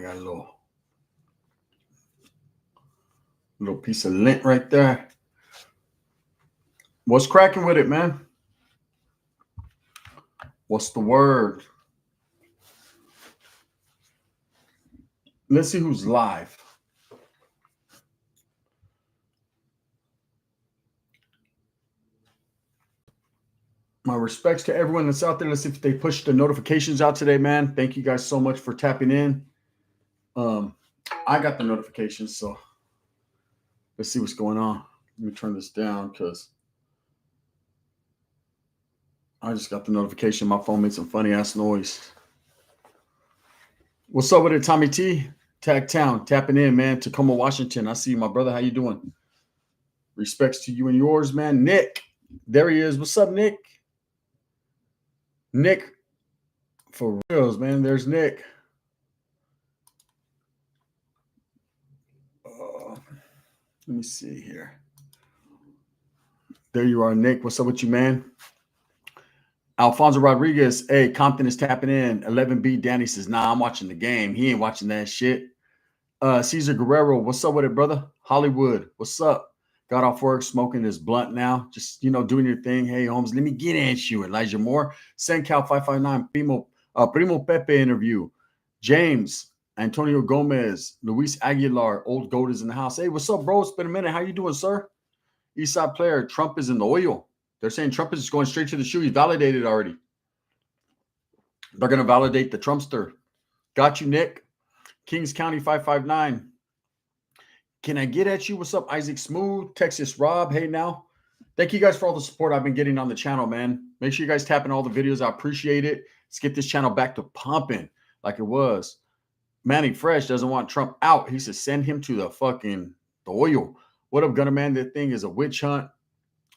got a little piece of lint right there. What's cracking with it, man? What's the word? Let's see who's live. My respects to everyone that's out there. Let's see if they push the notifications out today, man. Thank you guys so much for tapping in. I got the notifications, so let's see what's going on. Let me turn this down because I just got the notification. My phone made some funny ass noise. What's up with it, Tommy T? Tag Town, tapping in, man. Tacoma, Washington. I see you, my brother. How you doing? Respects to you and yours, man. Nick, there he is. What's up, Nick? Nick, for reals, man. There's Nick. Let me see here. There you are, Nick. What's up with you, man? Alfonso Rodriguez. Hey, Compton is tapping in. 11B. Danny says, nah, I'm watching the game. He ain't watching that shit. Cesar Guerrero. What's up with it, brother? Hollywood. What's up? Got off work, smoking this blunt now. Just, doing your thing. Hey, Holmes, let me get at you. Elijah Moore. Sencal 559. Primo Pepe interview. James. Antonio Gomez. Luis Aguilar. Old Goat is in the house. Hey, what's up, bro? It's been a minute. How you doing, sir? Eastside player. Trump is in the oil. They're saying Trump is going straight to the shoe. He's validated already. They're going to validate the Trumpster. Got you, Nick. Kings County 559. Can I get at you? What's up, Isaac Smooth? Texas Rob. Hey, now. Thank you guys for all the support I've been getting on the channel, man. Make sure you guys tap in all the videos. I appreciate it. Let's get this channel back to pumping like it was. Manny Fresh doesn't want Trump out. He says send him to the oil. What up, Gunner Man? That thing is a witch hunt.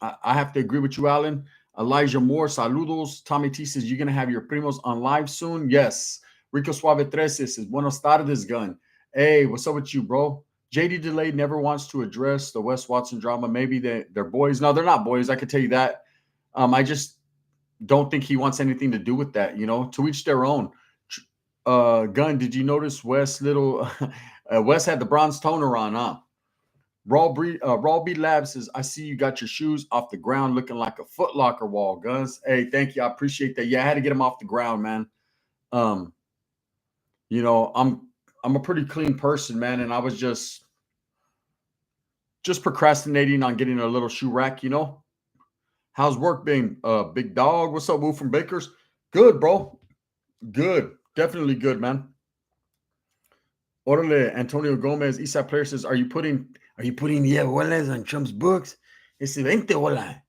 I have to agree with you, Alan. Elijah Moore, saludos. Tommy T says, you're going to have your primos on live soon? Yes. Rico Suave 13 says, buenos tardes, gun. Hey, what's up with you, bro? JD Delay never wants to address the Wes Watson drama. Maybe they're boys. No, they're not boys. I can tell you that. I just don't think he wants anything to do with that, to each their own. Gun, did you notice Wes Wes had the bronze toner on, huh? Raw B Labs says, I see you got your shoes off the ground looking like a Foot Locker wall, Guns. Hey, thank you. I appreciate that. Yeah, I had to get them off the ground, man. I'm a pretty clean person, man, and I was just procrastinating on getting a little shoe rack, How's work been? Big dog. What's up, Woo from Bakers? Good, bro. Good. Definitely good, man. Orale, Antonio Gomez, Eastside player says, Are you putting diez on Trump's books? It's 20 hola.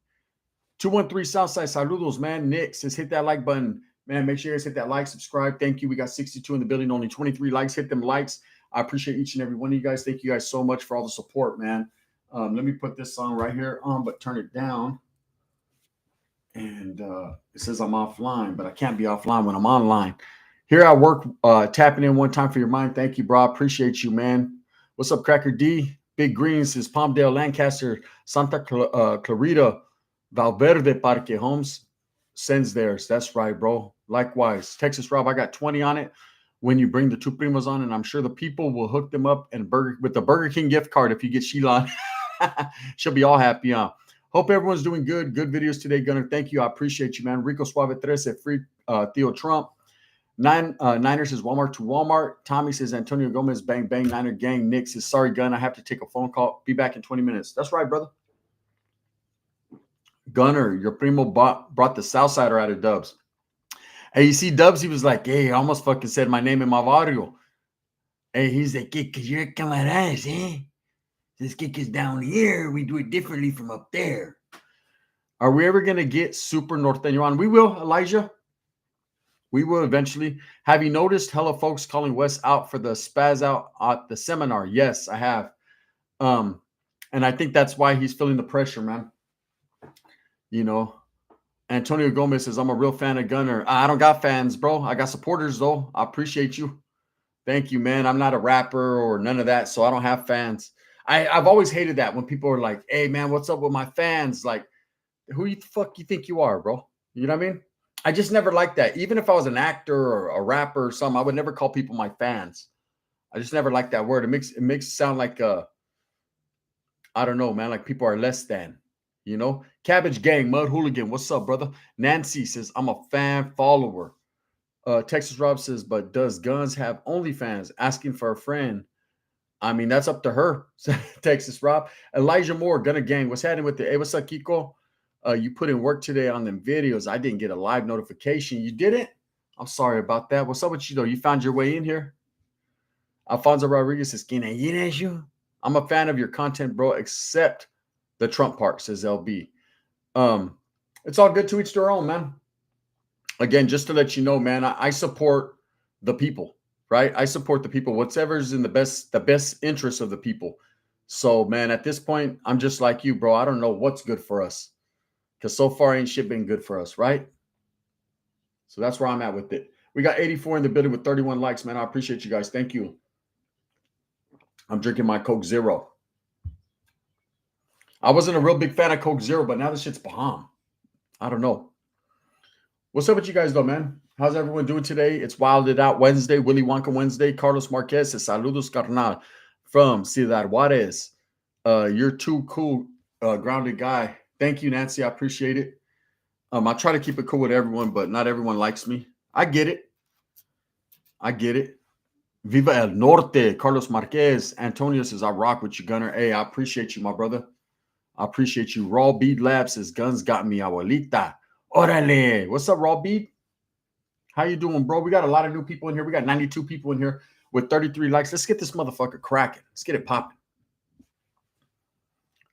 213 Southside, saludos, man. Nick says, hit that like button. Man, make sure you guys hit that like, subscribe. Thank you. We got 62 in the building, only 23 likes. Hit them likes. I appreciate each and every one of you guys. Thank you guys so much for all the support, man. Let me put this song right here on, but turn it down. And it says I'm offline, but I can't be offline when I'm online. Here I work, tapping in one time for your mind. Thank you, bro. Appreciate you, man. What's up, Cracker D? Big Greens is Palmdale, Lancaster, Santa Clarita, Valverde Parque. Homes sends theirs. That's right, bro. Likewise. Texas Rob, I got 20 on it when you bring the two primos on, and I'm sure the people will hook them up and with the Burger King gift card if you get Sheila on. She'll be all happy, huh? Hope everyone's doing good. Good videos today, Gunner. Thank you. I appreciate you, man. Rico Suave 13, free Theo Trump. Niners says Walmart to Walmart. Tommy says Antonio Gomez, bang, bang, Niner gang. Nick says, sorry, Gun, I have to take a phone call. Be back in 20 minutes. That's right, brother. Gunner, your primo brought the Southsider out of Dubs. Hey, you see Dubs? He was like, hey, I almost fucking said my name in my barrio. Hey, he's like, because you're camaradas, eh? This kick is down here. We do it differently from up there. Are we ever going to get Super Norteño on? We will, Elijah. We will eventually. Have you noticed hella folks calling Wes out for the spaz out at the seminar? Yes, I have. And I think that's why he's feeling the pressure, man. Antonio Gomez says, I'm a real fan of Gunner. I don't got fans, bro. I got supporters, though. I appreciate you. Thank you, man. I'm not a rapper or none of that, so I don't have fans. I've always hated that when people are like, hey, man, what's up with my fans? Like, who the fuck you think you are, bro? You know what I mean? I just never liked that. Even if I was an actor or a rapper or something, I would never call people my fans. I just never liked that word. It makes it sound like I don't know, man, like people are less than, you know. Cabbage Gang, Mud Hooligan, what's up, brother? Nancy says, I'm a fan follower. Texas Rob says, but does Guns have OnlyFans? Asking for a friend. I mean, that's up to her. Texas Rob. Elijah Moore, Gunna Gang. What's happening with the Hey, what's up, Kiko? You put in work today on them videos. I didn't get a live notification. You didn't? I'm sorry about that. What's up with you, though? You found your way in here? Alfonso Rodriguez says, "Can I get at you?" I'm a fan of your content, bro, except the Trump part, says LB. Um, it's all good to each their own, man. Again, just to let you know, man, I support the people, right? I support the people, whatever's in the best interest of the people. So, man, at this point, I'm just like you, bro. I don't know what's good for us because so far ain't shit been good for us, right? So that's where I'm at with it. We got 84 in the building with 31 likes, man. I appreciate you guys. Thank you. I'm drinking my Coke Zero. I wasn't a real big fan of Coke Zero, but now this shit's bomb. I don't know. What's up with you guys, though, man? How's everyone doing today? It's Wilded Out Wednesday, Willy Wonka Wednesday. Carlos Marquez says, saludos, carnal, from Ciudad Juarez. You're too cool, grounded guy. Thank you, Nancy. I appreciate it. I try to keep it cool with everyone, but not everyone likes me. I get it. I get it. Viva el Norte, Carlos Marquez. Antonio says, I rock with you, Gunner. Hey, I appreciate you, my brother. I appreciate you. Raw Bead Lab says, Guns got me, abuelita. Orale. What's up, Raw Bead? How you doing, bro? We got a lot of new people in here. We got 92 people in here with 33 likes. Let's get this motherfucker cracking. Let's get it popping.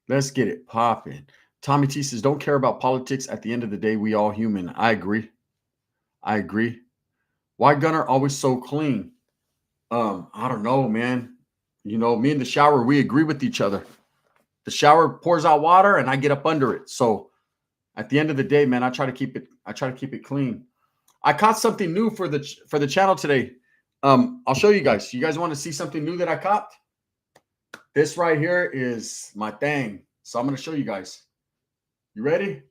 Let's get it popping. Tommy T says, don't care about politics. At the end of the day, we all human. I agree. I agree. Why Gunner always so clean? I don't know, man. You know, me in the shower, we agree with each other. The shower pours out water and I get up under it. So at the end of the day, man, I try to keep it clean. I caught something new for the channel today. I'll show you guys. You guys want to see something new that I caught? This right here is my thing. So I'm going to show you guys. You ready?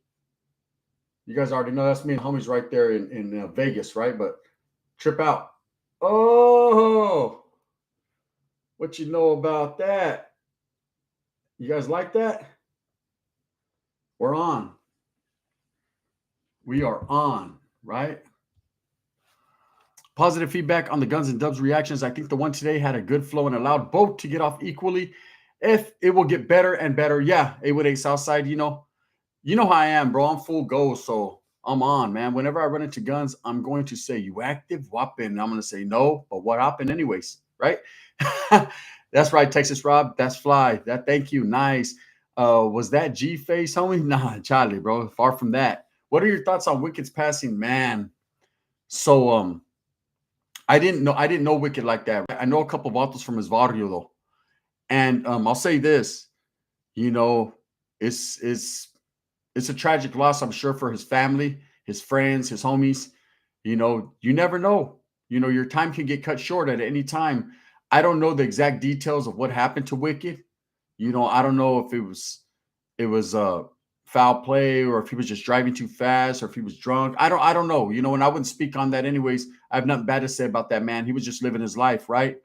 You guys already know that's me and homies right there in Vegas, right? But trip out. Oh, what you know about that? You guys like that? We're on. We are on, right? Positive feedback on the Guns and Dubs reactions. I think the one today had a good flow and allowed both to get off equally. If it will get better and better, yeah, A Southside, you know how I am, bro. I'm full go, so I'm on, man. Whenever I run into Guns, I'm going to say, you active? Whopping. I'm going to say no, but what happened anyways, right? That's right, Texas Rob. That's fly. That thank you. Nice. Was that G-Face, homie? Nah, Charlie, bro. Far from that. What are your thoughts on Wicked's passing? Man. So I didn't know Wicked like that. I know a couple of vatos from his barrio though. And I'll say this, you know, it's a tragic loss, I'm sure, for his family, his friends, his homies. You know, you never know. You know, your time can get cut short at any time. I don't know the exact details of what happened to Wicked. You know, I don't know if it was foul play or if he was just driving too fast or if he was drunk. I don't know. You know, and I wouldn't speak on that anyways. I have nothing bad to say about that man. He was just living his life, right?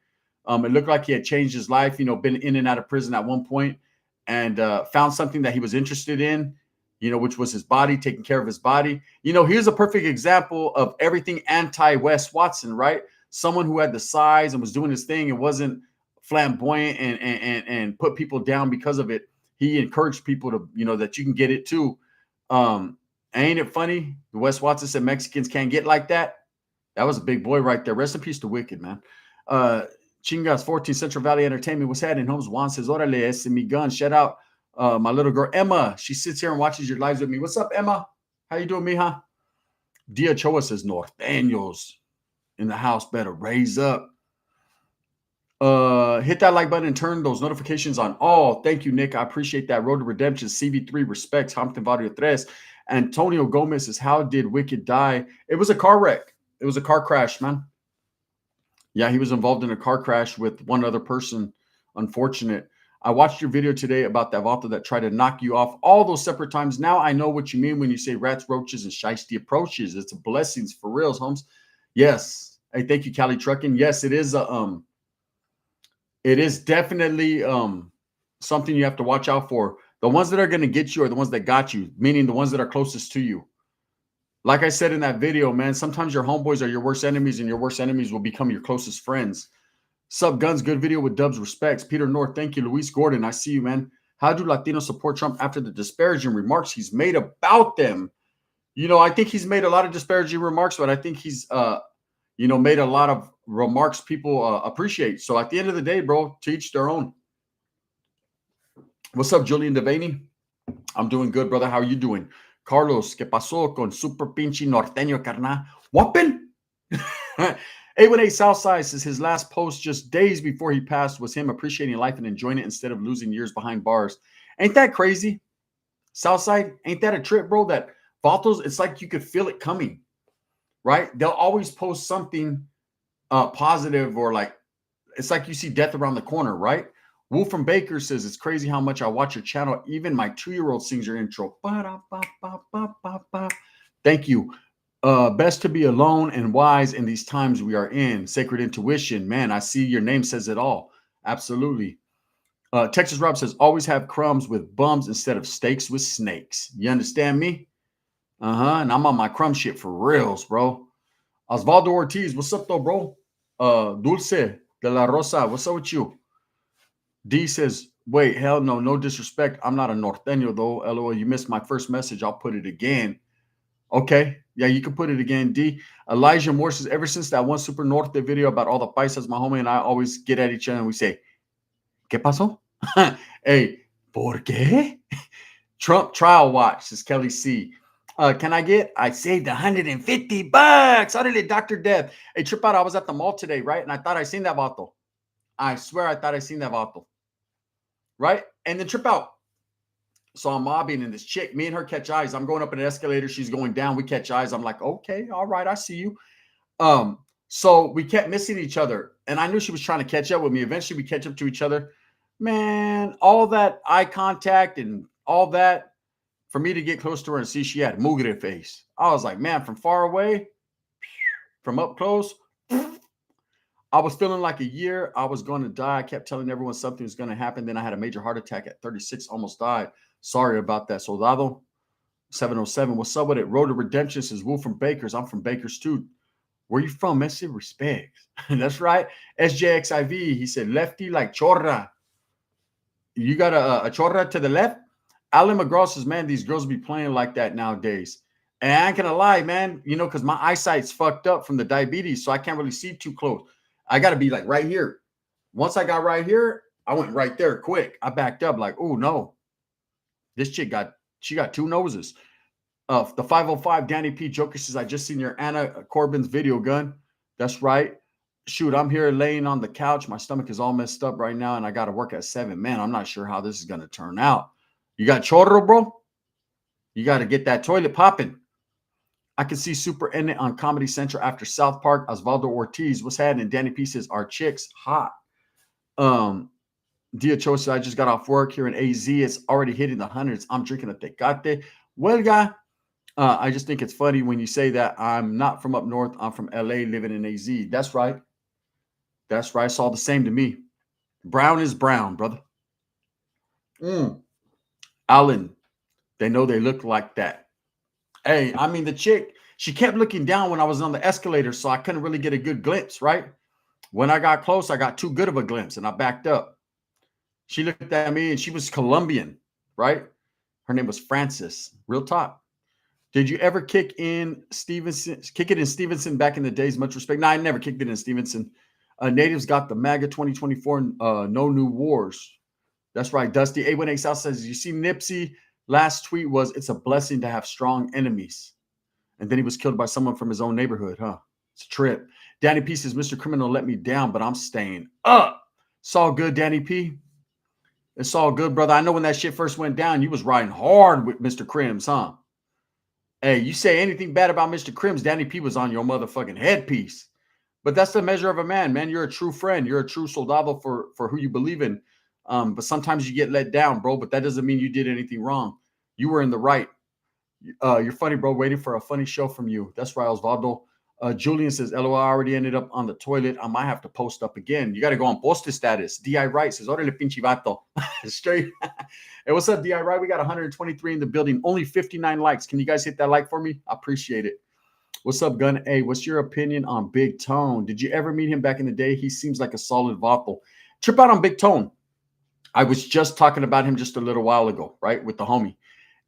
It looked like he had changed his life, you know, been in and out of prison at one point and found something that he was interested in, you know, which was his body, taking care of his body. You know, here's a perfect example of everything anti-Wes Watson, right? Someone who had the size and was doing his thing and wasn't flamboyant and put people down because of it. He encouraged people to, you know, that you can get it too. Ain't it funny? Wes Watson said Mexicans can't get like that. That was a big boy right there. Rest in peace to Wicked, man. Chingas 14 Central Valley Entertainment. What's happening? Holmes Juan says, Orale, ese mi gun. Shout out my little girl, Emma. She sits here and watches your lives with me. What's up, Emma? How you doing, mija? Dia Choa says, Norteños in the house better raise up. Hit that like button and turn those notifications on all. Thank you, Nick. I appreciate that. Road to Redemption, CV3 respects, Hampton Barrio Tres. Antonio Gomez says, how did Wicked die? It was a car wreck. It was a car crash, man. Yeah, he was involved in a car crash with one other person. Unfortunate. I watched your video today about that vato that tried to knock you off all those separate times. Now I know what you mean when you say rats, roaches, and shiesty approaches. It's a blessings for reals, Holmes. Yes. Hey, thank you, Cali Trucking. Yes, it is a It is definitely something you have to watch out for. The ones that are going to get you are the ones that got you, meaning the ones that are closest to you. Like I said in that video, man, sometimes your homeboys are your worst enemies, and your worst enemies will become your closest friends. Sub Guns, good video with Dubs respects. Peter North, thank you. Luis Gordon, I see you, man. How do Latinos support Trump after the disparaging remarks he's made about them? I think he's made a lot of disparaging remarks, but I think he's made a lot of remarks people appreciate. So at the end of the day, bro, to each their own. What's up, Julian Devaney? I'm doing good, brother. How are you doing? Carlos, ¿qué pasó con super pinche norteño, carnal? Whopping? A18 Southside says his last post just days before he passed was him appreciating life and enjoying it instead of losing years behind bars. Ain't that crazy? Southside, ain't that a trip, bro? That Vatos, it's like you could feel it coming, right? They'll always post something positive, or like, it's like you see death around the corner, right? Wolf from Baker says, it's crazy how much I watch your channel. Even my 2-year-old sings your intro. Thank you. Best to be alone and wise in these times we are in. Sacred intuition. Man, I see your name says it all. Absolutely. Texas Rob says, always have crumbs with bums instead of steaks with snakes. You understand me? And I'm on my crumb shit for reals, bro. Osvaldo Ortiz, what's up though, bro? Dulce de la Rosa, what's up with you? D says, wait, hell no, no disrespect. I'm not a norteño though. LOL, you missed my first message. I'll put it again. Okay. Yeah, you can put it again, D. Elijah Moore says, ever since that one Super Norte video about all the paisas, my homie and I always get at each other and we say, ¿Qué pasó? Hey, ¿por qué? Trump trial watch, says Kelly C. Can I saved $150. Órale, Dr. Death. Hey, trip out. I was at the mall today, right? And I thought I seen that vato. I swear I thought I seen that vato. Right? And then trip out. So I'm mobbing and this chick, me and her catch eyes. I'm going up an escalator. She's going down. We catch eyes. I'm like, okay, all right, I see you. So we kept missing each other. And I knew she was trying to catch up with me. Eventually we catch up to each other. Man, all that eye contact and all that for me to get close to her and see she had mugre face. I was like, man, from far away, from up close, I was feeling like a year I was going to die. I kept telling everyone something was going to happen. Then I had a major heart attack at 36, almost died. Sorry about that. Soldado 707. What's up with it? Road to Redemption says, Wolf from Bakers. I'm from Bakers too. Where you from? Messi respects. That's right. SJXIV. He said, lefty like chorra. You got a chorra to the left? Alan McGraw says, man, these girls be playing like that nowadays. And I ain't going to lie, man, because my eyesight's fucked up from the diabetes, so I can't really see too close. I got to be like right here. Once I got right here, I went right there quick. I backed up like, oh, no. This chick got 2 noses. The 505 Danny P. Joker says, I just seen your Anna Corbin's video gun. That's right. Shoot, I'm here laying on the couch. My stomach is all messed up right now, and I got to work at 7. Man, I'm not sure how this is going to turn out. You got chorro, bro? You got to get that toilet popping. I can see Super N on Comedy Central after South Park. Osvaldo Ortiz, what's happening? Danny P says, our chicks hot. Dia says, I just got off work here in AZ. It's already hitting the hundreds. I'm drinking a tecate. Well, guy, I just think it's funny when you say that. I'm not from up north. I'm from LA living in AZ. That's right. That's right. It's all the same to me. Brown is brown, brother. Alan, they know they look like that. Hey, I mean, the chick, she kept looking down when I was on the escalator, so I couldn't really get a good glimpse, right? When I got close, I got too good of a glimpse, and I backed up. She looked at me, and she was Colombian, right? Her name was Francis. Real talk. Did you ever kick it in Stevenson back in the days? Much respect. No, I never kicked it in Stevenson. Natives got the MAGA 2024, no new wars. That's right. Dusty A18 South says, you see Nipsey last tweet was, it's a blessing to have strong enemies. And then he was killed by someone from his own neighborhood, huh? It's a trip. Danny P says, Mr. Criminal let me down, but I'm staying up. It's all good, Danny P. It's all good, brother. I know when that shit first went down, you was riding hard with Mr. Crims, huh? Hey, you say anything bad about Mr. Crims, Danny P was on your motherfucking headpiece. But that's the measure of a man, man. You're a true friend. You're a true soldado for who you believe in. But sometimes you get let down, bro. But that doesn't mean you did anything wrong. You were in the right. You're funny, bro. Waiting for a funny show from you. That's right, Osvaldo. Julian says, LOL, I already ended up on the toilet. I might have to post up again. You got to go on post status. D.I. Wright says, Orale pinche vato. Straight. Hey, what's up, D.I. Wright? We got 123 in the building. Only 59 likes. Can you guys hit that like for me? I appreciate it. What's up, Gun? Hey, what's your opinion on Big Tone? Did you ever meet him back in the day? He seems like a solid vato. Trip out on Big Tone. I was just talking about him just a little while ago, right, with the homie.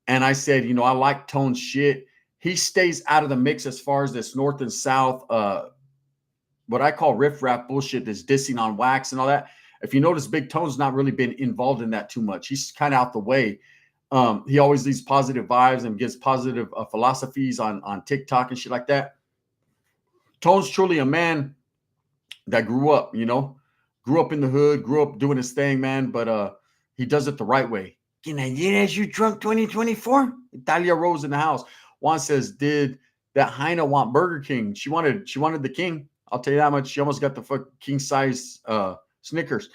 And I said, you know, I like Tone's shit. He stays out of the mix as far as this north and south, what I call riff-raff bullshit, this dissing on wax and all that. If you notice, Big Tone's not really been involved in that too much. He's kind of out the way. He always leaves positive vibes and gives positive philosophies on TikTok and shit like that. Tone's truly a man that grew up, you know, grew up in the hood, grew up doing his thing, man. But he does it the right way. Can I get as you drunk 2024? Italia Rose in the house. Juan says, did that Heina want Burger King? She wanted the king. I'll tell you that much. She almost got the fuck king size Snickers.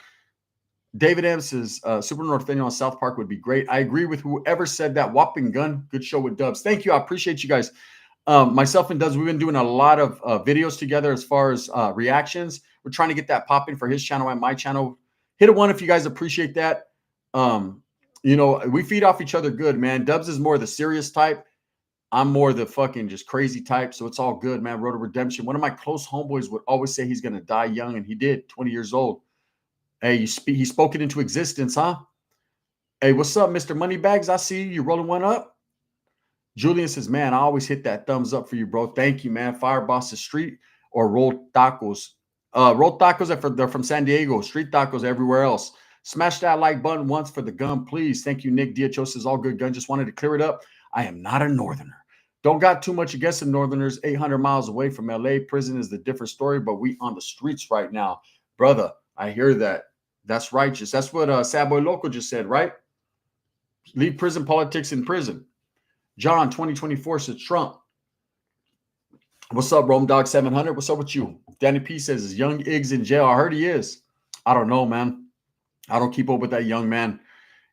David M says, Super Norteño on South Park would be great. I agree with whoever said that. Whopping gun. Good show with Dubs. Thank you. I appreciate you guys. Myself and Dubs, we've been doing a lot of videos together as far as reactions. We're trying to get that popping for his channel and my channel. Hit a one if you guys appreciate that. You know, we feed off each other good, man. Dubs is more the serious type. I'm more the fucking just crazy type. So it's all good, man. Road to Redemption. One of my close homeboys would always say he's going to die young, and he did, 20 years old. Hey, he spoke it into existence, huh? Hey, what's up, Mr. Moneybags? I see you. You rolling one up? Julian says, man, I always hit that thumbs up for you, bro. Thank you, man. Fire Boss Street or Roll Tacos. Roll Tacos, they're from San Diego. Street Tacos everywhere else. Smash that like button once for the gun, please. Thank you, Nick. DHO says, all good, gun. Just wanted to clear it up. I am not a northerner. Don't got too much against the northerners. 800 miles away from LA. Prison is the different story, but we on the streets right now. Brother, I hear that. That's righteous. That's what Sad Boy Loco just said, right? Leave prison politics in prison. John, 2024 says Trump. What's up, Rome Dog 700? What's up with you? Danny P says, is Young Iggs in jail? I heard he is. I don't know, man. I don't keep up with that young man.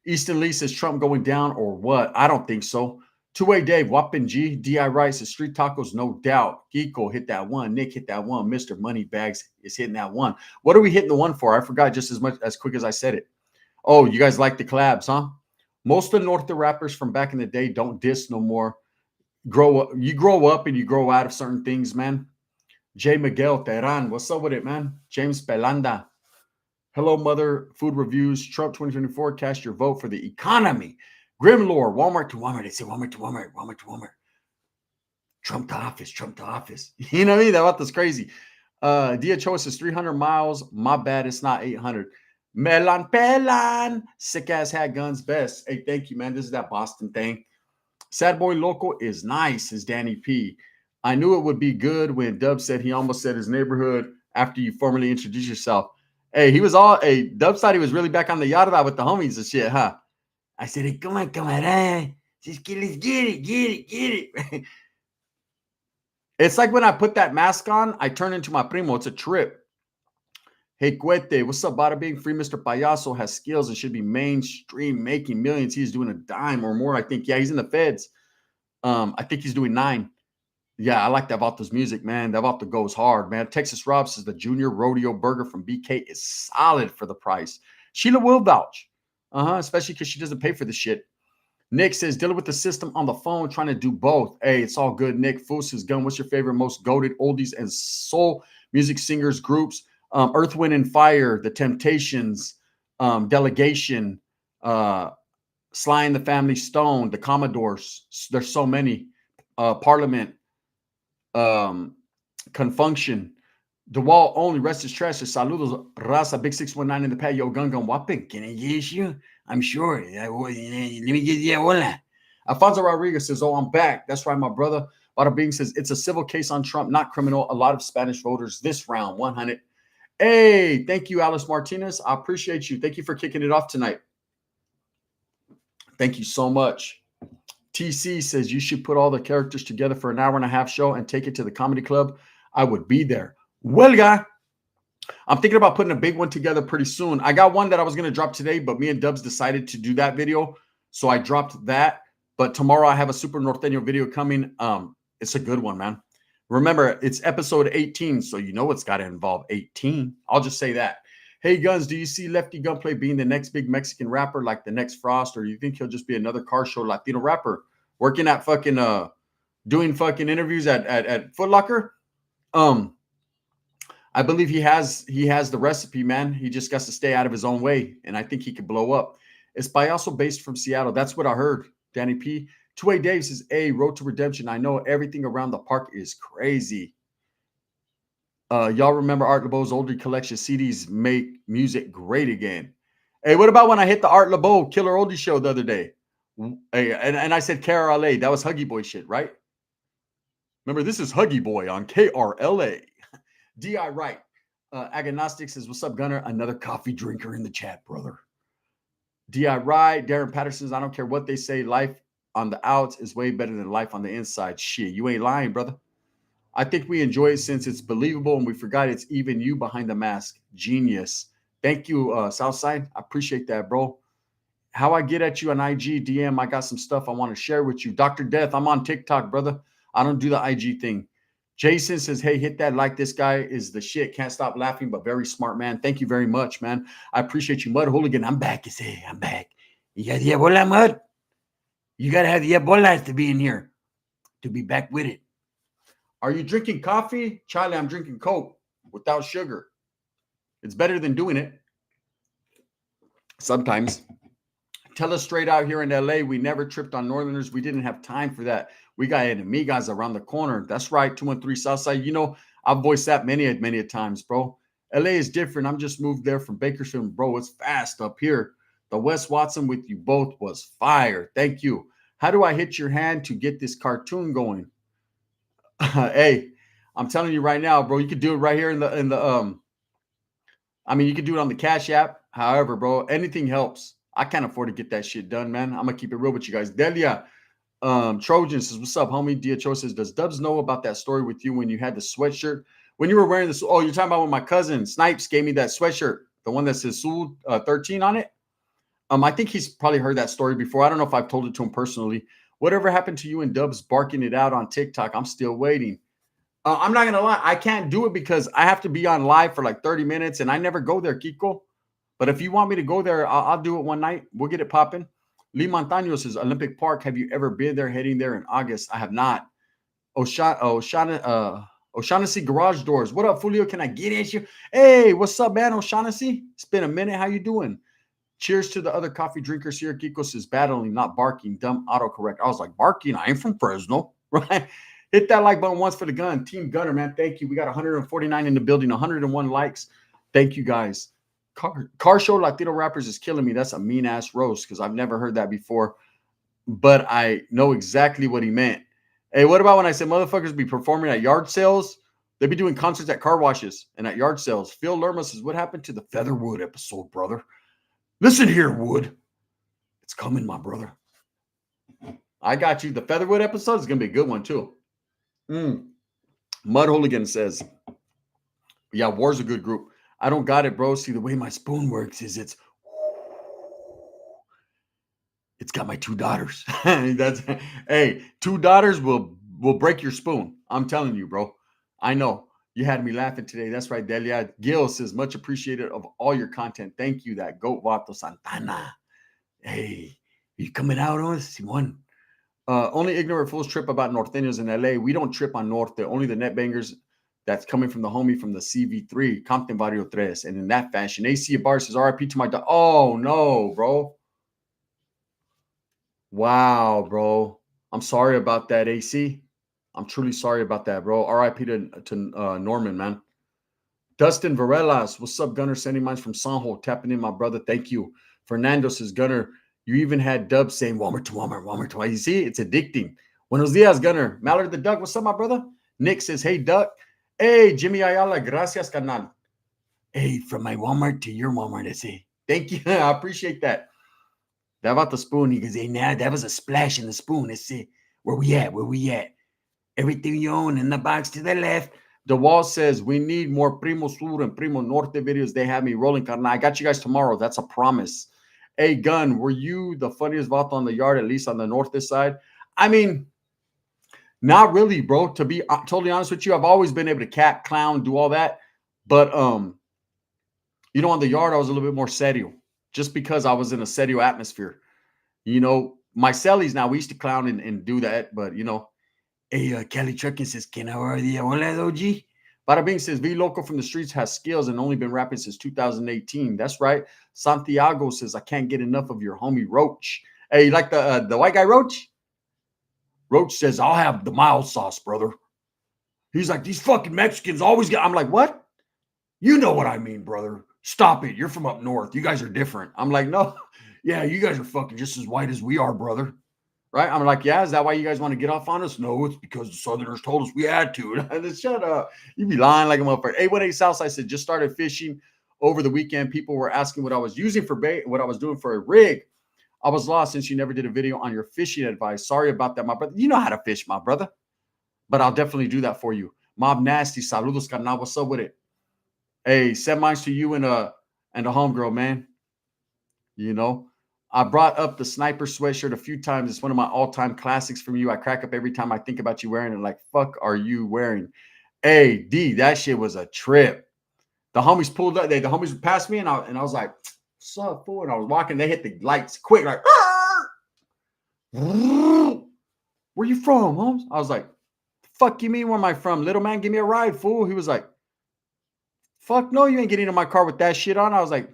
Easton Lee says, Trump going down or what? I don't think so. Two-way Dave, Wappin G, D.I. Rice says, Street Tacos, no doubt. Geeko hit that one. Nick hit that one. Mr. Moneybags is hitting that one. What are we hitting the one for? I forgot just as quick as I said it. Oh, you guys like the collabs, huh? Most of the North rappers from back in the day don't diss no more. You grow up and you grow out of certain things, man. J. Miguel Teran, what's up with it, man? James Pelanda. Hello, Mother. Food Reviews. Trump 2024. Cast your vote for the economy. Grimlore. Walmart to Walmart. They say Walmart to Walmart. Walmart to Walmart. Trump to office. Trump to office. You know what I mean? That was crazy. DHO says 300 miles. My bad. It's not 800. Melan Pelan. Sick ass hat guns best. Hey, thank you, man. This is that Boston thing. Sad Boy Local is nice, says Danny P. I knew it would be good when Dub said he almost said his neighborhood after you formally introduced yourself. Hey, Dub thought he was really back on the yada with the homies and shit, huh? I said, hey, come on, camarada. Just let's get it. It's like when I put that mask on, I turn into my primo. It's a trip. Hey, Cuete, what's up, Bada Bing? Free Mr. Payaso has skills and should be mainstream, making millions. He's doing a dime or more, I think. Yeah, he's in the feds. I think he's doing 9. Yeah, I like that Vato's music, man. That Vato goes hard, man. Texas Rob says the Junior Rodeo Burger from BK is solid for the price. Sheila will vouch. Especially because she doesn't pay for the shit. Nick says, dealing with the system on the phone, trying to do both. Hey, it's all good, Nick. Fool says, Gun, what's your favorite, most goated oldies and soul music singers groups? Earth, Wind, and Fire, The Temptations, Delegation, Sly and the Family Stone, The Commodores. There's so many. Parliament, Confunction, The Wall Only, Rest is Trash. Saludos, Raza, Big 619 in the pad. Yo, Gun, Wapping. Can I get you? I'm sure. Let me get you. Hola. Alfonso Rodriguez says, oh, I'm back. That's right, my brother. Bada Bing says, it's a civil case on Trump, not criminal. A lot of Spanish voters this round, 100. Hey, thank you, Alice Martinez. I appreciate you. Thank you for kicking it off tonight. Thank you so much. TC says you should put all the characters together for an hour-and-a-half show and take it to the comedy club. I would be there. Well, guy, I'm thinking about putting a big one together pretty soon. I got one that I was going to drop today, but me and Dubs decided to do that video, so I dropped that. But tomorrow I have a Super Norteño video coming. It's a good one, man. Remember, it's episode 18, so you know it's got to involve 18. I'll just say that. Hey, Guns, do you see Lefty Gunplay being the next big Mexican rapper like the next Frost, or do you think he'll just be another car show Latino rapper working at fucking doing fucking interviews at Foot Locker? I believe he has the recipe, man. He just got to stay out of his own way, and I think he could blow up. It's Payaso based from Seattle. That's what I heard. Danny P. 2A Dave says, "A Road to Redemption. I know everything around the park is crazy." Y'all remember Art LeBeau's older collection CDs make music great again. Hey, what about when I hit the Art LeBeau Killer Oldie show the other day? Hey, and I said KRLA. That was Huggy Boy shit, right? Remember, this is Huggy Boy on KRLA. D.I. Wright. Agnostic says, "What's up, Gunner?" Another coffee drinker in the chat, brother. D.I. Wright. Darren Patterson says, "I don't care what they say. Life on the outs is way better than life on the inside." Shit, you ain't lying, brother. I think we enjoy it since it's believable and we forgot it's even you behind the mask. Genius. Thank you, Southside. I appreciate that, bro. How I get at you on IG, DM, I got some stuff I want to share with you. Dr. Death, I'm on TikTok, brother. I don't do the IG thing. Jason says, "Hey, hit that like. This guy is the shit. Can't stop laughing, but very smart, man." Thank you very much, man. I appreciate you. Mud Hooligan, I'm back. You say, I'm back. You got the Ebola, Mud? You got to have the Ebola to be in here, to be back with it. Are you drinking coffee? Charlie, I'm drinking Coke without sugar. It's better than doing it. Sometimes. Tell us straight out, here in LA, we never tripped on Northerners. We didn't have time for that. We got Enemigas around the corner. That's right, 213 Southside. You know, I've voiced that many a times, bro. LA is different. I'm just moved there from Bakersfield. Bro, it's fast up here. The Wes Watson with you both was fire. Thank you. How do I hit your hand to get this cartoon going? Hey, I'm telling you right now, bro, you could do it right here in the I mean, you could do it on the Cash App. However, bro, anything helps. I can't afford to get that shit done, man. I'm gonna keep it real with you guys. Delia Trojan says, "What's up, homie?" DHO says, "Does Dubs know about that story with you when you had the sweatshirt? When you were wearing this? Oh, you're talking about when my cousin Snipes gave me that sweatshirt, the one that says Sud 13 on it. I think he's probably heard that story before. I don't know if I've told it to him personally. Whatever happened to you and Dubs barking it out on TikTok? I'm still waiting. I'm not gonna lie, I can't do it because I have to be on live for like 30 minutes, and I never go there, Kiko. But if you want me to go there, I'll do it one night. We'll get it popping. Lee Montaño says, "Olympic Park. Have you ever been there? Heading there in August?" I have not. O'Shaughnessy Garage Doors. What up, Fulio? Can I get at you? Hey, what's up, man? O'Shaughnessy. It's been a minute. How you doing? Cheers to the other coffee drinkers here. Kiko says, "Battling, not barking." Dumb autocorrect. I was like, barking? I ain't from Fresno, right? Hit that like button once for the gun. Team Gunner, man. Thank you. We got 149 in the building, 101 likes. Thank you, guys. Car show Latino rappers is killing me. That's a mean ass roast because I've never heard that before, but I know exactly what he meant. Hey, what about when I said motherfuckers be performing at yard sales? They be doing concerts at car washes and at yard sales. Phil Lerma says, "What happened to the Featherwood episode, brother? Listen here, Wood. It's coming, my brother. I got you. The Featherwood episode is going to be a good one, too." Mud Hooligan says, "Yeah, War's a good group. I don't got it, bro. See, the way my spoon works is it's got my two daughters." That's hey, two daughters will break your spoon. I'm telling you, bro. I know. You had me laughing today. That's right, Delia. Gil says, "Much appreciated of all your content. Thank you, that goat Vato Santana." Hey, you coming out on us? One. Only ignorant fools trip about Norteños in LA. We don't trip on Norte. Only the net bangers that's coming from the homie from the CV3, Compton Barrio Tres. And in that fashion, AC Bar says, "RIP to my dog." Oh, no, bro. Wow, bro. I'm sorry about that, AC. I'm truly sorry about that, bro. RIP to Norman, man. Dustin Varelas, what's up, Gunner? Sending mines from Sanjo, tapping in, my brother. Thank you. Fernando says, "Gunner, you even had Dubs saying Walmart to Walmart, Walmart to Walmart." You see, it's addicting. Buenos dias, Gunner. Mallard the Duck, what's up, my brother? Nick says, "Hey, Duck." Hey, Jimmy Ayala, gracias, canal. Hey, from my Walmart to your Walmart, I say. Thank you. I appreciate that. That about the spoon. He goes, "Hey, nah, that was a splash in the spoon." I say, "Where we at? Where we at? Everything you own in the box to the left." The wall says, "We need more Primo Sur and Primo Norte videos. They have me rolling, carnal. I got you guys tomorrow. That's a promise." Hey, Gun, were you the funniest vato on the yard, at least on the Norte side? I mean, Not really, bro. To be totally honest with you, I've always been able to cat, clown, do all that. But on the yard, I was a little bit more serio, just because I was in a serio atmosphere. My cellies now, we used to clown and do that, but hey, Kelly Truckin says, "Can I order the hola, OG?" Bada Bing says, "V Loco from the streets has skills and only been rapping since 2018." That's right. Santiago says, "I can't get enough of your homie Roach." Hey, you like the white guy Roach? Roach says, "I'll have the mild sauce, brother." He's like, "These fucking Mexicans always get." I'm like, "What? You know what I mean, brother. Stop it. You're from up north. You guys are different." I'm like, "No, yeah, you guys are fucking just as white as we are, brother." Right? I'm like, "Yeah, is that why you guys want to get off on us?" "No, it's because the Southerners told us we had to." And said, "Shut up. You be lying like a motherfucker." 818 Southside said, "Just started fishing over the weekend. People were asking what I was using for bait, what I was doing for a rig. I was lost since you never did a video on your fishing advice. Sorry about that, my brother." You know how to fish, my brother. But I'll definitely do that for you. Mob Nasty, saludos, carnal. What's up with it? Hey, send mines to you and a homegirl, man. I brought up the sniper sweatshirt a few times. It's one of my all-time classics from you. I crack up every time I think about you wearing it. Like, fuck are you wearing? Hey, D, that shit was a trip. The homies pulled up. The homies passed me, and I was like, "What's up, fool?" And I was walking. They hit the lights quick, like, "Where you from, Holmes?" I was like, "Fuck you mean, where am I from? Little man, give me a ride, fool." He was like, "Fuck no, you ain't getting in my car with that shit on." I was like,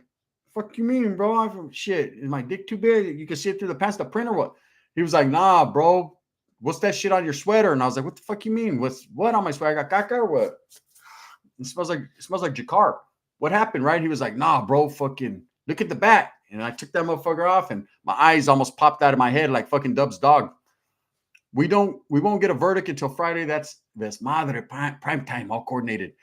"Fuck you mean, bro? I'm from shit. Is my dick too big? You can see it through the pants, the print or what?" He was like, "Nah, bro. What's that shit on your sweater?" And I was like, "What the fuck you mean? What on my sweater? I got caca or what?" It smells like Jakar. What happened, right? He was like, "Nah, bro, fucking look at the back." And I took that motherfucker off, and my eyes almost popped out of my head like fucking Dub's dog. We won't get a verdict until Friday. That's madre prime time, all coordinated.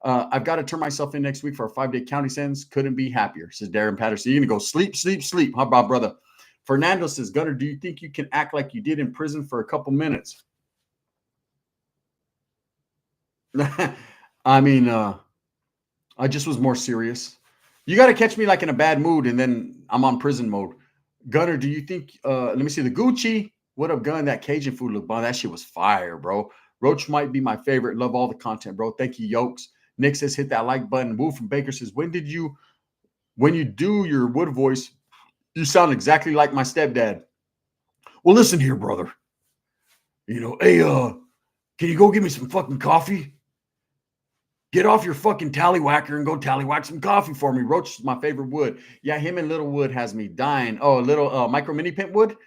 I've got to turn myself in next week for a 5-day county sentence. Couldn't be happier, says Darren Patterson. You're going to go sleep, sleep, sleep. How about, brother? Fernando says, "Gunner, do you think you can act like you did in prison for a couple minutes?" I mean, I just was more serious. You got to catch me like in a bad mood, and then I'm on prison mode. Gunner, do you think, let me see, the Gucci, what up, gun? That Cajun food look bomb. That shit was fire, bro. Roach might be my favorite. Love all the content, bro. Thank you, Yokes. Nick says, "Hit that like button." Woo from Baker says, when you do your wood voice, you sound exactly like my stepdad. Well, listen here, brother. Hey, can you go get me some fucking coffee? Get off your fucking tallywhacker and go tallywhack some coffee for me. Roach is my favorite wood. Yeah, him and Little Wood has me dying. Oh, a little micro mini pimp wood.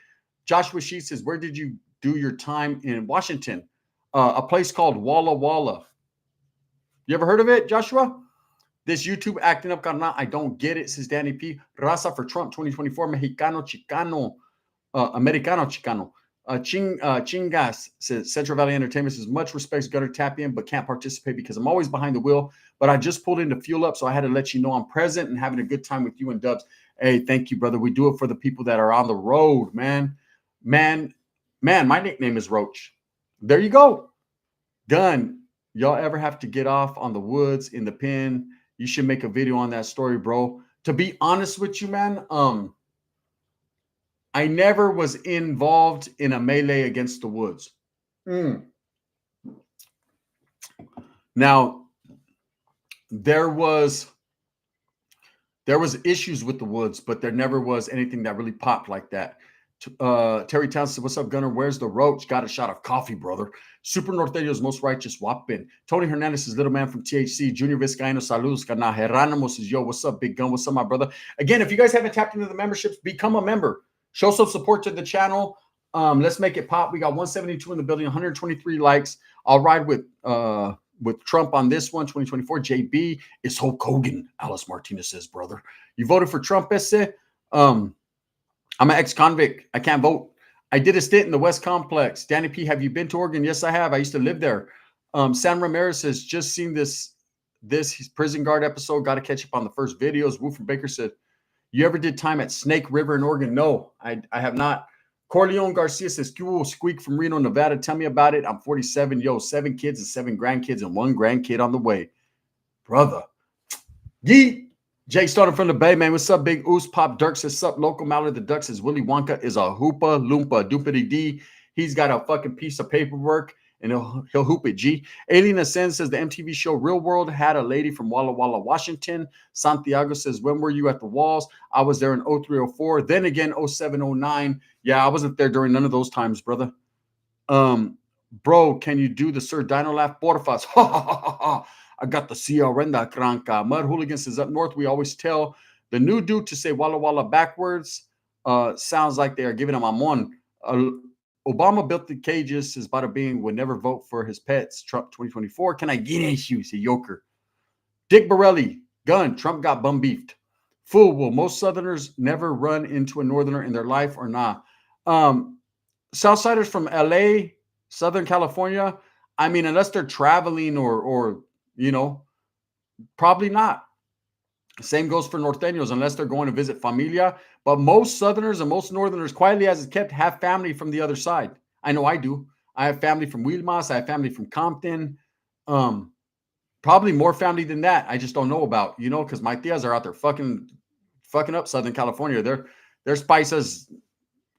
Joshua Sheets says, "Where did you do your time in Washington?" A place called Walla Walla. You ever heard of it, Joshua? This YouTube acting up, carnal. I don't get it, says Danny P. Raza for Trump 2024. Mexicano Chicano. Americano Chicano. Chingas says, Central Valley Entertainment says, "Much respects, Gunner, tap in, but can't participate because I'm always behind the wheel. But I just pulled in to fuel up, so I had to let you know I'm present and having a good time with you and Dubs." Hey, thank you, brother. We do it for the people that are on the road, man. Man, my nickname is Roach. There you go. Gun, y'all ever have to get off on the woods in the pen? You should make a video on that story, bro. To be honest with you, man, I never was involved in a melee against the woods. Now, there was issues with the woods, but there never was anything that really popped like that. Terry Townsend, "What's up, Gunner? Where's the Roach? Got a shot of coffee, brother." Super Norteño's most righteous Wapin. Tony Hernandez is Little Man from THC. Junior Vizcaino, saludos, carnal. Geronimo says, "Yo, what's up, Big Gun? What's up, my brother?" Again, if you guys haven't tapped into the memberships, become a member. Show some support to the channel. Let's make it pop. We got 172 in the building, 123 likes. I'll ride with Trump on this one, 2024. JB, "It's Hulk Hogan." Alice Martinez says, "Brother, you voted for Trump, esse?" I'm an ex-convict. I can't vote. I did a stint in the West Complex. Danny P, "Have you been to Oregon?" Yes, I have. I used to live there. Sam Ramirez says, "Just seen this prison guard episode. Got to catch up on the first videos." Woo from Baker said, "You ever did time at Snake River in Oregon?" No, I have not. Corleone Garcia says, "Cool Squeak from Reno, Nevada. Tell me about it. I'm 47. Yo, 7 kids and 7 grandkids and 1 grandkid on the way." Brother. Yeet. Jay Stoner from the Bay, man. What's up, Big Oos? Pop Dirk says, "Sup, local Mallard the Duck says, Willy Wonka is a hoopa loompa doopity D. He's got a fucking piece of paperwork and he'll hoop it. G. Alien Ascend says the MTV show Real World had a lady from Walla Walla, Washington. Santiago says, when were you at the Walls? I was there in 0304. Then again, 0709. Yeah, I wasn't there during none of those times, brother. Bro, can you do the Sir Dino laugh? Porfas. Ha ha ha ha. I got the CL Renda Cranca. Mud Hooligans is up north. We always tell the new dude to say Walla Walla backwards. Sounds like they are giving him a mon. Obama built the cages. His bada bing would never vote for his pets. Trump 2024. Can I get you? Say Yoker. Dick Borelli. Gun. Trump got bum beefed. Fool. Will most Southerners never run into a Northerner in their life or not? Southsiders from LA, Southern California, I mean, unless they're traveling or you know, probably not. Same goes for Norteños, unless they're going to visit familia. But most Southerners and most Northerners, quietly as it's kept, have family from the other side. I know I do. I have family from Wilmas. I have family from Compton. Probably more family than that. I just don't know about, you know, because my tias are out there fucking up Southern California. They're paisas,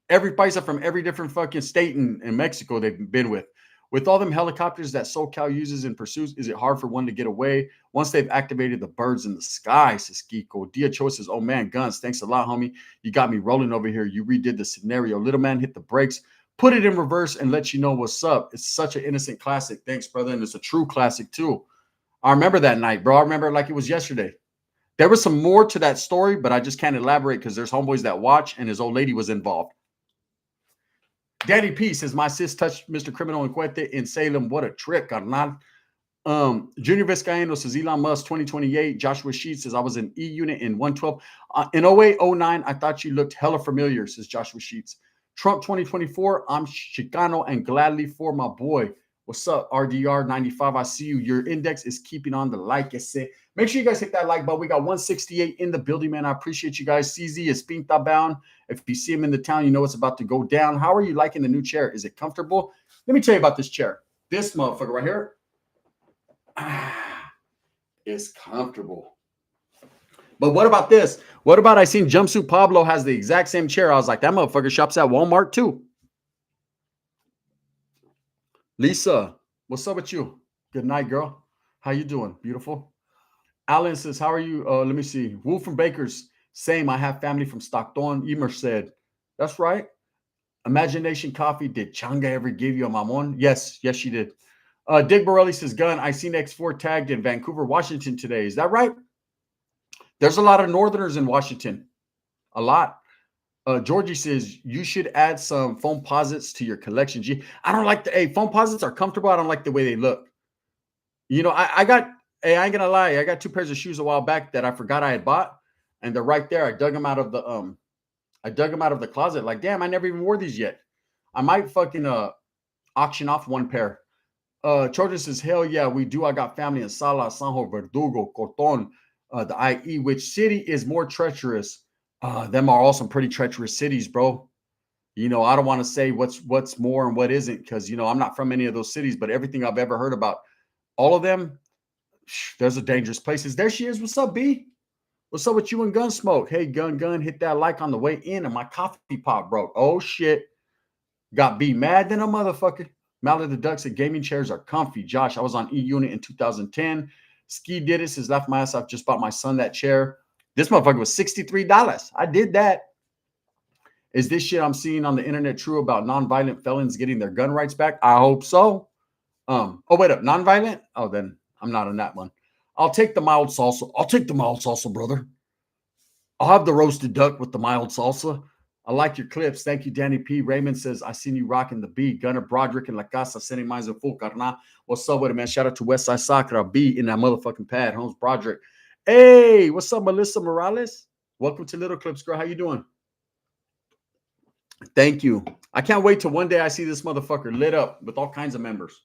every paisa from every different fucking state in Mexico they've been with. With all them helicopters that SoCal uses in pursuits, is it hard for one to get away once they've activated the birds in the sky, says Kiko. Dia Cho says, oh man, Guns, thanks a lot, homie. You got me rolling over here. You redid the scenario. Little man hit the brakes, put it in reverse, and let you know what's up. It's such an innocent classic. Thanks, brother. And it's a true classic, too. I remember that night, bro. I remember it like it was yesterday. There was some more to that story, but I just can't elaborate because there's homeboys that watch, and his old lady was involved. Daddy P says, my sis touched Mr. Criminal and Cuete in Salem. What a trip, carnal. Junior Vizcaíno says, Elon Musk 2028. Joshua Sheets says, I was in E-Unit in 112. In 08, 09, I thought you looked hella familiar, says Joshua Sheets. Trump 2024, I'm Chicano and gladly for my boy. What's up, RDR 95? I see you. Your index is keeping on the like. Make sure you guys hit that like button. We got 168 in the building, man. I appreciate you guys. CZ is Pinta bound. If you see him in the town, you know it's about to go down. How are you liking the new chair? Is it comfortable? Let me tell you about this chair. This motherfucker right here is comfortable. But what about this? What about I seen Jumpsuit Pablo has the exact same chair. I was like, that motherfucker shops at Walmart too. Lisa, what's up with you? Good night, girl. How you doing? Beautiful. Alan says, how are you? Let me see. Wolf from Bakers. Same. I have family from Stockton. Emer said, that's right. Imagination Coffee. Did Changa ever give you a mamon? Yes. Yes, she did. Dick Borelli says, Gun, I seen X4 tagged in Vancouver, Washington today. Is that right? There's a lot of Northerners in Washington. A lot. Georgie says, you should add some foam posits to your collection. G. I don't like the foam posits are comfortable. I don't like the way they look. You know, I got, I ain't gonna lie, I got 2 pairs of shoes a while back that I forgot I had bought, and they're right there. I dug them out of the closet. Like, damn, I never even wore these yet. I might fucking auction off 1 pair. Trojan says, hell yeah, we do. I got family in Sala, Sanjo, Verdugo, Corton, the IE. Which city is more treacherous? Them are all some pretty treacherous cities, bro. You know, I don't want to say what's more and what isn't, because, you know, I'm not from any of those cities, but everything I've ever heard about all of them, there's a dangerous places. There she is. What's up, B? What's up with you and Gunsmoke? Hey, Gun, hit that like on the way in, and my coffee pot broke. Oh, shit. Got B mad than a motherfucker. Mallard the Duck said gaming chairs are comfy. Josh, I was on E-Unit in 2010. Ski did it. Says, left my ass. I've just bought my son that chair. This motherfucker was $63. I did that. Is this shit I'm seeing on the internet true about nonviolent felons getting their gun rights back? I hope so. Oh, wait up. Nonviolent? Oh, then I'm not on that one. I'll take the mild salsa. I'll take the mild salsa, brother. I'll have the roasted duck with the mild salsa. I like your clips. Thank you, Danny P. Raymond says, I seen you rocking the beat. Gunner Broderick and La Casa sending mines in full, carnal. What's up with it, man? Shout out to Westside Soccer. B in that motherfucking pad. Holmes Broderick. Hey, what's up, Melissa Morales? Welcome to Little Clips, girl. How you doing? Thank you. I can't wait till one day I see this motherfucker lit up with all kinds of members.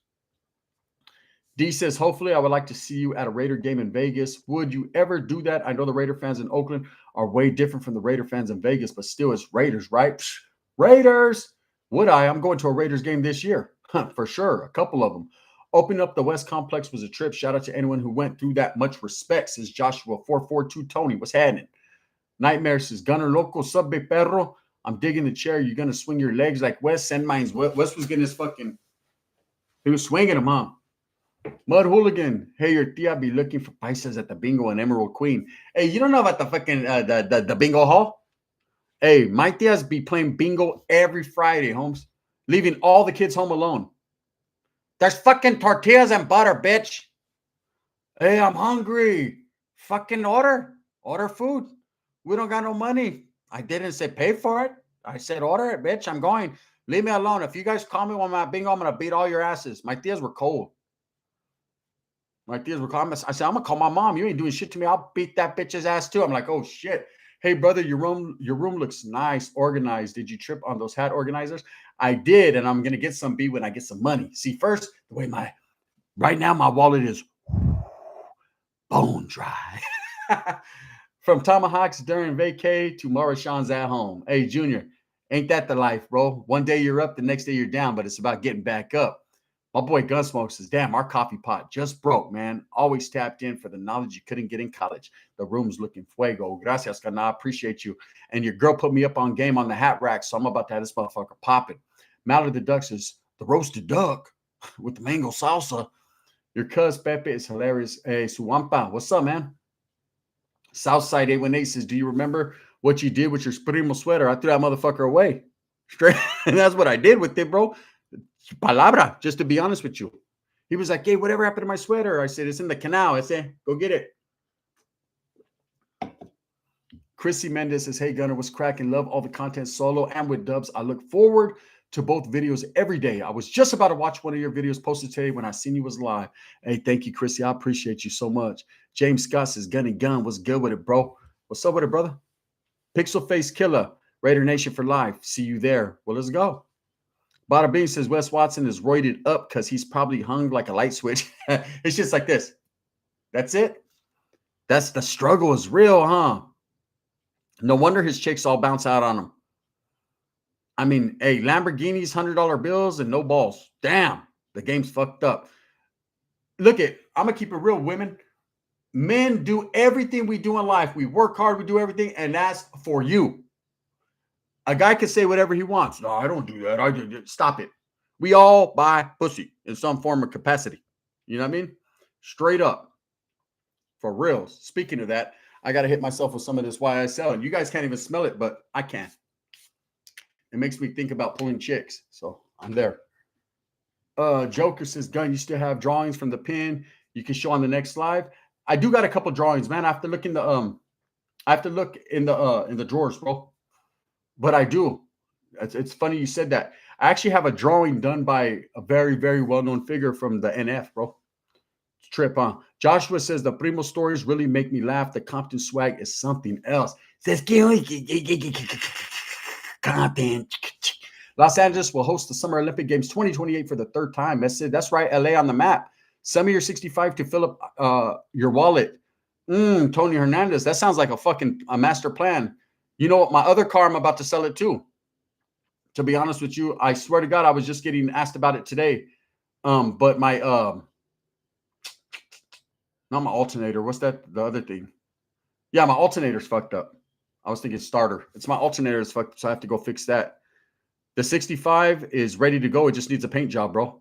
D says, hopefully I would like to see you at a Raider game in Vegas. Would you ever do that? I know the Raider fans in Oakland are way different from the Raider fans in Vegas, but still it's Raiders, right? Psh, Raiders. Would I? I'm going to a Raiders game this year. For sure. A couple of them. Opening up the West Complex was a trip. Shout out to anyone who went through that. Much respect, says Joshua 442 Tony. What's happening? Nightmare says, Gunner Loco, sub big perro. I'm digging the chair. You're going to swing your legs like Wes. Send mines. Wes was getting his fucking He was swinging them, huh? Mud Hooligan. Hey, your tia be looking for paisas at the bingo and Emerald Queen. Hey, you don't know about the fucking the bingo hall? Hey, my tias be playing bingo every Friday, Holmes, leaving all the kids home alone. There's fucking tortillas and butter, bitch. Hey, I'm hungry. Fucking order food. We don't got no money. I didn't say pay for it. I said order it, bitch. I'm going. Leave me alone. If you guys call me when I'm at bingo, I'm gonna beat all your asses. My tias were cold. My tias were cold. I said, I'm gonna call my mom. You ain't doing shit to me. I'll beat that bitch's ass too. I'm like, oh shit. Hey brother, your room looks nice, organized. Did you trip on those hat organizers? I did, and I'm gonna get some B when I get some money. See, first, the way my right now my wallet is bone dry. From Tomahawks during vacay to Mauritians at home. Hey, Junior, ain't that the life, bro? One day you're up, the next day you're down, but it's about getting back up. My boy Gunsmoke says, damn, our coffee pot just broke, man. Always tapped in for the knowledge you couldn't get in college. The room's looking fuego. Gracias, Cana. I appreciate you. And your girl put me up on game on the hat rack, so I'm about to have this motherfucker popping. Mallard the Duck says, the roasted duck with the mango salsa. Your cuz Pepe is hilarious. Hey, Suwampa, what's up, man? Southside 818 says, do you remember what you did with your primo sweater? I threw that motherfucker away. Straight. And that's what I did with it, bro. Palabra, just to be honest with you. He was like, hey, whatever happened to my sweater? I said, it's in the canal. I said, go get it. Chrissy Mendez says, hey, Gunner, was cracking. Love all the content solo and with dubs. I look forward to both videos every day. I was just about to watch one of your videos posted today when I seen you was live. Hey, thank you, Chrissy. I appreciate you so much. James Scott says, Gun and Gun, what's good with it, bro? What's up with it, brother? Pixel Face Killer, Raider Nation for life. See you there. Well, let's go. Bada Bing says, Wes Watson is roided up because he's probably hung like a light switch. It's just like this. That's it. That's the struggle is real, huh? No wonder his chicks all bounce out on him. I mean, hey, Lamborghinis, $100 bills, and no balls. Damn, the game's fucked up. Look at, I'm gonna keep it real, women. Men do everything we do in life. We work hard, we do everything, and that's for you. A guy can say whatever he wants. No, I don't do that. I do. Stop it. We all buy pussy in some form of capacity. You know what I mean? Straight up. For real. Speaking of that, I got to hit myself with some of this YSL, and you guys can't even smell it, but I can. It makes me think about pulling chicks, so I'm there. Joker says, Gun, you still have drawings from the pin you can show on the next live? I do got a couple drawings, man. I have to look in the in the drawers, bro. But I do. It's funny you said that. I actually have a drawing done by a very, very well-known figure from the NF, bro. Trip on. Joshua says the Primo stories really make me laugh. The Compton swag is something else. Says content. Los Angeles will host the Summer Olympic Games 2028 for the third time. That's right. LA on the map. Send me your 65 to fill up your wallet. Tony Hernandez. That sounds like a master plan. You know what? My other car, I'm about to sell it too. To be honest with you, I swear to God, I was just getting asked about it today. But my not my alternator. What's that? The other thing. Yeah, my alternator's fucked up. I was thinking starter. It's my alternator is fucked up, so I have to go fix that. The 65 is ready to go. It just needs a paint job, bro.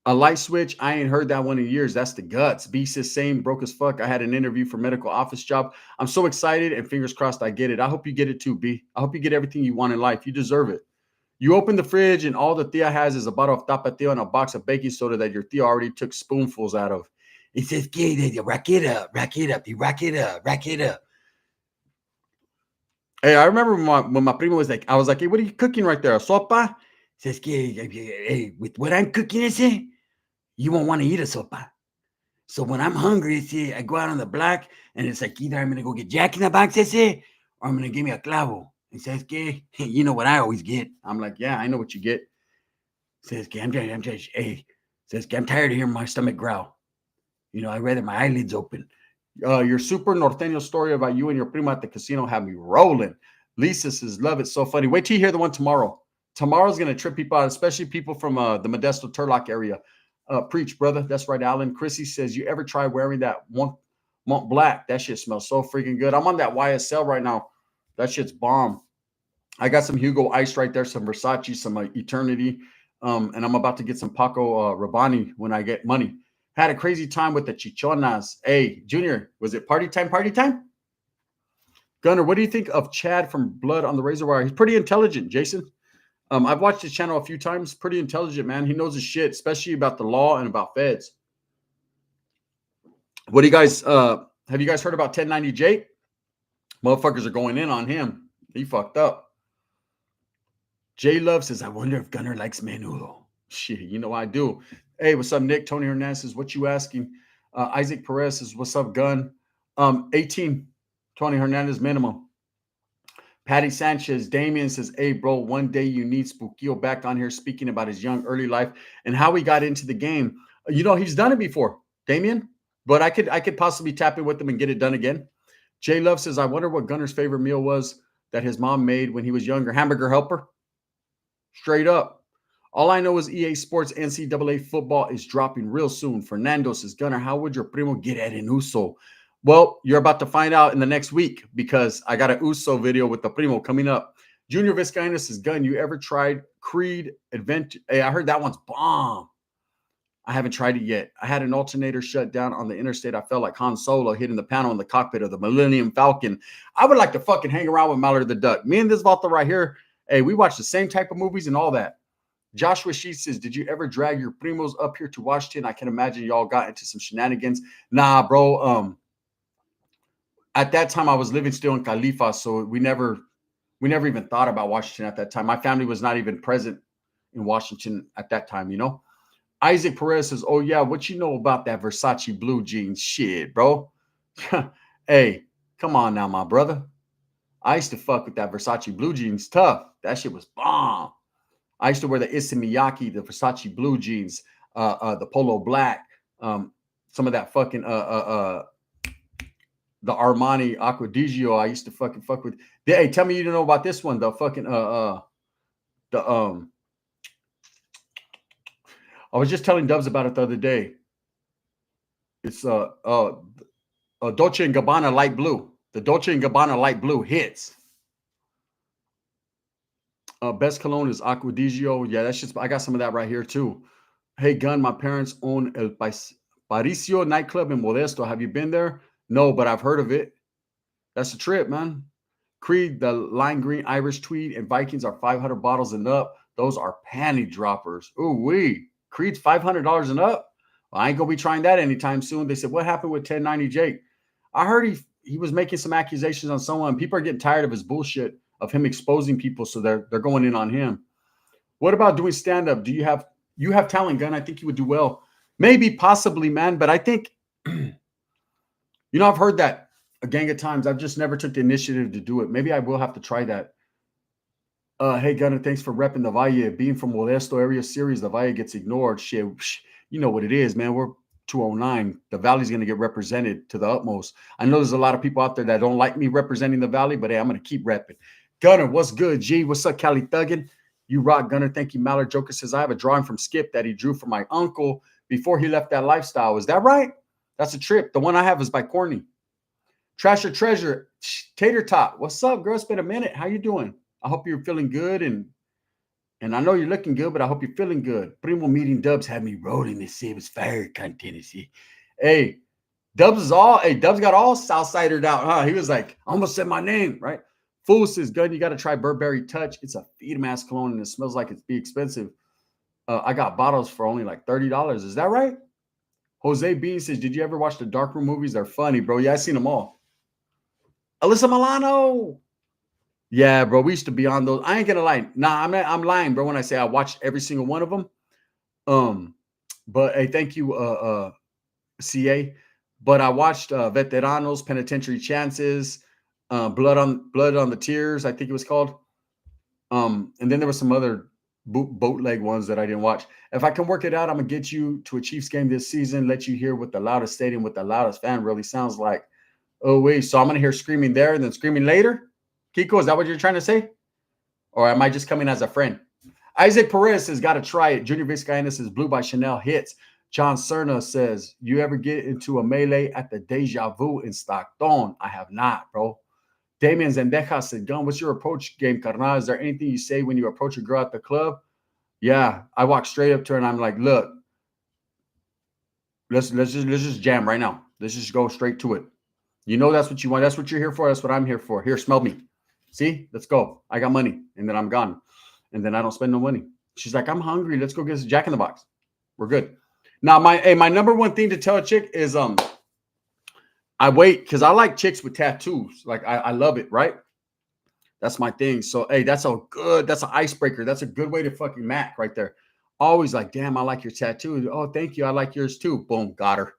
A light switch. I ain't heard that one in years. That's the guts. B says same, broke as fuck. I had an interview for medical office job. I'm so excited and fingers crossed I get it. I hope you get it too, B. I hope you get everything you want in life. You deserve it. You open the fridge and all the Tia has is a bottle of Tapatio and a box of baking soda that your Tia already took spoonfuls out of. It says, rack it up, rack it up, you rack it up, rack it up. Hey, I remember when my primo was like, I was like, hey, what are you cooking right there? A sopa? Says, hey, with what I'm cooking, you won't want to eat a sopa. So when I'm hungry, I go out on the block and it's like either I'm going to go get Jack in the Box, or I'm going to give me a clavo. And says, you know what I always get. I'm like, yeah, I know what you get. Says, I'm tired of hearing my stomach growl. You know, I'd rather my eyelids open. Your super norteño story about you and your prima at the casino had me rolling. Lisa says, love it. So funny. Wait till you hear the one tomorrow. Tomorrow's going to trip people out, especially people from the Modesto Turlock area. Preach, brother. That's right, Alan. Chrissy says, you ever try wearing that Mont Black? That shit smells so freaking good. I'm on that YSL right now. That shit's bomb. I got some Hugo Ice right there, some Versace, some Eternity. And I'm about to get some Paco Rabanne when I get money. Had a crazy time with the Chichonas. Hey, Junior, was it party time? Party time? Gunner, what do you think of Chad from Blood on the Razor Wire? He's pretty intelligent, Jason. I've watched his channel a few times. Pretty intelligent, man. He knows his shit, especially about the law and about feds. What do you guys have you guys heard about 1090 Jake? Motherfuckers are going in on him. He fucked up. J Love says, I wonder if Gunner likes menudo. Shit, you know I do. Hey, what's up, Nick? Tony Hernandez says, what you asking? Isaac Perez says, what's up, Gun? 18, Tony Hernandez minimum. Patty Sanchez, Damien says, hey, bro, one day you need Spookio back on here speaking about his young early life and how he got into the game. You know, he's done it before, Damien, but I could possibly tap in with him and get it done again. J Love says, I wonder what Gunner's favorite meal was that his mom made when he was younger. Hamburger helper. Straight up. All I know is EA Sports NCAA football is dropping real soon. Fernando says, Gunner, how would your primo get at an Uso? Well, you're about to find out in the next week because I got an Uso video with the primo coming up. Junior Vizcaíno says, Gun, you ever tried Creed Adventure? Hey, I heard that one's bomb. I haven't tried it yet. I had an alternator shut down on the interstate. I felt like Han Solo hitting the panel in the cockpit of the Millennium Falcon. I would like to fucking hang around with Mallard the Duck. Me and this Volta right here, hey, we watch the same type of movies and all that. Joshua Sheets says, did you ever drag your primos up here to Washington? I can imagine y'all got into some shenanigans. Nah, bro. At that time, I was living still in Khalifa, so we never even thought about Washington at that time. My family was not even present in Washington at that time, you know? Isaac Perez says, oh, yeah, what you know about that Versace blue jeans? Shit, bro. Hey, come on now, my brother. I used to fuck with that Versace blue jeans tough. That shit was bomb. I used to wear the Issey Miyake, the Versace blue jeans, the Polo black, some of that fucking the Armani Acquadigio. I used to fucking fuck with. Hey, tell me you don't know about this one, the fucking I was just telling Dubs about it the other day. It's Dolce & Gabbana light blue. The Dolce & Gabbana light blue hits. Best cologne is Acquadigio. Yeah, that's just, I got some of that right here too. Hey, Gun, my parents own El Paricio nightclub in Modesto. Have you been there? No, but I've heard of it. That's a trip, man. Creed, the lime green Irish tweed, and Vikings are 500 bottles and up. Those are panty droppers. Ooh, wee. Creed's $500 and up. Well, I ain't going to be trying that anytime soon. They said, what happened with 1090 Jake? I heard he was making some accusations on someone. People are getting tired of his bullshit, of him exposing people, so they're going in on him. What about doing stand-up? Do you have talent, Gun? I think you would do well. Maybe, possibly, man. But I think, I've heard that a gang of times. I've just never took the initiative to do it. Maybe I will have to try that. Hey, Gunner, thanks for repping the Valle. Being from Modesto area series, the Valle gets ignored. Shit, you know what it is, man. We're 209. The Valley's going to get represented to the utmost. I know there's a lot of people out there that don't like me representing the Valley, but hey, I'm going to keep repping. Gunner, what's good, G? What's up, Cali Thuggin? You rock, Gunner. Thank you, Mallard. Joker says, I have a drawing from Skip that he drew for my uncle before he left that lifestyle. Is that right? That's a trip. The one I have is by Corny. Trasher Treasure, Tater Tot. What's up, girl? It's been a minute. How you doing? I hope you're feeling good, and I know you're looking good, but I hope you're feeling good. Primo meeting Dubs had me rolling to see it was fire content. Hey, Dubs got all Southsidered out, huh? He was like, I almost said my name, right? Fool says, Gun, you got to try Burberry Touch. It's a feed mask cologne, and it smells like it's be expensive. I got bottles for only like $30. Is that right? Jose Bean says, did you ever watch the Darkroom movies? They're funny, bro. Yeah, I seen them all. Alyssa Milano. Yeah, bro. We used to be on those. I ain't gonna lie. Nah, I'm lying, bro, when I say I watched every single one of them. But hey, thank you, CA. But I watched Veteranos, Penitentiary Chances, Blood on the Tears, I think it was called. And then there were some other bootleg ones that I didn't watch. If I can work it out, I'm gonna get you to a Chiefs game this season, let you hear what the loudest stadium with the loudest fan really sounds like. Oh, wait. So I'm gonna hear screaming there and then screaming later? Kiko, is that what you're trying to say? Or am I just coming as a friend? Isaac Perez says, got to try it. Junior Vizcaíno says, Blue by Chanel hits. John Cerna says, you ever get into a melee at the Deja Vu in Stockton? I have not, bro. Damien Zendeja said, Gun, what's your approach game, carnal? Is there anything you say when you approach a girl at the club? Yeah, I walked straight up to her and I'm like, look, let's just jam right now. Let's just go straight to it. You know that's what you want. That's what you're here for. That's what I'm here for. Here, smell me. See, let's go. I got money, and then I'm gone, and then I don't spend no money. She's like, I'm hungry. Let's go get some Jack in the Box. We're good. Now, my number one thing to tell a chick is I wait because I like chicks with tattoos. Like I love it, right? That's my thing. So hey, that's an icebreaker. That's a good way to fucking mac right there. Always like, damn, I like your tattoo. Oh, thank you. I like yours too. Boom, got her.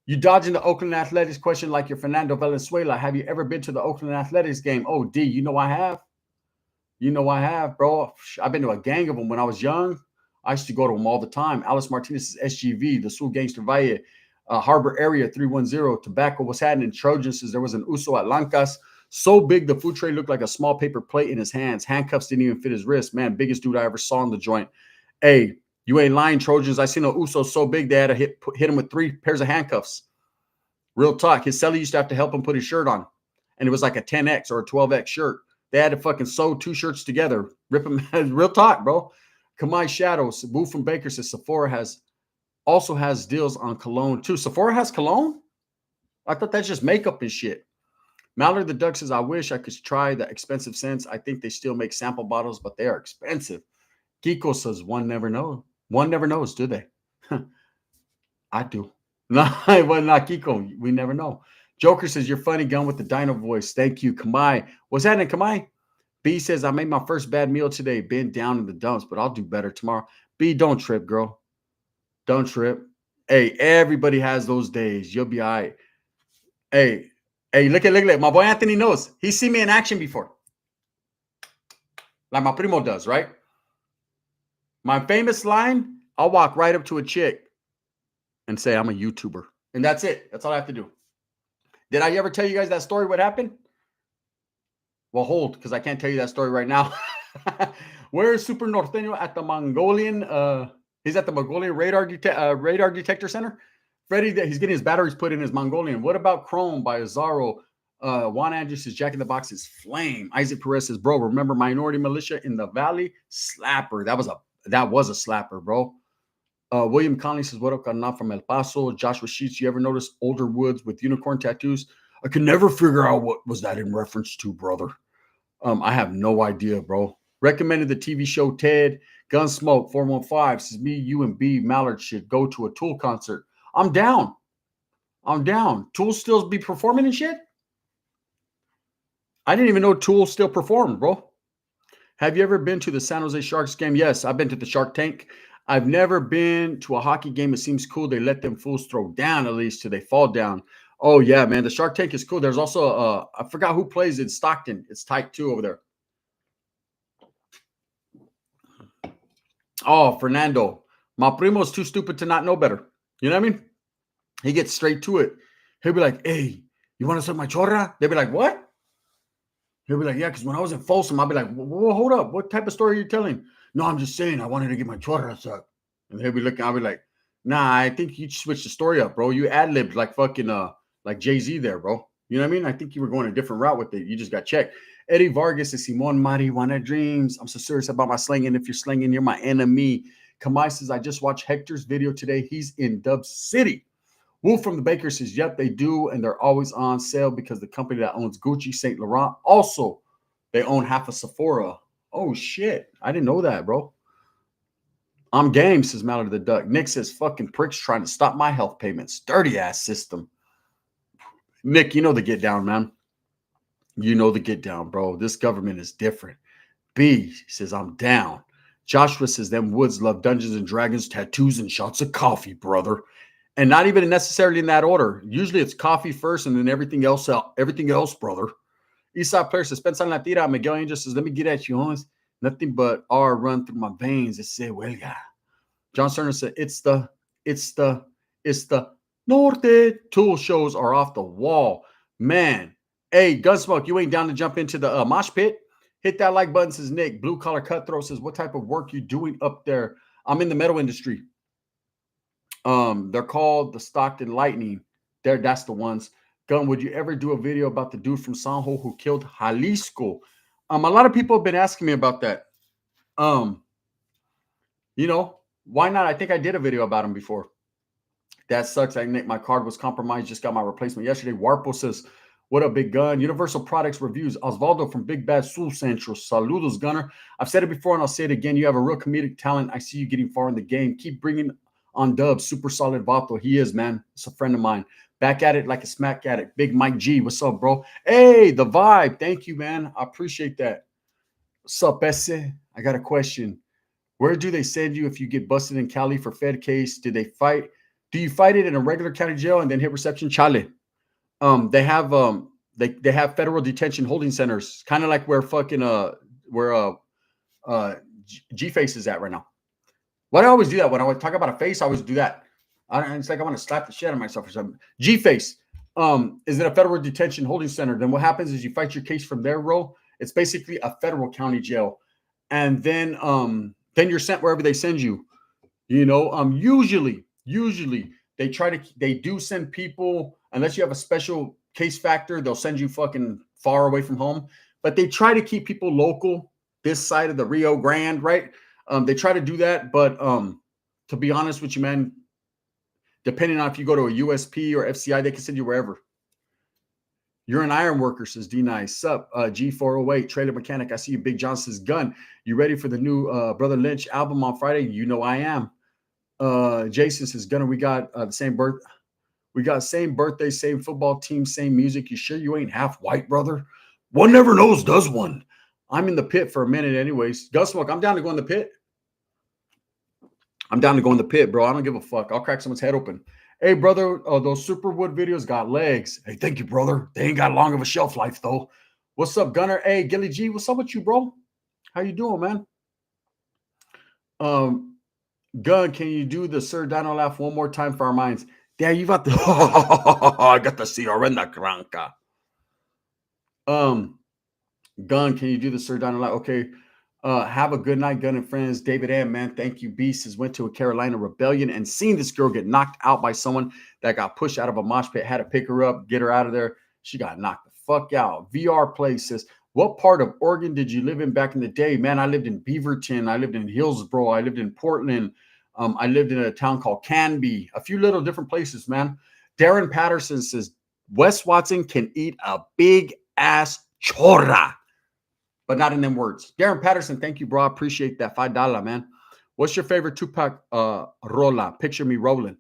You dodging the Oakland Athletics question like you're Fernando Valenzuela. Have you ever been to the Oakland Athletics game? Oh, D, you know I have. You know I have, bro. I've been to a gang of them when I was young. I used to go to them all the time. Alice Martinez's SGV, the Sul Gangster Valle, Harbor Area 310, Tobacco was happening. Trojans says there was an Uso at Lancas. So big, the food tray looked like a small paper plate in his hands. Handcuffs didn't even fit his wrist. Man, biggest dude I ever saw in the joint. Hey, you ain't lying, Trojans. I seen a Uso so big they had to hit him with 3 pairs of handcuffs. Real talk. His celly used to have to help him put his shirt on. And it was like a 10X or a 12X shirt. They had to fucking sew 2 shirts together. Rip them. Real talk, bro. Kamai Shadows. Boo from Baker says Sephora also has deals on cologne too. Sephora has cologne? I thought that's just makeup and shit. Mallard the Duck says, I wish I could try the expensive scents. I think they still make sample bottles, but they are expensive. Kiko says, one never knows. One never knows, do they? I do. No, well, not Kiko. We never know. Joker says, you're funny, gun with the dino voice. Thank you. Kamai. What's happening, Kamai? B says, I made my first bad meal today. Been down in the dumps, but I'll do better tomorrow. B, don't trip, girl. Don't trip. Hey, everybody has those days. You'll be all right. Hey, look. My boy Anthony knows. He's seen me in action before. Like my primo does, right? My famous line, I'll walk right up to a chick and say, I'm a YouTuber. And that's it. That's all I have to do. Did I ever tell you guys that story? What happened? Well, hold, because I can't tell you that story right now. Where is Super Norteño at the Mongolian? He's at the Mongolian radar detector center. Freddie, he's getting his batteries put in his Mongolian. What about Chrome by Azaro? Juan Andrews says Jack in the Box is flame. Isaac Perez says, bro, remember Minority Militia in the Valley? Slapper. That was a slapper, bro. William Conley says, what up, Carnal from El Paso? Joshua Sheets, you ever notice older woods with unicorn tattoos? I could never figure out what was that in reference to, brother. I have no idea, bro. Recommended the TV show Ted. Gunsmoke 415 says me, you, and B Mallard should go to a Tool concert. I'm down. Tool still be performing and shit? I didn't even know Tool still performed, bro. Have you ever been to the San Jose Sharks game? Yes, I've been to the Shark Tank. I've never been to a hockey game. It seems cool. They let them fools throw down at least till they fall down. Oh, yeah, man. The Shark Tank is cool. There's also, I forgot who plays in Stockton. It's tight too over there. Oh, Fernando. My primo's too stupid to not know better. You know what I mean? He gets straight to it. He'll be like, hey, you want to suck my chorra? They'll be like, what? He'll be like, yeah, because when I was in Folsom, I'll be like, well, hold up. What type of story are you telling? No, I'm just saying I wanted to get my chorra sucked. And he'll be looking, I'll be like, nah, I think you switched the story up, bro. You ad-libbed like fucking like Jay-Z there, bro. You know what I mean? I think you were going a different route with it. You just got checked. Eddie Vargas is Simon Marijuana Dreams. I'm so serious about my slanging. If you're slanging, you're my enemy. Kamai says, I just watched Hector's video today. He's in Dub City. Wolf from the Baker says, yep, they do. And they're always on sale because the company that owns Gucci, St. Laurent, also, they own half of Sephora. Oh, shit. I didn't know that, bro. I'm game, says Mallard the Duck. Nick says, fucking pricks trying to stop my health payments. Dirty ass system. Nick, you know the get down, man. You know the get down, bro. This government is different. B says, I'm down. Joshua says, them woods love Dungeons and Dragons, tattoos, and shots of coffee, brother. And not even necessarily in that order. Usually it's coffee first and then everything else, brother. Eastside player says, Pensa en la tira. Miguel Angel says, let me get at you, homies. Nothing but R run through my veins. It say, huelga. John Cerner said, it's the Norte. Tool shows are off the wall. Man. Hey, Gunsmoke, you ain't down to jump into the mosh pit? Hit that like button, says Nick. Blue Collar Cutthroat says, what type of work you doing up there? I'm in the metal industry. They're called the Stockton Lightning. That's the ones. Gun, would you ever do a video about the dude from Sanjo who killed Jalisco? A lot of people have been asking me about that. You know, why not? I think I did a video about him before. That sucks. My card was compromised. Just got my replacement yesterday. Warpo says, what up, Big Gun? Universal Products Reviews. Osvaldo from Big Bad Sul Central. Saludos, Gunner. I've said it before and I'll say it again. You have a real comedic talent. I see you getting far in the game. Keep bringing on Dubs. Super solid Vato. He is, man. It's a friend of mine. Back at it like a smack addict. Big Mike G. What's up, bro? Hey, the vibe. Thank you, man. I appreciate that. What's up, Esse? I got a question. Where do they send you if you get busted in Cali for Fed case? Do you fight it in a regular county jail and then hit reception? Chale. They have federal detention holding centers, kind of like where fucking G-Face is at right now. Why do I always do that? When I talk about a face, I always do that. It's like I want to slap the shit out of myself or something. G-Face is in a federal detention holding center. Then what happens is you fight your case from there, bro. It's basically a federal county jail, and then you're sent wherever they send you. You know, usually they do send people, unless you have a special case factor, they'll send you fucking far away from home. But they try to keep people local this side of the Rio Grande, right? They try to do that, but to be honest with you, man, depending on if you go to a USP or FCI, they can send you wherever. You're an iron worker, says D Nice. Sup, G408, trailer mechanic. I see you, Big John says Gun. You ready for the new Brother Lynch album on Friday? You know I am. Jason says Gunner, we got the same birth. We got same birthday, same football team, same music. You sure you ain't half white, brother? One never knows, does one? I'm in the pit for a minute anyways. Gunsmoke, I'm down to go in the pit. I'm down to go in the pit, bro. I don't give a fuck. I'll crack someone's head open. Hey, brother, those Superwood videos got legs. Hey, thank you, brother. They ain't got long of a shelf life, though. What's up, Gunner? Hey, Gilly G, what's up with you, bro? How you doing, man? Gun, can you do the Sir Dino laugh one more time for our minds? Yeah, you got the I got the Ciorena Cranca. Gun, can you do the Sir Dino laugh? Okay. Have a good night, Gun and friends. David M, man, thank you. Beast has went to a Carolina rebellion and seen this girl get knocked out by someone that got pushed out of a mosh pit. Had to pick her up, get her out of there. She got knocked the fuck out. VR Play says, what part of Oregon did you live in back in the day? Man, I lived in Beaverton. I lived in Hillsboro. I lived in Portland. I lived in a town called Canby. A few little different places, man. Darren Patterson says, Wes Watson can eat a big ass chorra, but not in them words. Darren Patterson, thank you, bro. I appreciate that. $5, man. What's your favorite Tupac rola? Picture me rolling.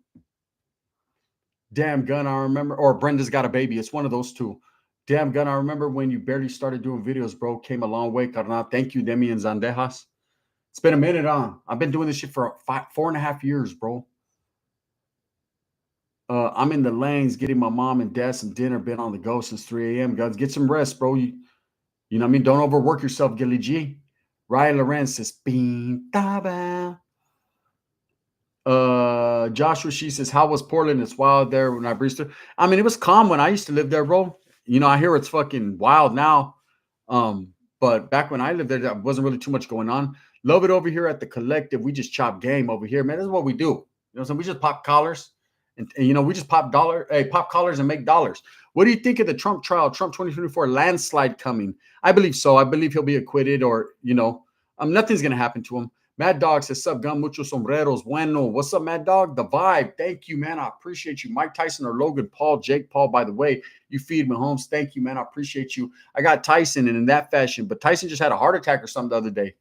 Damn, Gun, I remember. Or Brenda's Got a Baby. It's one of those two. Damn, Gun, I remember when you barely started doing videos, bro. Came a long way, carnal. Thank you, Demi and Zandejas. It's been a minute on. I've been doing this shit for 4.5 years, bro. I'm in the lanes getting my mom and dad some dinner. Been on the go since 3 a.m. Guys, get some rest, bro. You know what I mean? Don't overwork yourself, Gilly G. Ryan Lorenz says, Pintaba. Joshua, she says, how was Portland? It's wild there when I breezed through. I mean, it was calm when I used to live there, bro. You know, I hear it's fucking wild now. But back when I lived there, there wasn't really too much going on. Love it over here at the Collective. We just chop game over here, man. This is what we do. You know what I'm saying? We just pop collars. And you know, we just pop collars and make dollars. What do you think of the Trump trial, Trump 2024 landslide coming? I believe so. I believe he'll be acquitted, or, you know, nothing's going to happen to him. Mad Dog says, sub gun, muchos sombreros. Bueno. What's up, Mad Dog? The vibe. Thank you, man. I appreciate you. Mike Tyson or Logan Paul, Jake Paul, by the way, you feed me homes. Thank you, man. I appreciate you. I got Tyson, and in that fashion, but Tyson just had a heart attack or something the other day.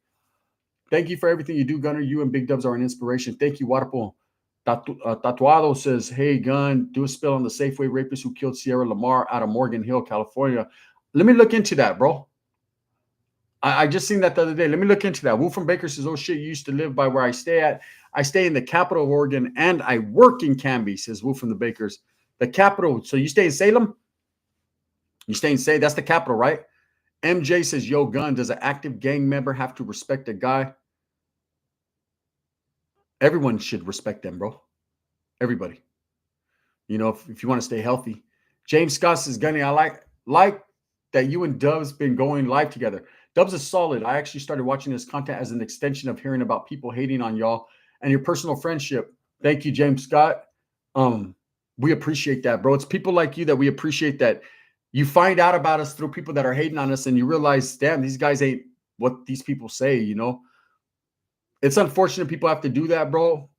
Thank you for everything you do, Gunner. You and Big Dubs are an inspiration. Thank you, Guarapo. Tatuado says, hey, Gun, do a spill on the Safeway rapist who killed Sierra Lamar out of Morgan Hill, California. Let me look into that, bro. I just seen that the other day. Let me look into that. Woo from Baker says, oh, shit, you used to live by where I stay at. I stay in the capital of Oregon, and I work in Canby, says Woo from the Bakers. The capital. So you stay in Salem? You stay in Salem? That's the capital, right? MJ says, yo, Gun, does an active gang member have to respect a guy? Everyone should respect them, bro. Everybody. You know, if you want to stay healthy. James Scott says, Gunny, I like that you and Dubs been going live together. Dubs is solid. I actually started watching this content as an extension of hearing about people hating on y'all and your personal friendship. Thank you, James Scott. We appreciate that, bro. It's people like you that we appreciate, that you find out about us through people that are hating on us, and you realize, damn, these guys ain't what these people say, you know. It's unfortunate people have to do that, bro.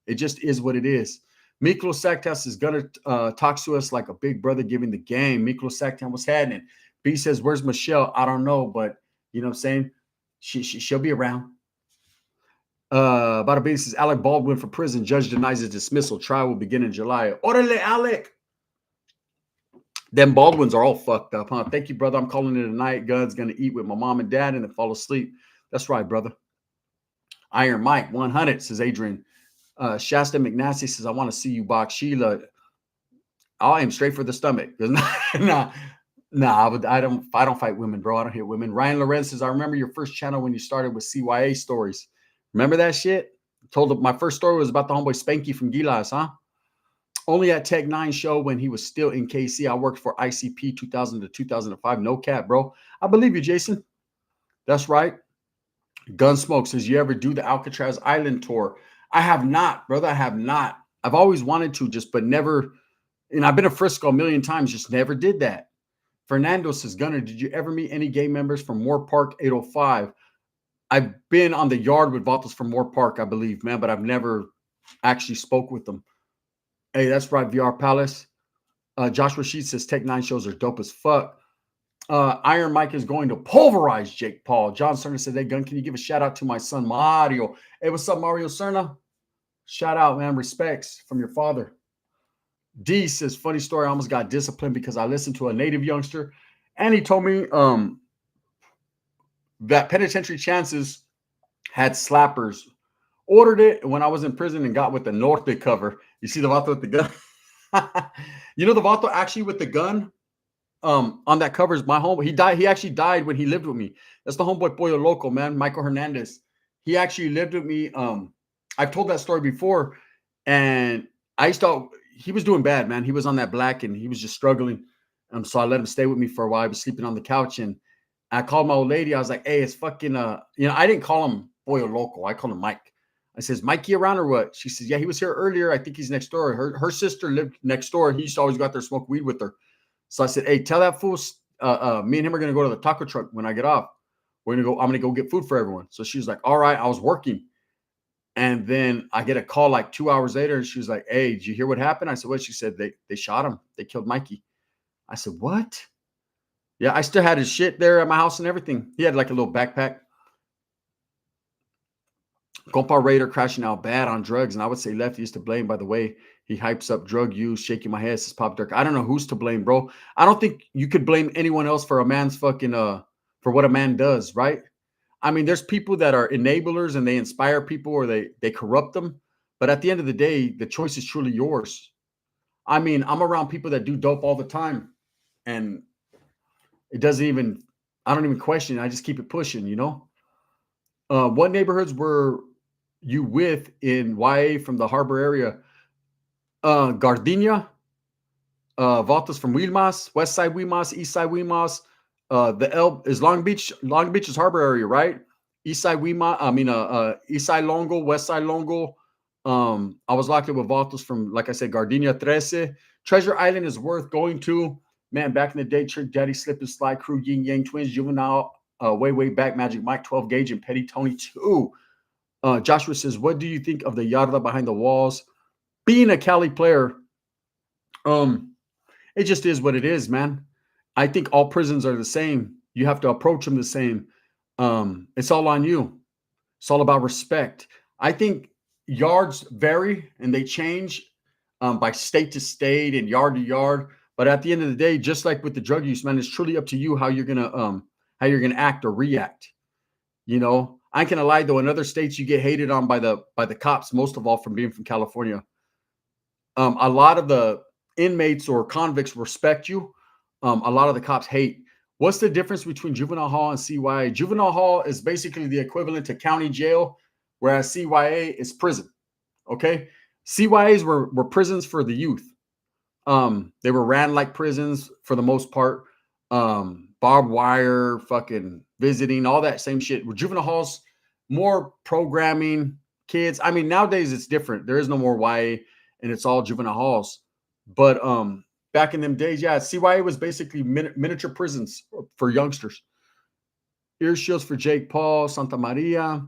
It just is what it is. Miklo Saktas is gonna talk to us like a big brother giving the game. Miklo Saktas, what's happening? B says, "Where's Michelle?" I don't know, but you know what I'm saying. She'll be around. Bada Bing says Alec Baldwin for prison. Judge denies his dismissal. Trial will begin in July. Orale, Alec. Them Baldwins are all fucked up, huh? Thank you, brother. I'm calling it a night. Gun's gonna eat with my mom and dad and then fall asleep. That's right, brother. Iron Mike 100 says Adrian. Shasta McNasty says I want to see you box Sheila. I'll aim straight for the stomach. I don't fight women, bro. I don't hit women. Ryan Lorenz says I remember your first channel when you started with CYA stories. Remember that shit? My first story was about the homeboy Spanky from Gilas, huh? Only at Tech 9 show when he was still in KC. I worked for ICP 2000 to 2005. No cap, bro. I believe you, Jason. That's right. Gunsmoke says, you ever do the Alcatraz Island tour? I have not, brother. I have not. I've always wanted to, but never. And I've been to Frisco a million times, just never did that. Fernando says, Gunner, did you ever meet any gay members from Moore Park 805? I've been on the yard with Vatos from Moore Park, I believe, man, but I've never actually spoke with them. Hey, that's right, VR Palace. Josh Rashid says Tech 9 shows are dope as fuck. Iron Mike is going to pulverize Jake Paul. John Cerna said, hey, Gun, can you give a shout out to my son, Mario? Hey, what's up, Mario Cerna? Shout out, man. Respects from your father. D says, funny story. I almost got disciplined because I listened to a native youngster, and he told me that Penitentiary Chances had slappers. Ordered it when I was in prison and got with the Norte cover. You see the Vato with the gun? You know the Vato actually with the gun on that cover is my homeboy. He died. He actually died when he lived with me. That's the homeboy Pollo Loco, man. Michael Hernandez. He actually lived with me. I've told that story before, and I used to. He was doing bad, man. He was on that black, and he was just struggling. So I let him stay with me for a while. I was sleeping on the couch, and I called my old lady. I was like, "Hey, it's fucking I didn't call him Pollo Loco. I called him Mike." I says, Mikey around or what? She says, yeah, he was here earlier. I think he's next door. Her sister lived next door. He used to always go out there smoke weed with her. So I said, hey, tell that fool, me and him are going to go to the taco truck when I get off. I'm going to go get food for everyone. So she was like, all right, I was working. And then I get a call like 2 hours later. And she was like, hey, did you hear what happened? I said, what? She said, they shot him. They killed Mikey. I said, what? Yeah, I still had his shit there at my house and everything. He had like a little backpack. Compa Raider crashing out bad on drugs. And I would say Lefty is to blame, by the way. He hypes up drug use, shaking my head, says Pop Dirk. I don't know who's to blame, bro. I don't think you could blame anyone else for a man's fucking for what a man does, right? I mean, there's people that are enablers and they inspire people or they corrupt them. But at the end of the day, the choice is truly yours. I mean, I'm around people that do dope all the time. And it doesn't even, I don't even question it. I just keep it pushing, you know? What neighborhoods were you with in YA from the harbor area? Gardenia, Valtas from Wilmas, West Side Wilmas, East Side Wilmas. The Elb is Long Beach. Long Beach is harbor area, right? East Side Wilmas. East Side Longo, West Side Longo. I was locked up with Valtas from, like I said, Gardenia 13. Treasure Island is worth going to. Man, back in the day, Trick Daddy, Slip and Slide Crew, Yin Yang Twins, Juvenile, way back, Magic Mike, 12 Gauge, and Petty Tony 2. Joshua says, what do you think of the Yarda behind the walls? Being a Cali player, it just is what it is, man. I think all prisons are the same. You have to approach them the same. It's all on you. It's all about respect. I think yards vary and they change by state to state and yard to yard. But at the end of the day, just like with the drug use, man, it's truly up to you how you're gonna act or react. You know, I ain't gonna lie though. In other states, you get hated on by the cops, most of all from being from California. A lot of the inmates or convicts respect you. A lot of the cops hate. What's the difference between juvenile hall and CYA? Juvenile hall is basically the equivalent to county jail, whereas CYA is prison. Okay, CYAs were prisons for the youth. They were ran like prisons for the most part. Barbed wire, fucking visiting, all that same shit. With juvenile halls, more programming, kids. I mean, nowadays it's different. There is no more YA, and it's all juvenile halls. But back in them days, yeah, CYA was basically miniature prisons for youngsters. Ear shields for Jake Paul, Santa Maria.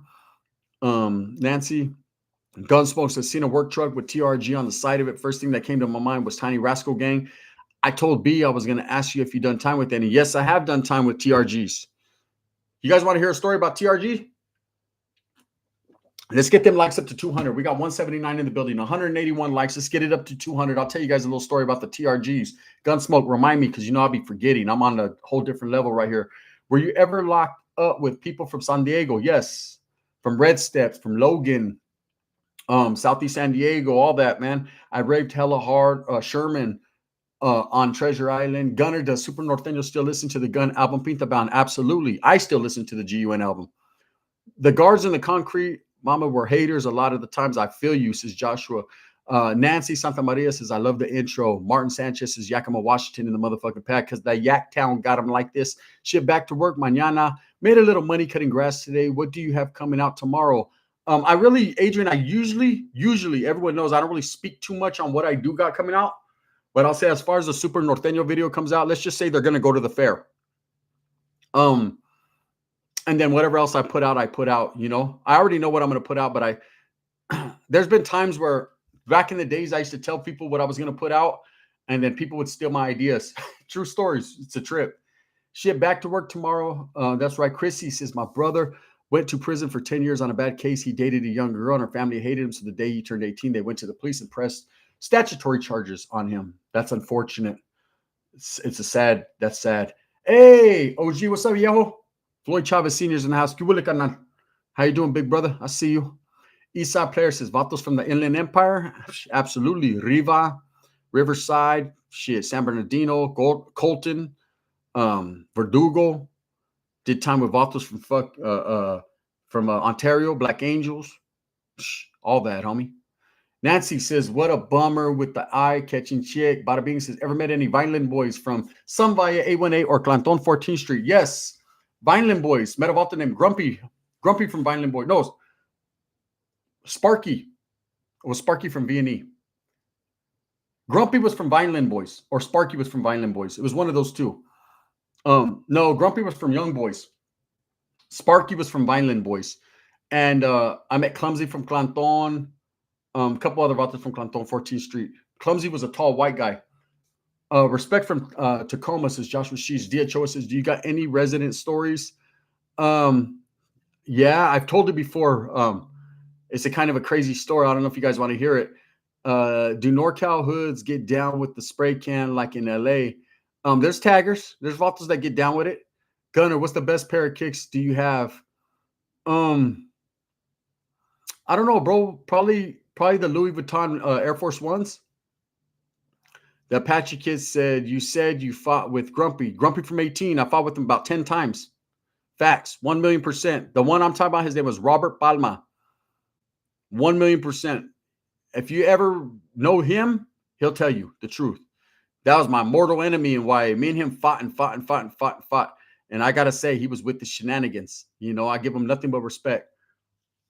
Nancy Gunsmoke says, seen a work truck with TRG on the side of it. First thing that came to my mind was Tiny Rascal Gang. I told B I was going to ask you if you've done time with any. Yes, I have done time with TRGs. You guys want to hear a story about TRG? Let's get them likes up to 200. We got 179 in the building, 181 likes. Let's get it up to 200. I'll tell you guys a little story about the TRGs. Gunsmoke, remind me, because you know I'll be forgetting. I'm on a whole different level right here. Were you ever locked up with people from San Diego? Yes. From Red Steps, from Logan, Southeast San Diego, all that, man. I raved hella hard. Sherman on Treasure Island. Gunner, does Super Norteño still listen to the Gun album Pinta Bound? Absolutely. I still listen to the GUN album. The guards in the concrete, mama, were haters a lot of the times. I feel you, says Joshua. Nancy Santa Maria says, I love the intro. Martin Sanchez says, Yakima, Washington in the motherfucking pack because the Yak Town got him like this. Shit, back to work. Mañana. Made a little money cutting grass today. What do you have coming out tomorrow? Adrian, I usually, everyone knows I don't really speak too much on what I do got coming out. But I'll say as far as the Super Norteño video comes out, let's just say they're going to go to the fair. And then whatever else I put out, you know. I already know what I'm going to put out, but there's been times where back in the days I used to tell people what I was going to put out, and then people would steal my ideas. True stories. It's a trip. Shit, back to work tomorrow. That's right. Chrissy says, my brother went to prison for 10 years on a bad case. He dated a young girl and her family hated him. So the day he turned 18, they went to the police and pressed statutory charges on him. That's unfortunate. That's sad. Hey, OG, what's up, viejo? Floyd Chavez Sr.'s in the house. How you doing, big brother? I see you. Eastside player says, Vatos from the Inland Empire. Absolutely. Riva, Riverside, shit, San Bernardino, Colton, Verdugo. Did time with Vatos from Ontario, Black Angels. All that, homie. Nancy says, what a bummer with the eye-catching chick. Bada Bing says, ever met any Vineland boys from Sun Valle A1A or Clanton 14th Street? Yes. Vineland boys. Met a vato named Grumpy. Grumpy from Vineland boys. No, Sparky. It was Sparky from V&E. Grumpy was from Vineland boys, or Sparky was from Vineland boys. It was one of those two. No, Grumpy was from Young Boys. Sparky was from Vineland boys. And I met Clumsy from Clanton. A couple other vatos from Clanton 14th Street. Clumsy was a tall white guy. Respect from Tacoma, says Joshua Sheets. DHO says, do you got any resident stories? Yeah, I've told it before. It's a kind of a crazy story. I don't know if you guys want to hear it. Do NorCal hoods get down with the spray can like in LA? There's taggers. There's vatos that get down with it. Gunner, what's the best pair of kicks do you have? I don't know, bro. Probably the Louis Vuitton Air Force Ones. The Apache kid said you fought with Grumpy. Grumpy from 18. I fought with him about 10 times. Facts. 1,000,000%. The one I'm talking about, his name was Robert Palma. 1,000,000%. If you ever know him, he'll tell you the truth. That was my mortal enemy in YA. Me and him fought. And I got to say, he was with the shenanigans. You know, I give him nothing but respect.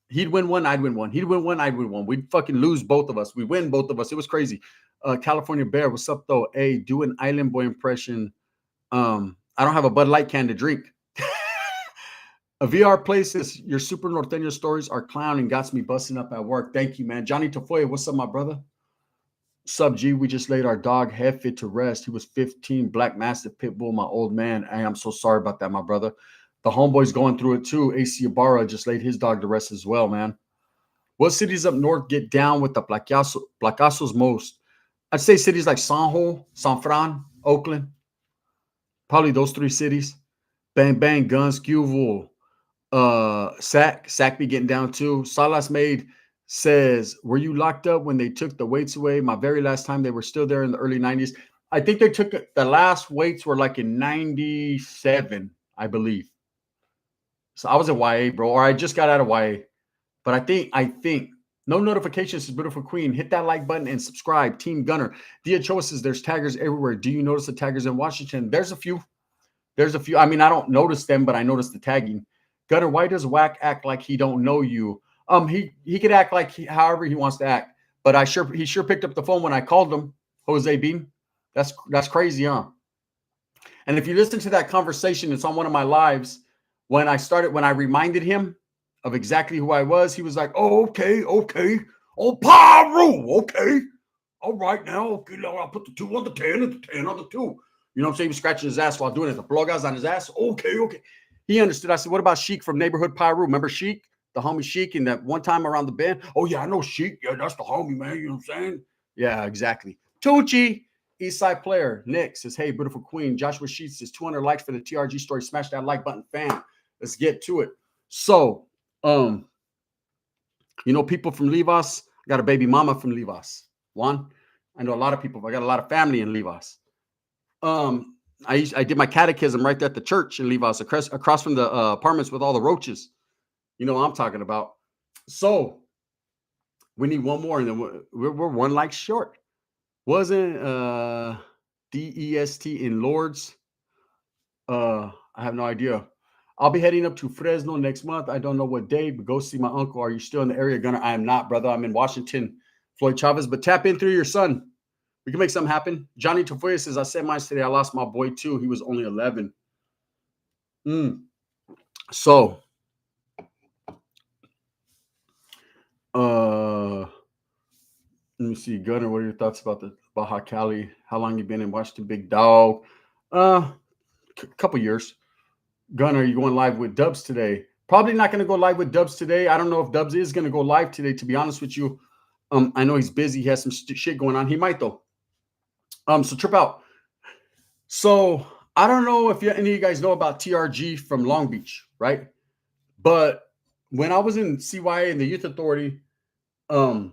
He'd win one, I'd win one. He'd win one, I'd win one. We'd fucking lose both of us. We win both of us. It was crazy. California Bear, what's up, though? Hey, do an Island Boy impression. I don't have a Bud Light can to drink. A VR places, your Super Norteño stories are clowning. Got me busting up at work. Thank you, man. Johnny Tafoya, what's up, my brother? Sub G, we just laid our dog Hefe to rest. He was 15, Black Mastiff Pit Bull, my old man. I'm so sorry about that, my brother. The homeboy's going through it too. AC Ibarra just laid his dog to rest as well, man. What cities up north get down with the placazos most? I'd say cities like San Fran, Oakland. Probably those three cities. Bang, bang, guns, Qvul. Sack be getting down too. Salas Made says, were you locked up when they took the weights away? My very last time, they were still there in the early 90s. I think they took the last weights were like in 97, I believe. So I was at YA, bro, or I just got out of YA. But I think no notifications is beautiful queen. Hit that like button and subscribe. Team Gunner. DHO says there's taggers everywhere. Do you notice the taggers in Washington? There's a few. I mean, I don't notice them, but I notice the tagging. Gunner, why does Whack act like he don't know you? He could act like however he wants to act. But he sure picked up the phone when I called him. Jose Beam. That's crazy, huh? And if you listen to that conversation, it's on one of my lives when I reminded him of exactly who I was, he was like, oh, okay. Oh, Paru, okay. All right now, okay, now I'll put the 2 on the 10 and the 10 on the 2. You know what I'm saying? He was scratching his ass while doing it. The blogas on his ass. Okay. He understood. I said, what about Sheik from Neighborhood Pyro? Remember Sheik? The homie Sheik, and that one time around the bend? Oh, yeah, I know Sheik. Yeah, that's the homie, man. You know what I'm saying? Yeah, exactly. Tucci, Eastside player. Nick says, hey, beautiful queen. Joshua Sheets says 200 likes for the TRG story. Smash that like button, fam. Let's get to it. So, people from Livas. I got a baby mama from Livas. One. I know a lot of people. I got a lot of family in Livas. I did my catechism right there at the church in Livas, across from the apartments with all the roaches. You know what I'm talking about. So we need one more, and then we're one like short. Wasn't DEST in Lords? I have no idea. I'll be heading up to Fresno next month. I don't know what day, but go see my uncle. Are you still in the area, Gunner? I am not, brother. I'm in Washington, Floyd Chavez. But tap in through your son. We can make something happen. Johnny Tafoya says, I said mine today. I lost my boy, too. He was only 11. So, let me see. Gunner, what are your thoughts about the Baja Cali? How long you been in Washington, big dog? Couple years. Gunner, are you going live with Dubs today? Probably not going to go live with Dubs today. I don't know if Dubs is going to go live today, to be honest with you. I know he's busy. He has some shit going on. He might, though. So trip out. So I don't know if any of you guys know about TRG from Long Beach, right? But when I was in CYA in the Youth Authority, the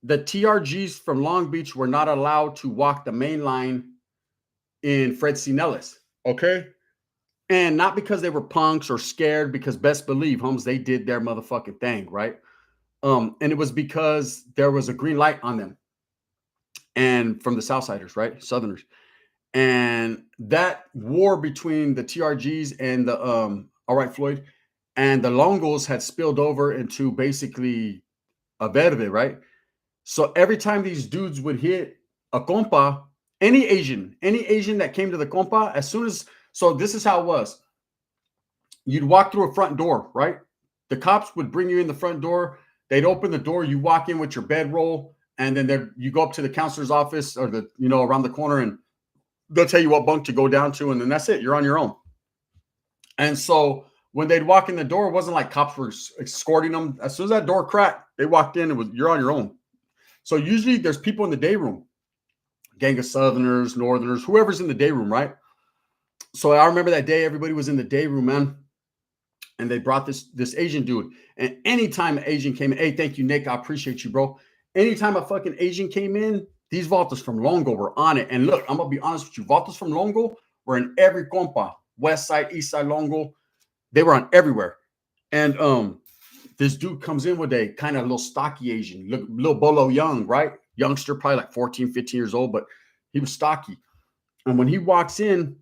TRGs from Long Beach were not allowed to walk the main line in Fred C. Nellis, okay? And not because they were punks or scared, because best believe, Holmes, they did their motherfucking thing, right? And it was because there was a green light on them. And from the Southsiders, right? Southerners. And that war between the TRGs and the all right, Floyd, and the Longos had spilled over into basically a Verde, right? So every time these dudes would hit a compa, any Asian that came to the compa, as soon as, so this is how it was. You'd walk through a front door, right? The cops would bring you in the front door. They'd open the door. You walk in with your bedroll, and then you go up to the counselor's office or around the corner, and they'll tell you what bunk to go down to, and then that's it. You're on your own. And so when they'd walk in the door, it wasn't like cops were escorting them. As soon as that door cracked, they walked in, you're on your own. So usually there's people in the day room, gang of Southerners, Northerners, whoever's in the day room, right? So I remember that day, everybody was in the day room, man. And they brought this Asian dude. And anytime an Asian came in, hey, thank you, Nick. I appreciate you, bro. Anytime a fucking Asian came in, these Voltas from Longo were on it. And look, I'm going to be honest with you. Voltas from Longo were in every compa. West side, east side, Longo. They were on everywhere. And this dude comes in with a kind of little stocky Asian, little bolo young, right? Youngster, probably like 14, 15 years old, but he was stocky. And when he walks in,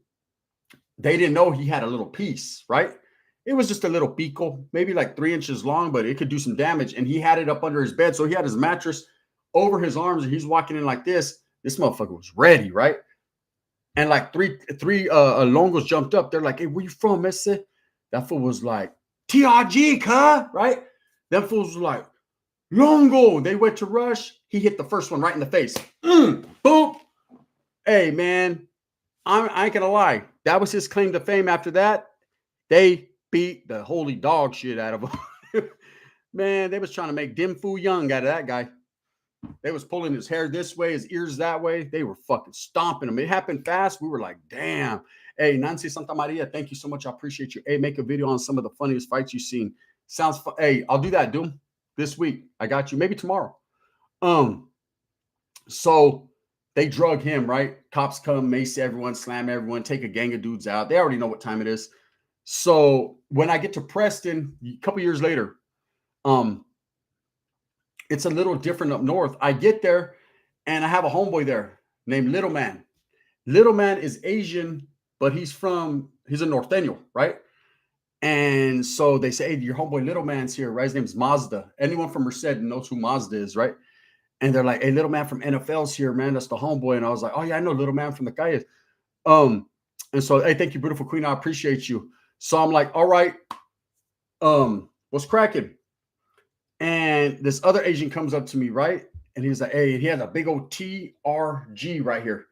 they didn't know he had a little piece, right? It was just a little pico, maybe like 3 inches long, but it could do some damage. And he had it up under his bed. So he had his mattress over his arms, and he's walking in like this. This motherfucker was ready, right? And like three Longos jumped up. They're like, hey, where you from, Messi? That fool was like, TRG, huh? Right? Them fools were like, Longo. They went to rush. He hit the first one right in the face. Boom. Hey, man, I ain't going to lie. That was his claim to fame. After that, they beat the holy dog shit out of him. Man, they was trying to make Dim Fu Young out of that guy. They was pulling his hair this way, his ears that way. They were fucking stomping him. It happened fast. We were like, damn. Hey, Nancy Santa Maria, thank you so much. I appreciate you. Hey, make a video on some of the funniest fights you've seen. Sounds fun. Hey, I'll do that, Doom, this week. I got you. Maybe tomorrow. So they drug him, right? Cops come, mace everyone, slam everyone, take a gang of dudes out. They already know what time it is. So when I get to Preston a couple years later, it's a little different up north. I get there and I have a homeboy there named Little Man. Little Man is Asian, but he's a Norteño, right? And so they say, hey, your homeboy Little Man's here, right? His name's Mazda. Anyone from Merced knows who Mazda is, right? And they're like, hey, Little Man from NFL's here, man. That's the homeboy. And I was like, oh, yeah, I know Little Man from the Calles. And so, hey, thank you, beautiful queen. I appreciate you. So I'm like, all right. What's cracking? And this other Asian comes up to me, right? And he's like, hey, he has a big old TRG right here.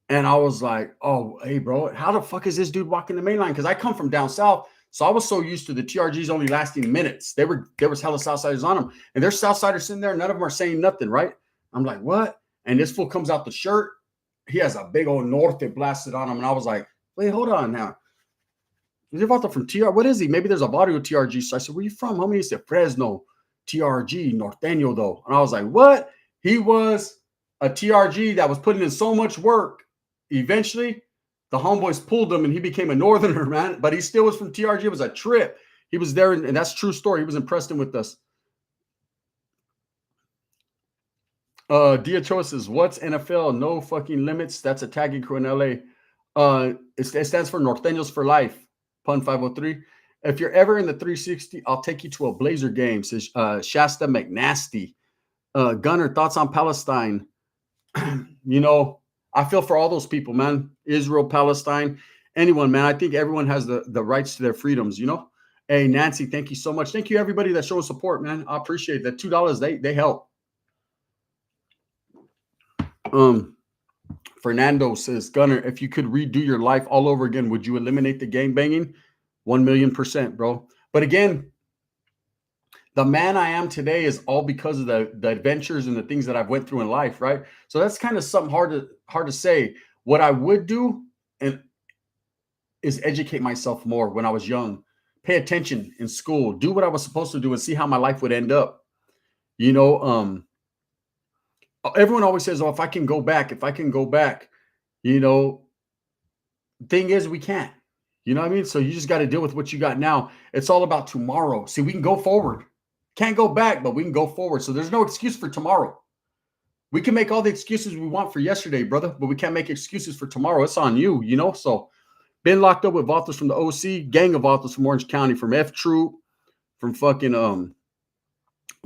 And I was like, oh, hey, bro, how the fuck is this dude walking the main line? Because I come from down south. So I was so used to the TRGs only lasting minutes. There was hella Southsiders on them. And there's Southsiders sitting there. None of them are saying nothing, right? I'm like, what? And this fool comes out the shirt. He has a big old Norte blasted on him. And I was like, wait, hold on now. Is he about from TR? What is he? Maybe there's a barrio TRG. So I said, where you from, homie? He said, Fresno TRG, Norteño, though. And I was like, what? He was a TRG that was putting in so much work. Eventually, the homeboys pulled him and he became a northerner, man. But he still was from TRG. It was a trip. He was there, and that's a true story. He was in Preston with us. Diacho says, what's NFL? No fucking limits. That's a tagging crew in LA. It stands for Norteños for Life. Pun 503. If you're ever in the 360, I'll take you to a Blazer game, says Shasta McNasty. Gunner, thoughts on Palestine? You know, I feel for all those people, man. Israel, Palestine, anyone, man. I think everyone has the rights to their freedoms, you know? Hey, Nancy, thank you so much. Thank you, everybody that's showing support, man. I appreciate that. $2, they help. Fernando says, Gunner, if you could redo your life all over again, would you eliminate the gang banging? 1,000,000%, bro. But again, the man I am today is all because of the adventures and the things that I've went through in life, right? So that's kind of something hard to say. What I would do is educate myself more when I was young, pay attention in school, do what I was supposed to do, and see how my life would end up. You know, everyone always says, "Oh, if I can go back," you know. Thing is, we can't. You know what I mean? So you just got to deal with what you got now. It's all about tomorrow. See, we can go forward. Can't go back, but we can go forward. So there's no excuse for tomorrow. We can make all the excuses we want for yesterday, brother, but we can't make excuses for tomorrow. It's on you, you know? So been locked up with Vatos from the OC, gang of Vatos from Orange County, from F Troop, from fucking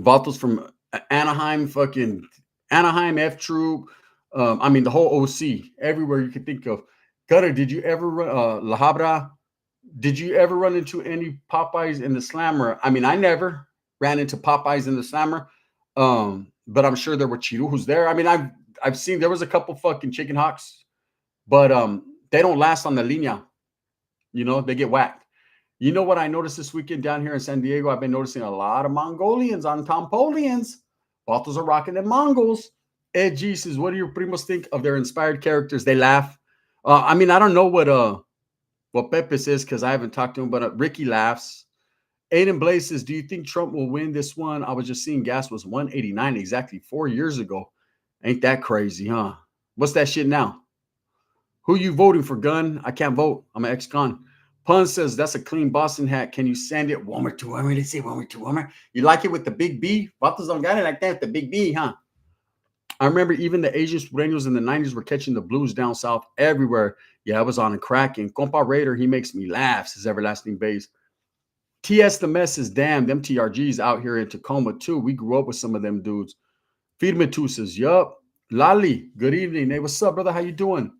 Vatos from Anaheim, fucking Anaheim, F Troop. I mean, the whole OC, everywhere you could think of. Gutter, did you ever run La Habra? Did you ever run into any Popeyes in the Slammer? I mean, I never ran into Popeyes in the Slammer, but I'm sure there were Chirujos there. I mean, I've seen there was a couple fucking chicken hawks, but they don't last on the linea. You know, they get whacked. You know what I noticed this weekend down here in San Diego? I've been noticing a lot of Mongolians on Tompolians. Vatos are rocking them Mongols. Ed G says, what do your primos think of their inspired characters? They laugh. I mean, I don't know what Pepe says because I haven't talked to him, but Ricky laughs. Aiden Blaze says, do you think Trump will win this one? I was just seeing gas was 189 exactly 4 years ago. Ain't that crazy, huh? What's that shit now? Who you voting for, Gun? I can't vote. I'm an ex-con. Pun says, that's a clean Boston hat. Can you send it? One more, two, one more. Let's see, one more, two, one more. You like it with the big B? Vatos don't got it like that with the big B, huh? I remember even the Asian Sureños in the 90s were catching the blues down south everywhere. Yeah, I was on a cracking. Compa Raider, he makes me laugh, says Everlasting Base. TS the Mess is damn, them TRGs out here in Tacoma too. We grew up with some of them dudes. Firme Tu says, yup. Lali, good evening. Hey, what's up, brother? How you doing?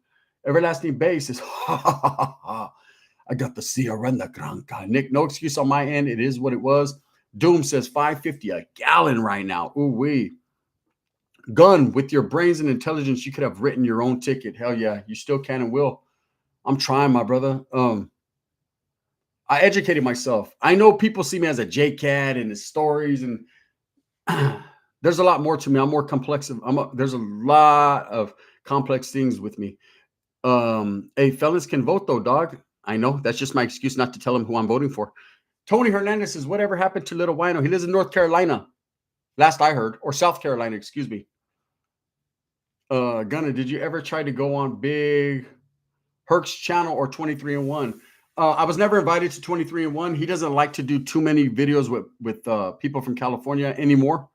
Everlasting Base says, ha, ha, ha, ha, ha. I got the Sierra and the Granca. Nick, no excuse on my end. It is what it was. Doom says $5.50 a gallon right now. Ooh wee. Gun, with your brains and intelligence, you could have written your own ticket. Hell yeah, you still can and will. I'm trying, my brother. I educated myself. I know people see me as a J-Cat and his stories, and there's a lot more to me. I'm more complex. There's a lot of complex things with me. Hey, fellas can vote though, dog. I know that's just my excuse not to tell them who I'm voting for. Tony Hernandez says, whatever happened to Little Wino? He lives in North Carolina, last I heard, or South Carolina, excuse me. Gunna, did you ever try to go on Big Herc's channel or 23-and-1? I was never invited to 23-and-1. He doesn't like to do too many videos with people from California anymore.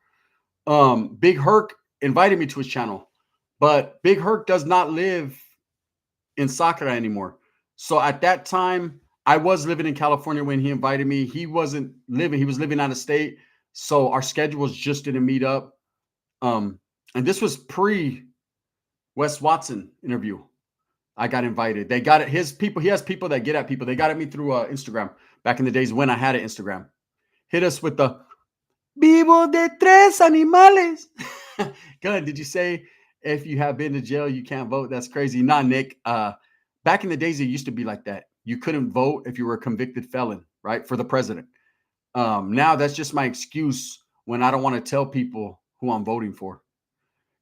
Big Herc invited me to his channel, but Big Herc does not live in Sakura anymore. So at that time, I was living in California when he invited me. He wasn't living. He was living out of state. So our schedules just didn't meet up. And this was pre-Wes Watson interview. I got invited. They got it. His people, he has people that get at people. They got at me through Instagram back in the days when I had an Instagram. Hit us with the Vivo de tres animales. Gun, did you say if you have been to jail, you can't vote? That's crazy. Nah, Nick. Back in the days, it used to be like that. You couldn't vote if you were a convicted felon, right? For the president. Now that's just my excuse when I don't want to tell people who I'm voting for.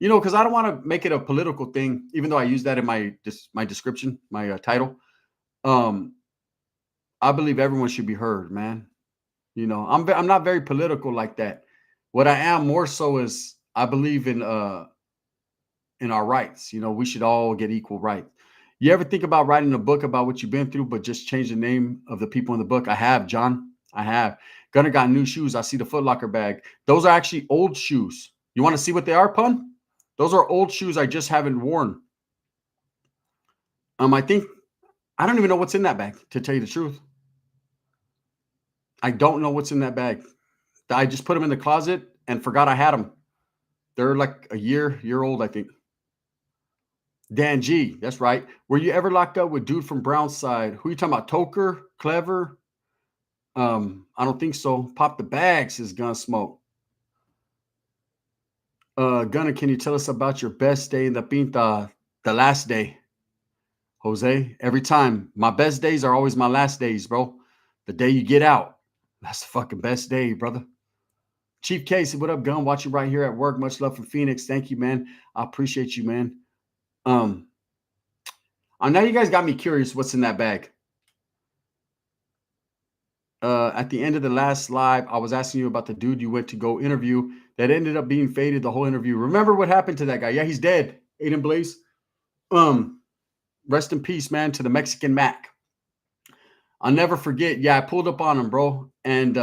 You know, because I don't want to make it a political thing, even though I use that in my description, my title. I believe everyone should be heard, man. You know, I'm not very political like that. What I am more so is I believe in our rights. You know, we should all get equal rights. You ever think about writing a book about what you've been through, but just change the name of the people in the book? I have, John. I have. Gunner got new shoes. I see the Foot Locker bag. Those are actually old shoes. You want to see what they are, Pun? Those are old shoes I just haven't worn. I think I don't even know what's in that bag, to tell you the truth. I don't know what's in that bag. I just put them in the closet and forgot I had them. They're like a year old, I think. Dan G, that's right. Were you ever locked up with dude from Brownside? Who are you talking about? Toker? Clever? I don't think so. Pop the bag, says Gunsmoke. Gunner, can you tell us about your best day in the Pinta? The last day. Jose, every time. My best days are always my last days, bro. The day you get out. That's the fucking best day, brother. Chief Casey, what up, Gun? Watching right here at work. Much love from Phoenix. Thank you, man. I appreciate you, man. Now you guys got me curious what's in that bag. At the end of the last live, I was asking you about the dude you went to go interview that ended up being faded the whole interview. Remember what happened to that guy? Yeah, he's dead. Aiden Blaze. Rest in peace, man, to the Mexican Mac. I'll never forget. Yeah, I pulled up on him, bro, and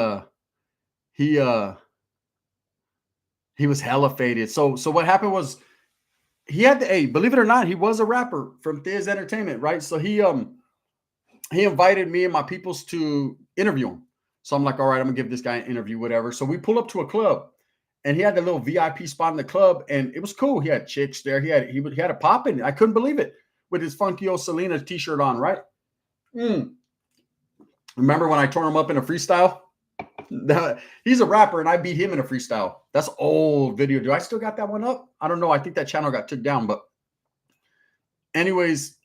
he was hella faded. So what happened was he had the believe it or not, he was a rapper from Thiz Entertainment, right? So he invited me and my peoples to interview him. So I'm like, all right, I'm gonna give this guy an interview, whatever. So we pull up to a club, and he had the little VIP spot in the club, and it was cool. He had chicks there. He had a pop in. I couldn't believe it with his funky old Selena t-shirt on, right? Remember when I tore him up in a freestyle? He's a rapper, and I beat him in a freestyle. That's old video. Do I still got that one up? I don't know. I think that channel got took down, but anyways,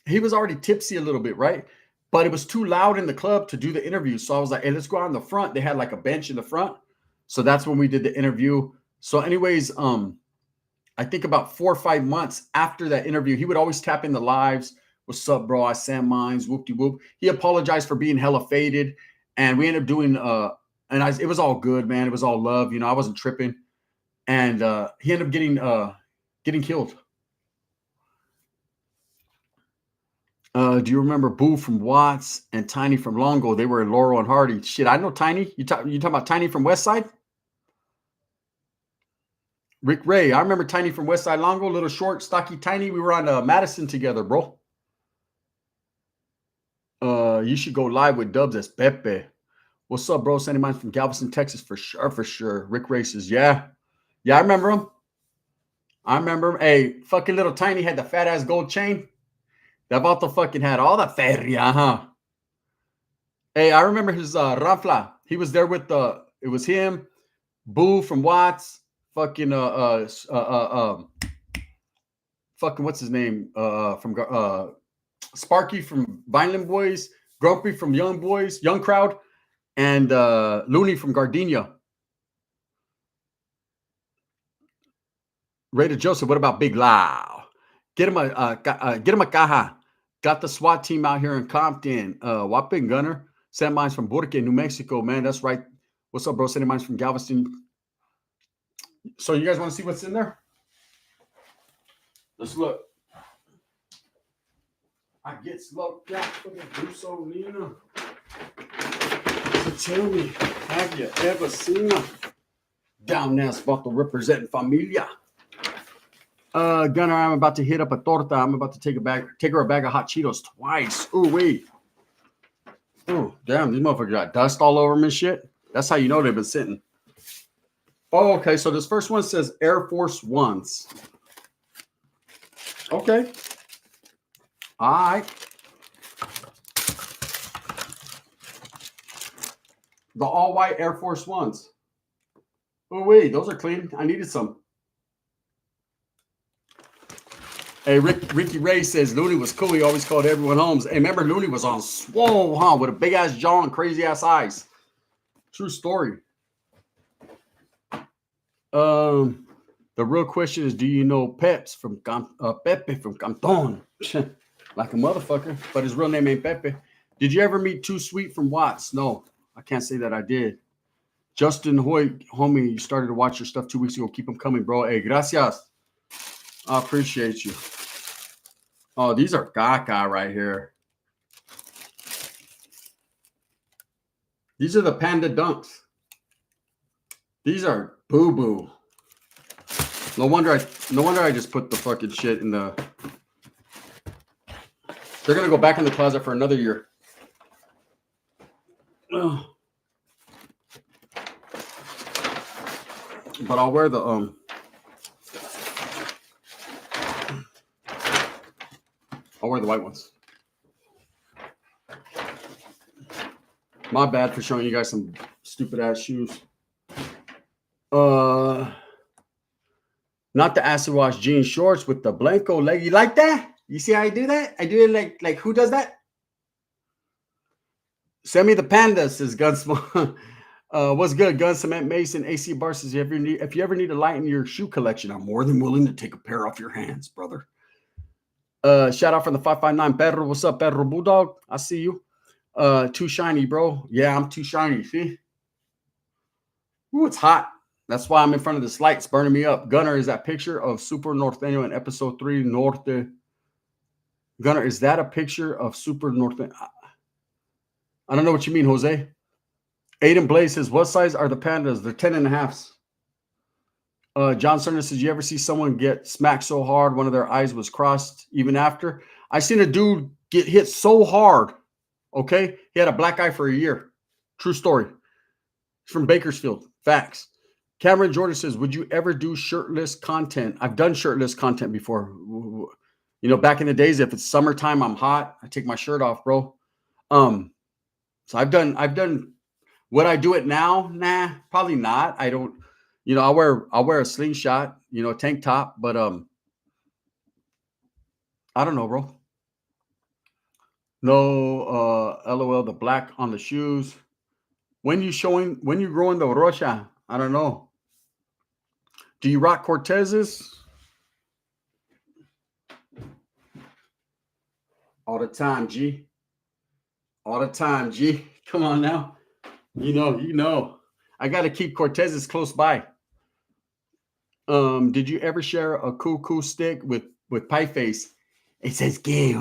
he was already tipsy a little bit, right? But it was too loud in the club to do the interview. So I was like, hey, let's go out in the front. They had like a bench in the front. So that's when we did the interview. So anyways, I think about 4 or 5 months after that interview, he would always tap in the lives. What's up, bro? I sent mines, whoop-de-whoop. He apologized for being hella faded. And we ended up doing, it was all good, man. It was all love. You know, I wasn't tripping. And he ended up getting killed. Do you remember Boo from Watts and Tiny from Longo? They were in Laurel and Hardy. Shit, I know Tiny. You talking about Tiny from Westside? Rick Ray. I remember Tiny from Westside Longo, little short, stocky Tiny. We were on Madison together, bro. You should go live with Dubs as Pepe. What's up, bro? Sending mine from Galveston, Texas, for sure. Rick Ray says, yeah, I remember him. Hey, fucking little Tiny had the fat ass gold chain. That vato fucking had all the feria, huh? Hey, I remember his Rafla. He was there with it was him, Boo from Watts, fucking fucking what's his name? From Sparky from Vineland Boys, Grumpy from Young Boys, Young Crowd, and Looney from Gardenia. Raider Joseph, what about Big Lau? Get him a caja. Got the SWAT team out here in Compton. Wapin Gunner. Send mines from Burque, New Mexico, man. That's right. What's up, bro? Sending mines from Galveston. So you guys want to see what's in there? Let's look. I get smoked out for the Brusolina. So tell me, have you ever seen her? Down there, Spoto representing Familia. Gunner, I'm about to hit up a torta. I'm about to take her a bag of hot Cheetos twice. Ooh, wait. Oh, damn, these motherfuckers got dust all over them and shit. That's how you know they've been sitting. Oh, okay, so this first one says Air Force Ones. Okay. All right. The all-white Air Force Ones. Oh, wait, those are clean. I needed some. Hey, Ricky Ray says Looney was cool. He always called everyone Holmes. Hey, remember Looney was on swole, huh? With a big-ass jaw and crazy-ass eyes. True story. The real question is, do you know Pepe from Canton? Like a motherfucker, but his real name ain't Pepe. Did you ever meet Too Sweet from Watts? No, I can't say that I did. Justin Hoy, homie, you started to watch your stuff 2 weeks ago. Keep them coming, bro. Hey, gracias. I appreciate you. Oh, these are Gaga right here. These are the Panda Dunks. These are boo-boo. No wonder I just put the fucking shit in the... They're going to go back in the closet for another year. Ugh. But I'll wear the white ones. My bad for showing you guys some stupid ass shoes. Not the acid wash jean shorts with the Blanco leg. You like that? You see how I do that? I do it like who does that? Send me the panda, says Gunsmoke. What's good, Gun Cement Mason? AC Bar says, if you ever need a light in your shoe collection, I'm more than willing to take a pair off your hands, brother. Shout out from the 559 Pedro. What's up, Pedro Bulldog? I see you. Too shiny, bro. Yeah, I'm too shiny. See? Ooh, it's hot. That's why I'm in front of this light. It's burning me up. Gunner, is that picture of Super Norteño in episode 3 Norte? Gunner, is that a picture of Super Norteño? I don't know what you mean, Jose. Aiden Blaze says, what size are the pandas? They're 10.5s. John Cerner says, you ever see someone get smacked so hard one of their eyes was crossed even after? I seen a dude get hit so hard. Okay? He had a black eye for a year. True story. He's from Bakersfield. Facts. Cameron Jordan says, would you ever do shirtless content? I've done shirtless content before. You know, back in the days, if it's summertime, I'm hot, I take my shirt off, bro. So I've done. Would I do it now? Nah, probably not. I don't, you know, I'll wear a slingshot, you know, a tank top, but I don't know, bro. No, LOL, the black on the shoes. When you growing the rocha? I don't know. Do you rock Cortezes? All the time, G. All the time, G. Come on now. You know. I got to keep Cortezes close by. Did you ever share a cool stick with Pie Face? It says, gay,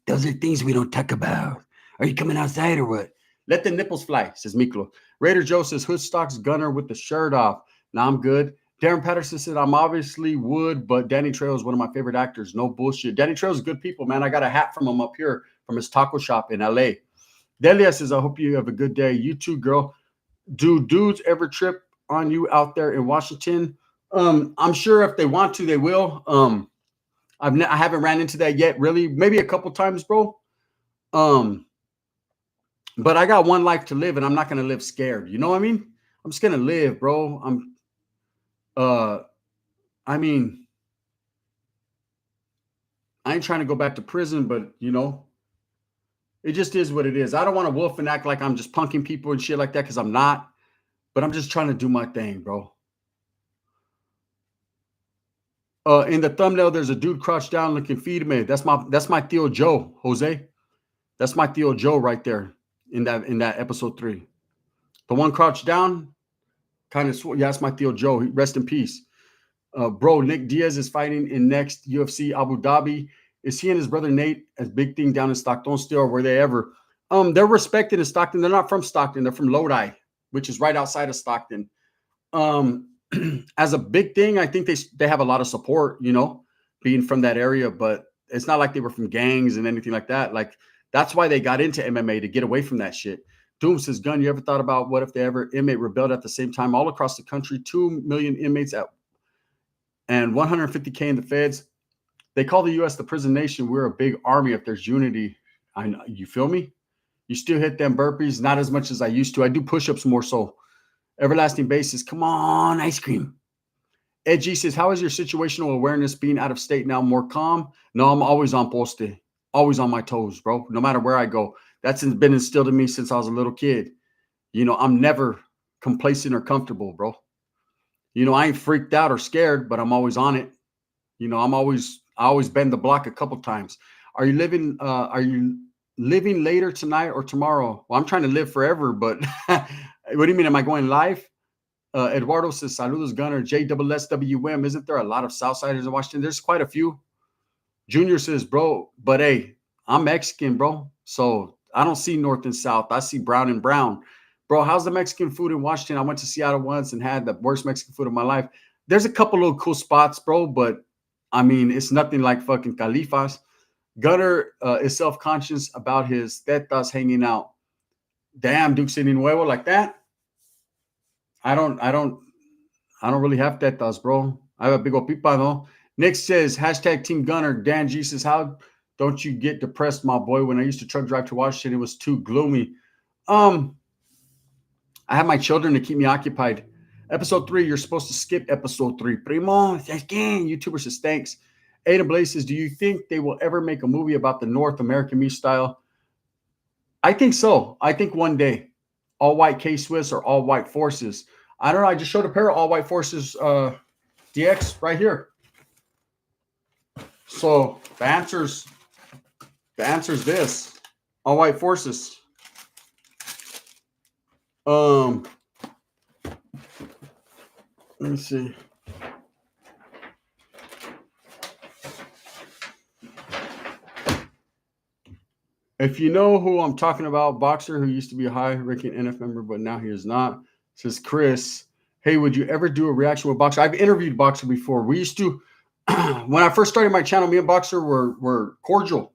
those are things we don't talk about. Are you coming outside or what? Let the nipples fly, says Miklo. Raider Joe says, Hood Stocks Gunner with the shirt off. Now I'm good. Darren Patterson said, I'm obviously would, but Danny Trejo is one of my favorite actors. No bullshit. Danny Trejo's good people, man. I got a hat from him up here from his taco shop in LA. Delia says, I hope you have a good day. You too, girl. Do dudes ever trip on you out there in Washington? I'm sure if they want to, they will. I haven't ran into that yet, really. Maybe a couple times, bro. But I got one life to live, and I'm not gonna live scared. You know what I mean? I'm just gonna live, bro. I mean, I ain't trying to go back to prison, but you know, it just is what it is. I don't want to wolf and act like I'm just punking people and shit like that because I'm not. But I'm just trying to do my thing, bro. In the thumbnail, there's a dude crouched down looking feed me. That's my Theo Joe, Jose. That's my Theo Joe right there in that episode 3. The one crouched down, kind of yeah, that's my Theo Joe. Rest in peace. Bro, Nick Diaz is fighting in next UFC Abu Dhabi. Is he and his brother Nate as big thing down in Stockton still, or were they ever? They're respected in Stockton. They're not from Stockton. They're from Lodi, which is right outside of Stockton. As a big thing, I think they have a lot of support, you know, being from that area, but it's not like they were from gangs and anything like that. Like, that's why they got into MMA, to get away from that shit. Doom says, Gun, you ever thought about what if they ever inmate rebelled at the same time all across the country? 2 million inmates and 150K in the feds. They call the U.S. the prison nation. We're a big army if there's unity. I know, you feel me? You still hit them burpees, not as much as I used to. I do push-ups more so. Everlasting basis. Come on, ice cream. Ed G says, how is your situational awareness being out of state now? More calm? No, I'm always on poste. Always on my toes, bro. No matter where I go. That's been instilled in me since I was a little kid. You know, I'm never complacent or comfortable, bro. You know, I ain't freaked out or scared, but I'm always on it. You know, I always bend the block a couple times. Are you living later tonight or tomorrow? Well, I'm trying to live forever, but what do you mean? Am I going live? Eduardo says, saludos, Gunner. JSSWM. Isn't there a lot of Southsiders in Washington? There's quite a few. Junior says, bro, but hey, I'm Mexican, bro. So I don't see North and South. I see brown and brown. Bro, how's the Mexican food in Washington? I went to Seattle once and had the worst Mexican food of my life. There's a couple little cool spots, bro, but I mean, it's nothing like fucking Califas. Gunner is self-conscious about his tetas hanging out. Damn, Duke City Nuevo like that. I don't really have tetas, bro. I have a big old pipa, though. Nick says, hashtag Team Gunner. Dan G says, how don't you get depressed, my boy? When I used to truck drive to Washington, it was too gloomy. I have my children to keep me occupied. Episode 3, you're supposed to skip episode 3. Primo, again, YouTuber says, thanks. Ada Blaze says, do you think they will ever make a movie about the North American me style? I think so. I think one day. All white K-Swiss or all white forces. I don't know. I just showed a pair of all white forces DX right here. So the answer's this. All white forces. Let me see. If you know who I'm talking about, boxer who used to be a high-ranking NF member, but now he is not, says Chris, hey, would you ever do a reaction with Boxer? I've interviewed Boxer before. We used to, when I first started my channel, me and Boxer were cordial.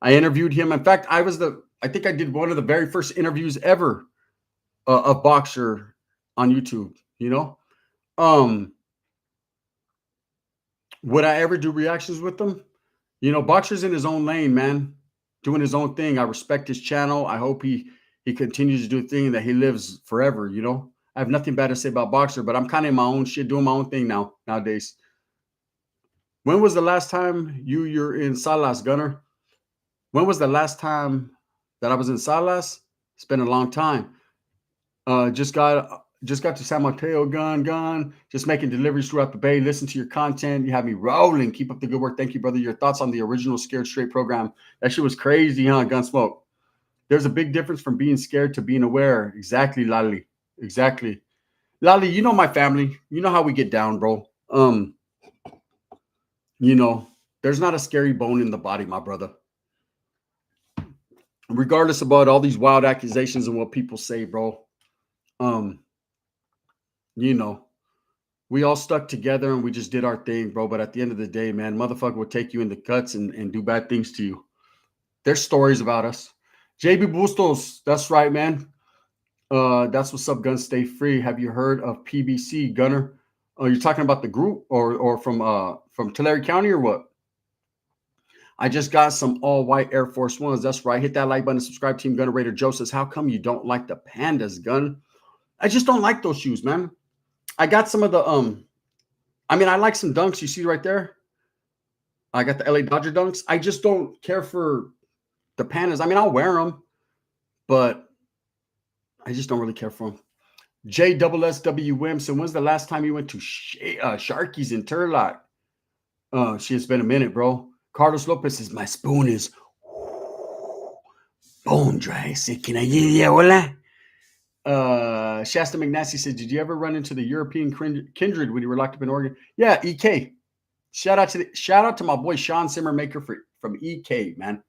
I interviewed him. In fact, I think I did one of the very first interviews ever of Boxer on YouTube, you know? Would I ever do reactions with him? You know, Boxer's in his own lane, man, doing his own thing. I respect his channel. I hope he continues to do a thing that he lives forever, you know? I have nothing bad to say about Boxer, but I'm kind of in my own shit, doing my own thing nowadays. When was the last time you're in Salas, Gunner? When was the last time that I was in Salas? It's been a long time. Just got to San Mateo, gun. Just making deliveries throughout the Bay. Listen to your content. You have me rolling. Keep up the good work. Thank you, brother. Your thoughts on the original Scared Straight program. That shit was crazy, huh, Gunsmoke? There's a big difference from being scared to being aware. Exactly, Lali. Exactly. Lali, you know my family. You know how we get down, bro. You know, there's not a scary bone in the body, my brother. Regardless about all these wild accusations and what people say, bro. You know, we all stuck together and we just did our thing, bro. But at the end of the day, man, motherfucker would take you in the guts and do bad things to you. There's stories about us. JB Bustos, that's right, man. That's what's up, Guns Stay Free. Have you heard of PBC, Gunner? You're talking about the group or from Tulare County or what? I just got some all-white Air Force Ones. That's right. Hit that like button and subscribe. Team Gunner Raider Joe says, how come you don't like the Pandas, Gun? I just don't like those shoes, man. I got some of the I mean, I like some Dunks. You see right there? I got the LA Dodger Dunks. I just don't care for the Pandas. I mean, I'll wear them, but I just don't really care for them. JSSWM. So when's the last time you went to Sharky's in Turlock? It's been a minute, bro. Carlos Lopez says, my spoon is bone dry. Say, can I get you? Hola? Shasta McNasty said, did you ever run into the European kindred when you were locked up in Oregon? Yeah, EK. Shout out to my boy Sean Simmermaker from EK, man.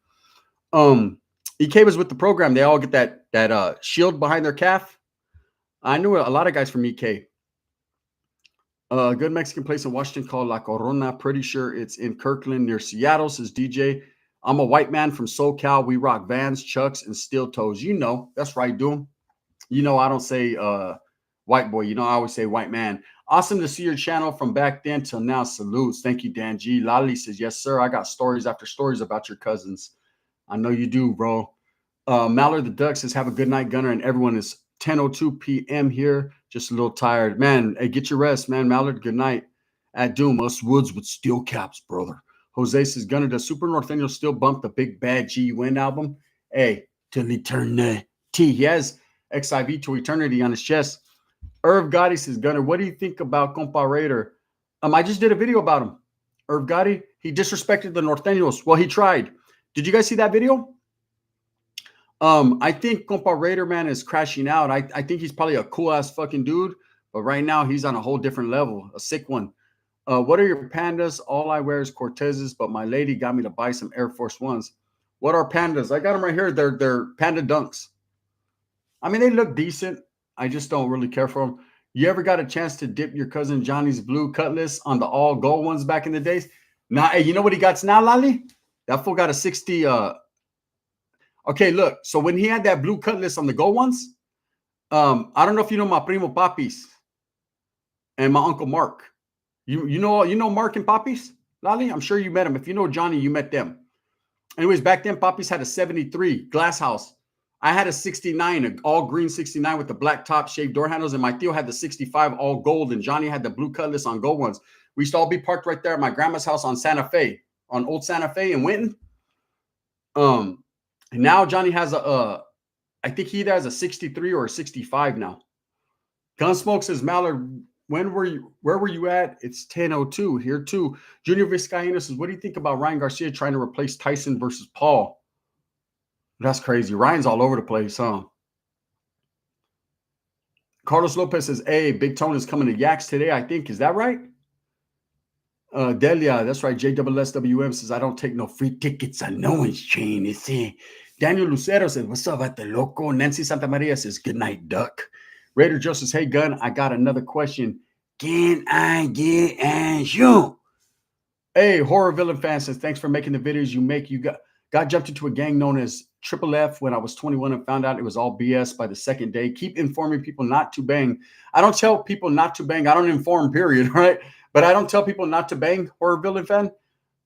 EK was with the program. They all get that shield behind their calf. I knew a lot of guys from EK. A good Mexican place in Washington called La Corona. Pretty sure it's in Kirkland near Seattle, says DJ. I'm a white man from SoCal. We rock Vans, Chucks, and steel toes. You know, that's right, Doom. You know, I don't say white boy. You know, I always say white man. Awesome to see your channel from back then till now. Salutes. Thank you, Dan G. Lali says, yes, sir. I got stories after stories about your cousins. I know you do, bro. Mallard the Duck says, have a good night, Gunner. And everyone is 10:02 p.m. here. Just a little tired. Man, hey, get your rest, man. Mallard, good night. At Doom, us Woods with steel caps, brother. Jose says, Gunner, does Super Norteño still bump the Big Bad G-Win album? Hey, till eternity. He has XIV to eternity on his chest. Irv Gotti says, Gunner, what do you think about Compa Raider? I just did a video about him. Irv Gotti, he disrespected the Norteños. Well, he tried. Did you guys see that video? I think Compa Raider, man, is crashing out. I think he's probably a cool ass fucking dude, but right now he's on a whole different level, a sick one. What are your pandas? All I wear is Cortezes, but my lady got me to buy some Air Force Ones. What are pandas? I got them right here. They're Panda Dunks. I mean, they look decent. I just don't really care for them. You ever got a chance to dip your cousin Johnny's blue Cutlass on the all gold ones back in the days? Nah, hey, you know what he got now, Lali? That fool got a 60. Okay, look. So when he had that blue Cutlass on the gold ones, I don't know if you know my primo Papis and my uncle Mark. You know Mark and Papis, Lali? I'm sure you met him. If you know Johnny, you met them. Anyways, back then, Papis had a 73 glass house. I had a 69, an all green 69 with the black top shaved door handles, and my Theo had the 65 all gold, and Johnny had the blue Cutlass on gold ones. We used to all be parked right there at my grandma's house on Santa Fe, on Old Santa Fe in Winton. And now Johnny has I think he either has a 63 or a 65 now. Gunsmoke says, Mallard, where were you at? It's 10:02 here too. Junior Vizcaíno says, what do you think about Ryan Garcia trying to replace Tyson versus Paul? That's crazy. Ryan's all over the place, huh? Carlos Lopez says, hey, Big Tone is coming to Yaks today, I think. Is that right? Delia, that's right. JSSWM says, I don't take no free tickets on no one's train. It's Daniel Lucero says, what's up at the loco? Nancy Santa Maria says, good night, duck. Raider Joe says, hey, Gun, I got another question. Can I get you? Hey, Horror Villain fan says, thanks for making the videos you make. You got jumped into a gang known as Triple F when I was 21 and found out it was all BS by the second day. Keep informing people not to bang. I don't tell people not to bang. I don't inform, period, right? But I don't tell people not to bang, Horror Villain fan.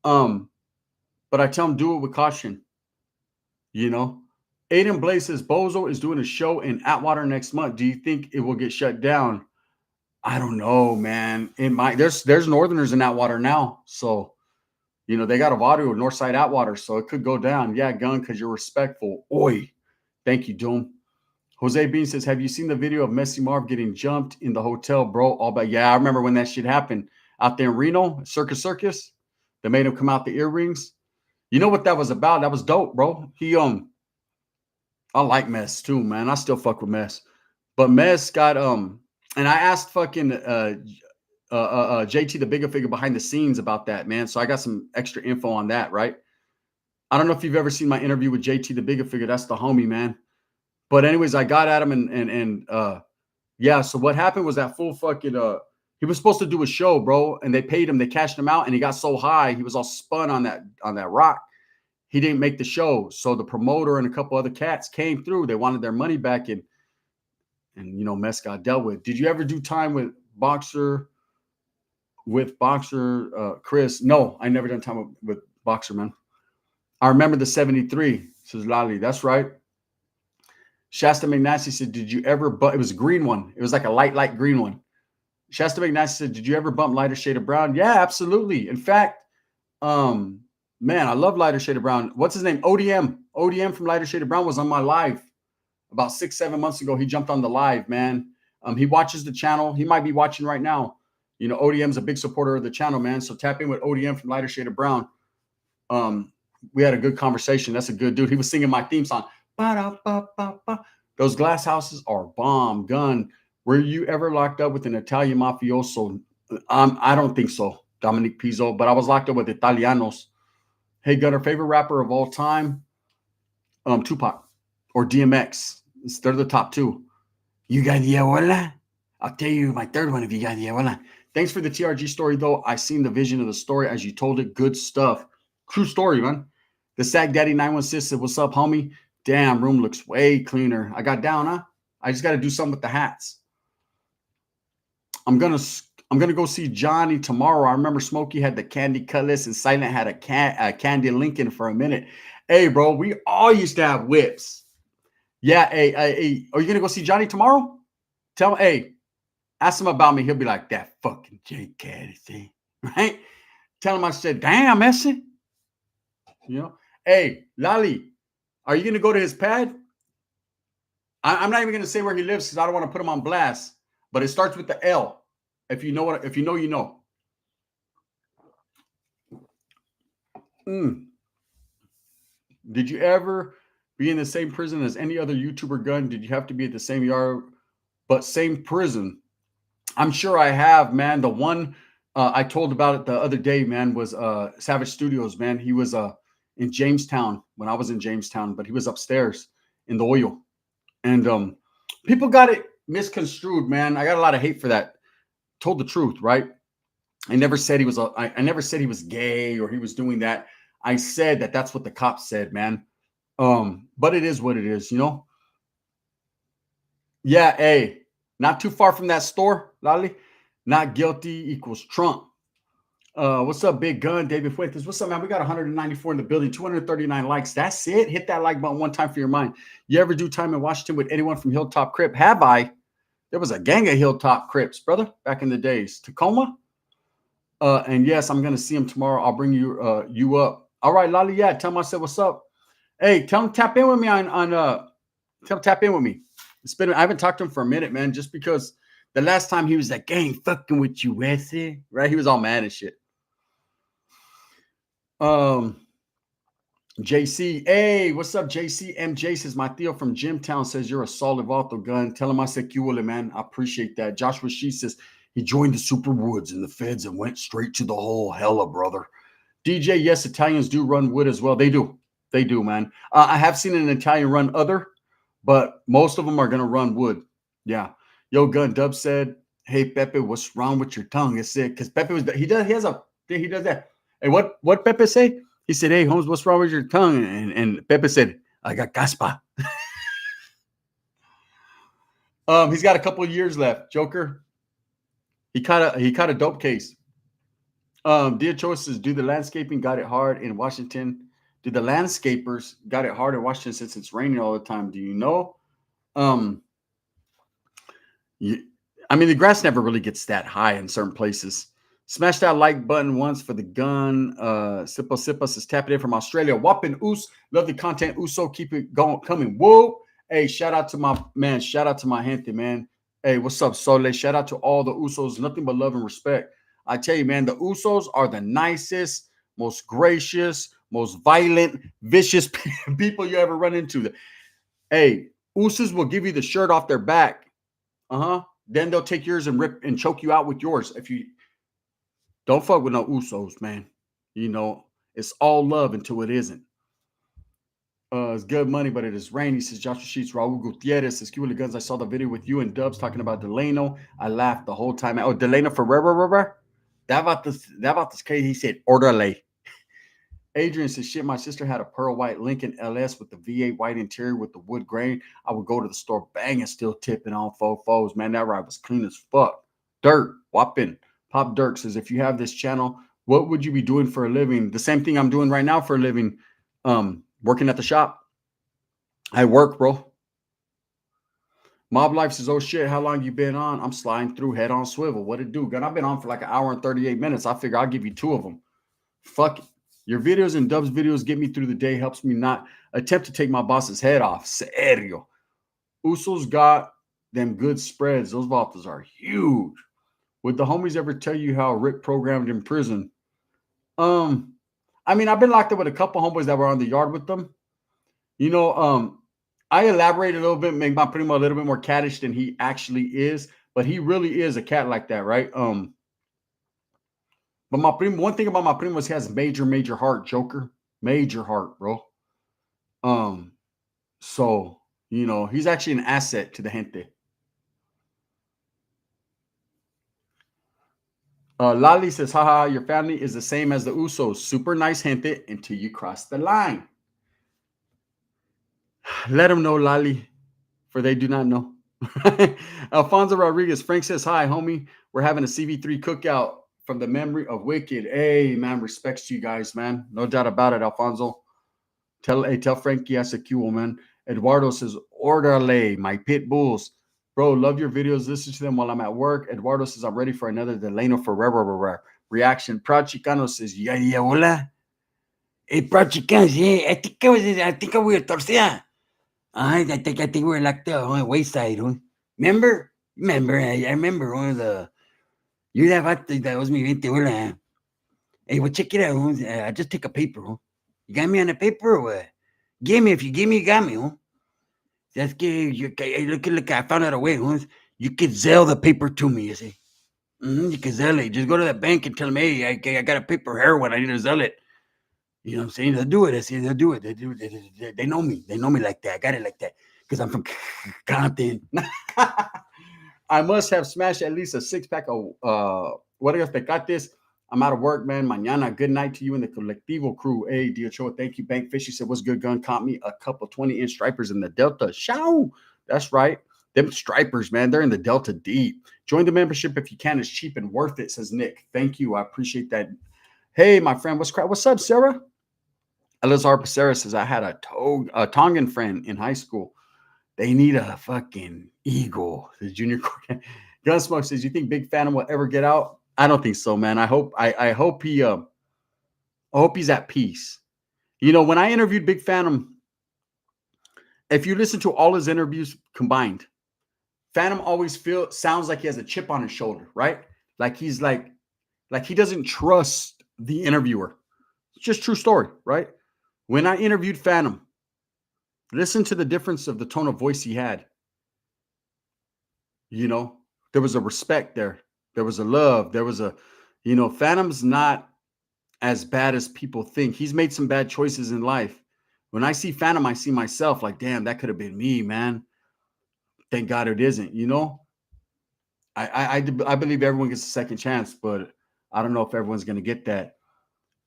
But I tell them do it with caution. You know? Aiden Blaze says, Bozo is doing a show in Atwater next month. Do you think it will get shut down? I don't know, man. There's Northerners in Atwater now. So, you know, they got a audio of Northside Atwater, so it could go down. Yeah, Gun, because you're respectful. Oi. Thank you, Doom. Jose Bean says, have you seen the video of Messy Marv getting jumped in the hotel, bro? All about, yeah, I remember when that shit happened out there in Reno, Circus. They made him come out the earrings. You know what that was about? That was dope, bro. I like Mess too, man. I still fuck with Mess. But Mess got and I asked fucking JT the bigger figure behind the scenes about that, man. So I got some extra info on that, right? I don't know if you've ever seen my interview with JT the bigger figure. That's the homie, man. But anyways, I got at him and yeah. So what happened was that full fucking he was supposed to do a show, bro, and they paid him. They cashed him out, and he got so high he was all spun on that rock. He didn't make the show. So the promoter and a couple other cats came through. They wanted their money back, and you know, Mess got dealt with. Did you ever do time with Boxer Chris? No, I never done time with Boxer, man. I remember the 73, says Lali. That's right. Shasta McNasty said, did you ever bump? It was a green one. It was like a light green one. Shasta McNasty said, did you ever bump Lighter Shade of Brown? Yeah, absolutely. In fact, man, I love Lighter Shade of Brown. What's his name? ODM from Lighter Shade of Brown was on my live about 6-7 months ago. He jumped on the live, man. He watches the channel. He might be watching right now. You know, ODM's a big supporter of the channel, man. So tap in with ODM from Lighter Shade of Brown. We had a good conversation. That's a good dude. He was singing my theme song. Ba-da-ba-ba-ba. Those glass houses are bomb. Gun. Were you ever locked up with an Italian mafioso? I don't think so, Dominic Pizzo, but I was locked up with Italianos. Hey, Gunner, favorite rapper of all time? Tupac or DMX. They're the top two. You got the abuela? I'll tell you my third one if you got the abuela. Thanks for the TRG story, though. I seen the vision of the story as you told it. Good stuff. True story, man. The Sack Daddy 916 said, what's up, homie? Damn, room looks way cleaner. I got down, huh? I just got to do something with the hats. I'm gonna go see Johnny tomorrow. I remember Smokey had the Candy Cutlass and Silent had a Candy Lincoln for a minute. Hey, bro, we all used to have whips. Yeah, hey, are you gonna go see Johnny tomorrow? Tell him, hey, ask him about me. He'll be like, that fucking J Cat, right? Tell him I said, damn, Messi. You know, hey, Lali, are you gonna go to his pad? I'm not even gonna say where he lives because I don't want to put him on blast. But it starts with the L. If you know what, if you know, you know. Mm. Did you ever be in the same prison as any other YouTuber gun? Did you have to be at the same yard, but same prison? I'm sure I have, man. The one I told about it the other day, man, was Savage Studios, man. He was in Jamestown when I was in Jamestown, but he was upstairs in the oil. And people got it misconstrued, man. I got a lot of hate for that. Told the truth, right? I never said he was I never said he was gay or he was doing that. I said that that's what the cops said, man. But it is what it is, you know. Yeah, hey, not too far from that store, Lali. Not guilty equals Trump. What's up, Big Gun? David Fuentes. What's up, man? We got 194 in the building, 239 likes. That's it. Hit that like button one time for your mind. You ever do time in Washington with anyone from Hilltop Crip? Have I? There was a gang of Hilltop Crips, brother, back in the days. Tacoma. And yes, I'm gonna see him tomorrow. I'll bring you up. All right, Lali. Yeah, tell him I said what's up. Hey, tell him tap in with me on tell him tap in with me. It's been I haven't talked to him for a minute, man, just because the last time he was like, gang fucking with you, Wesley, right? He was all mad and shit. JC, hey, what's up, JC? MJ says, my Theo from Jimtown says you're a solid vato gun. Tell him I said, Cuole, man. I appreciate that. Joshua She says he joined the Super Woods and the feds and went straight to the hole. Hella, brother. DJ, yes, Italians do run wood as well. They do. They do, man. I have seen an Italian run other, but most of them are going to run wood. Yeah. Yo, Gun Dub said, hey, Pepe, what's wrong with your tongue? It's it because Pepe he does that. Hey, what Pepe say? He said, hey, Holmes, what's wrong with your tongue? And Pepe said, I got caspa. He's got a couple of years left. Joker. He caught a dope case. Dear Choices, do the landscaping got it hard in Washington? Do the landscapers got it hard in Washington since it's raining all the time? Do you know? I mean, the grass never really gets that high in certain places. Smash that like button once for the gun. Sipa says tap it in from Australia. Whopping Oos. Love the content. Uso, keep it going, coming. Whoa. Hey, shout out to my man. Shout out to my gente, man. Hey, what's up, Sole? Shout out to all the Usos. Nothing but love and respect. I tell you, man, the Usos are the nicest, most gracious, most violent, vicious people you ever run into. Hey, Usos will give you the shirt off their back. Then they'll take yours and rip and choke you out with yours. If you don't fuck with no Usos, man. You know, it's all love until it isn't. It's good money, but it is rainy, says Joshua Sheets. Raul Gutierrez says, Cuba Guns. I saw the video with you and Dubs talking about Delano. I laughed the whole time. Oh, Delano Ferrera. That about this crazy. He said, orderly. Adrian says, shit, my sister had a pearl white Lincoln LS with the V8 white interior with the wood grain. I would go to the store banging, still tipping on fofos. Man, that ride was clean as fuck. Dirt, whopping. Pop Dirk says, if you have this channel, what would you be doing for a living? The same thing I'm doing right now for a living. Working at the shop. I work, bro. Mob Life says, oh shit, how long you been on? I'm sliding through head on swivel. What it do? Gun, I've been on for like an hour and 38 minutes. I figure I'll give you 2 of them. Fuck it. Your videos and Dub's videos get me through the day, helps me not attempt to take my boss's head off. Serio. Usos got them good spreads. Those vaults are huge. Would the homies ever tell you how Rick programmed in prison? I mean, I've been locked up with a couple homeboys that were on the yard with them. You know, I elaborate a little bit, make my primo a little bit more cattish than he actually is, but he really is a cat like that, right? But my primo, one thing about my primo is he has major heart, Joker. Major heart, bro. So you know, he's actually an asset to the gente. Lali says, haha, your family is the same as the Usos. Super nice gente until you cross the line. Let them know, Lali, for they do not know. Alfonso Rodriguez, Frank says, hi, homie. We're having a CV3 cookout from the memory of Wicked. Hey, man, respects to you guys, man. No doubt about it, Alfonso. Tell Frankie I said Cuole, man. Eduardo says, orderly, my pit bulls. Bro, love your videos. Listen to them while I'm at work. Eduardo says, I'm ready for another Delano Ferrera reaction. Proud Chicano says, yeah, hola. Hey, Proud Chicano, yeah, I think I will torcida. I think we're like the wayside. Huh? Remember, I remember one of the, you that was me 20, hola. Hey, well, check it out. Huh? I just take a paper. Huh? You got me on the paper or what? Give me, if you give me, you got me. Huh? That's good. Look, I found out a way. Huh? You can sell the paper to me, you see. You can sell it. Just go to the bank and tell them, hey, I got a paper heroin. I need to sell it. You know what I'm saying? They'll do it. I see they'll do it. They know me. They know me like that. I got it like that because I'm from Compton. I must have smashed at least a 6-pack of what else tecates. I'm out of work, man. Mañana. Good night to you and the Colectivo crew. Hey, Diocho, thank you. Bankfish, he said, what's good, gun? Caught me a couple 20-inch stripers in the Delta. Show. That's right. Them stripers, man. They're in the Delta deep. Join the membership if you can. It's cheap and worth it, says Nick. Thank you. I appreciate that. Hey, my friend. What's up, Sarah? Elazar Becerra says, I had a Tongan friend in high school. They need a fucking eagle. The junior Gunsmoke says, you think Big Phantom will ever get out? I don't think so, man. I hope he's at peace. You know, when I interviewed Big Phantom, if you listen to all his interviews combined, Phantom always sounds like he has a chip on his shoulder, right? Like he's like he doesn't trust the interviewer. It's just true story, right? When I interviewed Phantom, listen to the difference of the tone of voice he had. You know, there was a respect there. There was a love. There was a, Phantom's not as bad as people think. He's made some bad choices in life. When I see Phantom, I see myself like, damn, that could have been me, man. Thank God it isn't, I believe everyone gets a second chance, but I don't know if everyone's going to get that.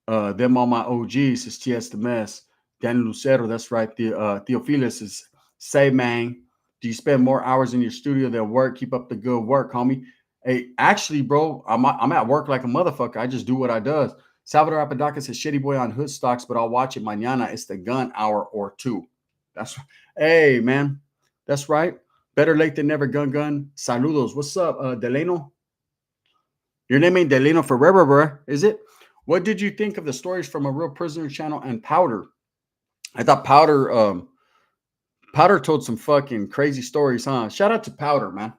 Them all my OGs is TS the Mess. Danny Lucero, that's right. Theophilus is, say, man, do you spend more hours in your studio than work? Keep up the good work, homie. Hey, actually, bro, I'm at work like a motherfucker. I just do what I does. Salvador Apodaca says, shitty boy on hood stocks, but I'll watch it mañana. It's the gun hour or two. That's right. Hey, man, that's right. Better late than never, gun. Saludos. What's up, Delano? Your name ain't Delano Forever, bro, is it? What did you think of the stories from A Real Prisoner channel and Powder? I thought Powder told some fucking crazy stories, huh? Shout out to Powder, man.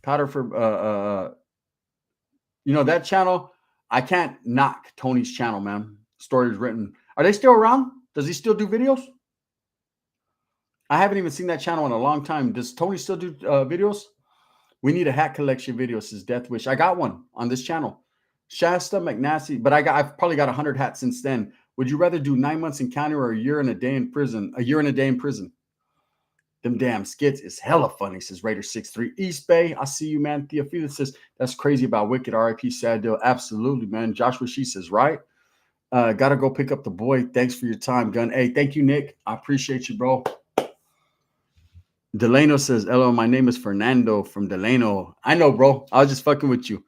Powder for that channel. I can't knock Tony's channel, man. Stories written. Are they still around? Does he still do videos? I haven't even seen that channel in a long time. Does Tony still do videos? We need a hat collection video, says Death Wish. I got one on this channel. Shasta McNasty, but I've probably got 100 hats since then. Would you rather do 9 months in county or a year and a day in prison? A year and a day in prison. Them damn skits is hella funny, says Raider63. East Bay, I see you, man. Theophilus says, that's crazy about Wicked. RIP, sad deal. Absolutely, man. Joshua She says, right? Gotta go pick up the boy. Thanks for your time, Gun. Hey, thank you, Nick. I appreciate you, bro. Delano says, hello, my name is Fernando from Delano. I know, bro. I was just fucking with you.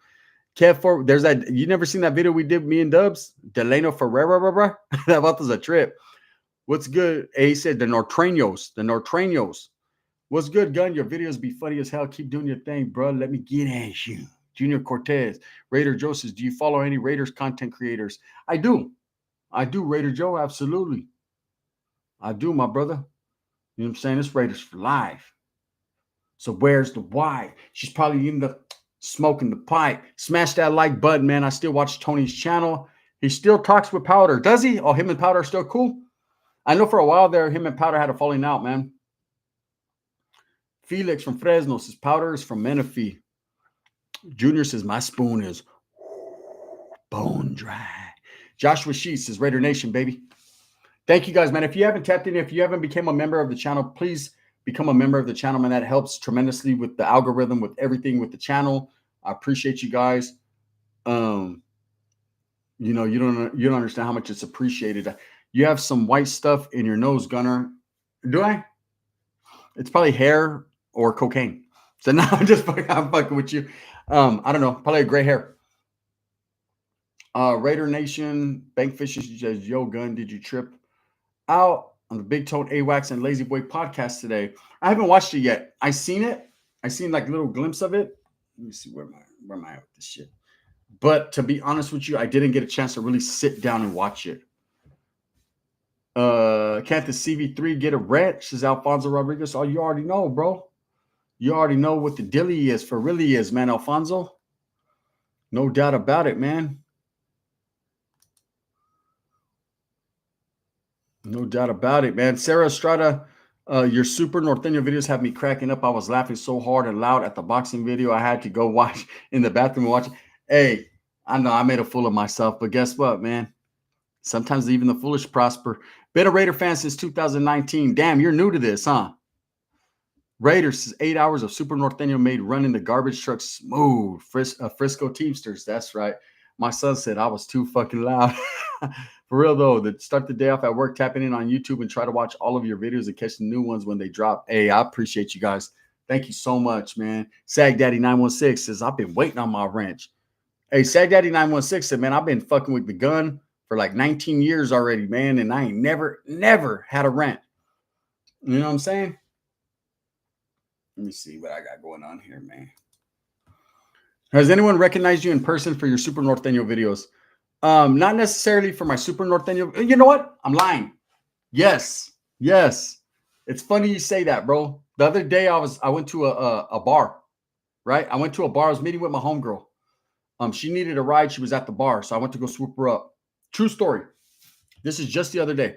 Kev, there's that. You never seen that video we did, me and Dubs? Delano Ferrera, bro. That was a trip. What's good? He said the Norteños. What's good, Gun? Your videos be funny as hell. Keep doing your thing, bro. Let me get at you. Junior Cortez. Raider Joe says, do you follow any Raiders content creators? I do, Raider Joe. Absolutely. I do, my brother. You know what I'm saying? It's Raiders for life. So where's the wife? She's probably in the smoking the pipe. Smash that like button, man. I still watch Tony's channel. He still talks with Powder. Does he? Oh, him and Powder are still cool? I know for a while there, him and Powder had a falling out, man. Felix from Fresno says, Powder is from Menifee. Junior says, my spoon is bone dry. Joshua Sheets says, Raider Nation, baby. Thank you guys, man. If you haven't tapped in, if you haven't become a member of the channel, please become a member of the channel, man. That helps tremendously with the algorithm, with everything with the channel. I appreciate you guys. You don't understand how much it's appreciated. You have some white stuff in your nose, Gunner. Do I? It's probably hair or cocaine. So now I'm fucking with you. I don't know. Probably a gray hair. Raider Nation, Bankfish says, yo, Gun, did you trip out on the Big Tone AWACS and Lazy Boy podcast today. I haven't watched it yet. I seen it. I seen like a little glimpse of it. Let me see where am I at with this shit. But to be honest with you, I didn't get a chance to really sit down and watch it. Can't the CV3 get a rent? Says Alfonso Rodriguez. Oh, you already know, bro. You already know what the dilly is for really is, man, Alfonso. No doubt about it, man. No doubt about it, man. Sarah Estrada, your Super Norteño videos have me cracking up. I was laughing so hard and loud at the boxing video. I had to go watch in the bathroom and watch it. Hey, I know I made a fool of myself, but guess what, man? Sometimes even the foolish prosper. Been a Raider fan since 2019. Damn, you're new to this, huh? Raiders, 8 hours of Super Norteño made running the garbage truck smooth. Frisco Teamsters, that's right. My son said I was too fucking loud. For real, though, to start the day off at work, tapping in on YouTube and try to watch all of your videos and catch the new ones when they drop. Hey, I appreciate you guys. Thank you so much, man. Sag Daddy 916 says, I've been waiting on my wrench. Hey, Sag Daddy 916 said, man, I've been fucking with the gun for like 19 years already, man, and I ain't never had a rent. You know what I'm saying? Let me see what I got going on here, man. Has anyone recognized you in person for your Super Norteño videos? Not necessarily for my Super Norteño. You know what? I'm lying. Yes. It's funny you say that, bro. The other day I went to a bar, right? I went to a bar. I was meeting with my homegirl. She needed a ride. She was at the bar, so I went to go swoop her up. True story. This is just the other day.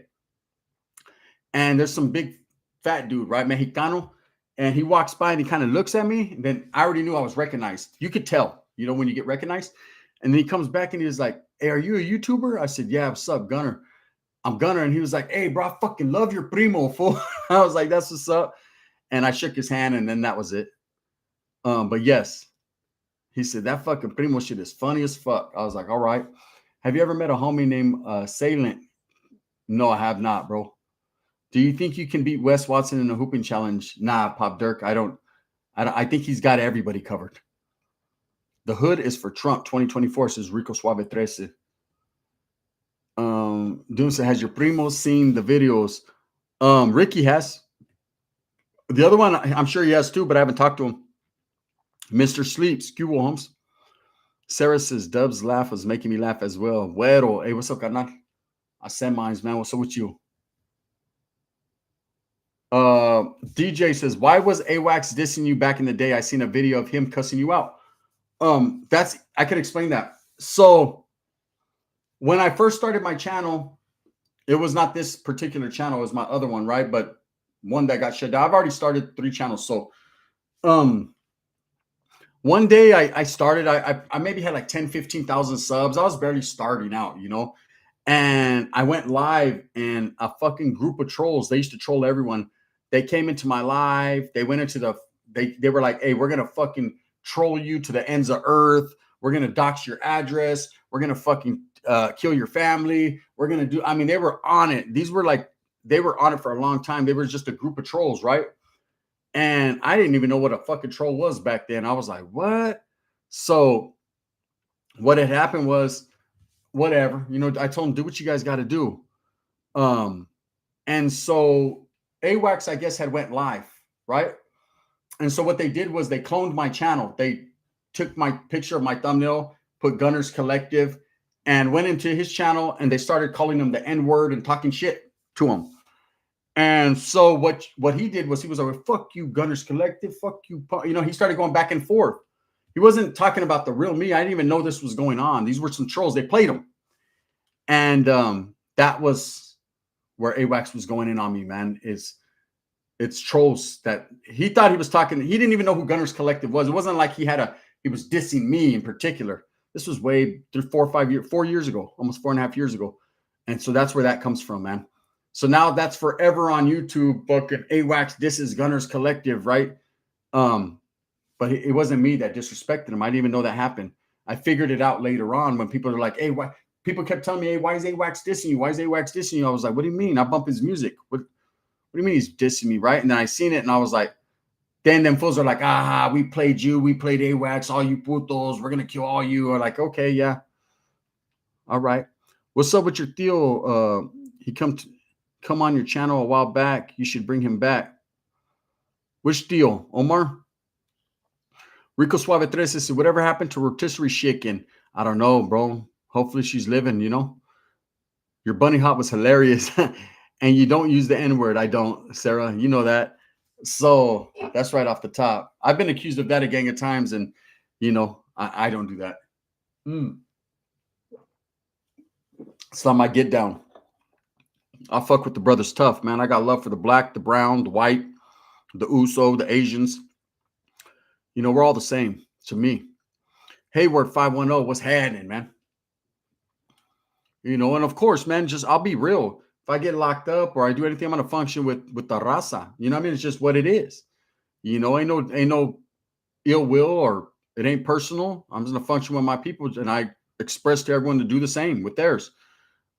And there's some big fat dude, right? Mexicano. And he walks by and he kind of looks at me. And then I already knew I was recognized. You could tell, you know, when you get recognized. And then he comes back and he's like, hey, are you a YouTuber? I said, yeah, what's up, Gunner? I'm Gunner. And he was like, hey, bro, I fucking love your primo, fool. I was like, that's what's up. And I shook his hand and then that was it. But yes, he said, that fucking primo shit is funny as fuck. I was like, all right. Have you ever met a homie named Salient? No, I have not, bro. Do you think you can beat Wes Watson in a hooping challenge? Nah, Pop Dirk. I don't. I think he's got everybody covered. The hood is for Trump 2024, says Rico Suave 13. Doom said, has your primo seen the videos? Ricky has. The other one, I'm sure he has too, but I haven't talked to him. Mr. Sleeps, Q Holmes. Sarah says, Dub's laugh was making me laugh as well. Güero. Hey, what's up, carnal? I sent mines, man. What's up with you? DJ says, why was AWACS dissing you back in the day? I seen a video of him cussing you out. I can explain that. So when I first started my channel, it was not this particular channel, it was my other one, right? But one that got shut down. I've already started 3 channels. So one day I started, I maybe had like 10, 15,000 subs. I was barely starting out, you know, and I went live and a fucking group of trolls, they used to troll everyone. They came into my live. They went into they were like, hey, we're going to fucking troll you to the ends of earth. We're going to dox your address. We're going to fucking kill your family. We're going to do, I mean, they were on it. They were on it for a long time. They were just a group of trolls, right? And I didn't even know what a fucking troll was back then. I was like, what? So what had happened was, whatever, you know, I told them, do what you guys got to do. And so AWACS, I guess, had went live, right? And so what they did was they cloned my channel. They took my picture of my thumbnail, put Gunners Collective, and went into his channel, and they started calling him the N-word and talking shit to him. And so what he did was he was like, fuck you, Gunners Collective, fuck you. You know, he started going back and forth. He wasn't talking about the real me. I didn't even know this was going on. These were some trolls. They played him. And that was where AWACS was going in on me, man. It's trolls that he thought he was talking. He didn't even know who Gunners Collective was. It wasn't like he was dissing me in particular. This was way 4 years ago, almost 4.5 years ago. And so that's where that comes from, man. So now that's forever on YouTube. Fucking AWACS disses Gunners Collective, right? But it wasn't me that disrespected him. I didn't even know that happened. I figured it out later on when people are like, hey, why? People kept telling me, hey, why is AWACS dissing you? Why is AWACS dissing you? I was like, what do you mean? I bump his music. What do you mean he's dissing me, right? And then I seen it and I was like, then them fools are like, we played you. We played AWACS, all you putos. We're going to kill all you. Or like, okay, yeah. All right. What's up with your Theo? He come to come on your channel a while back. You should bring him back. Which deal, Omar? Rico Suave 3 says, whatever happened to rotisserie chicken? I don't know, bro. Hopefully she's living, you know. Your bunny hop was hilarious. And you don't use the N-word. I don't, Sarah. You know that. So that's right off the top. I've been accused of that a gang of times, and you know, I don't do that. It's not my get down. I fuck with the brothers tough, man. I got love for the black, the brown, the white, the Uso, the Asians. You know, we're all the same to me. Hayward 510, what's happening, man? You know, and of course, man, just I'll be real. If I get locked up or I do anything, I'm gonna function with the raza. You know what I mean? It's just what it is. You know, ain't no ill will, or it ain't personal. I'm just gonna function with my people, and I express to everyone to do the same with theirs.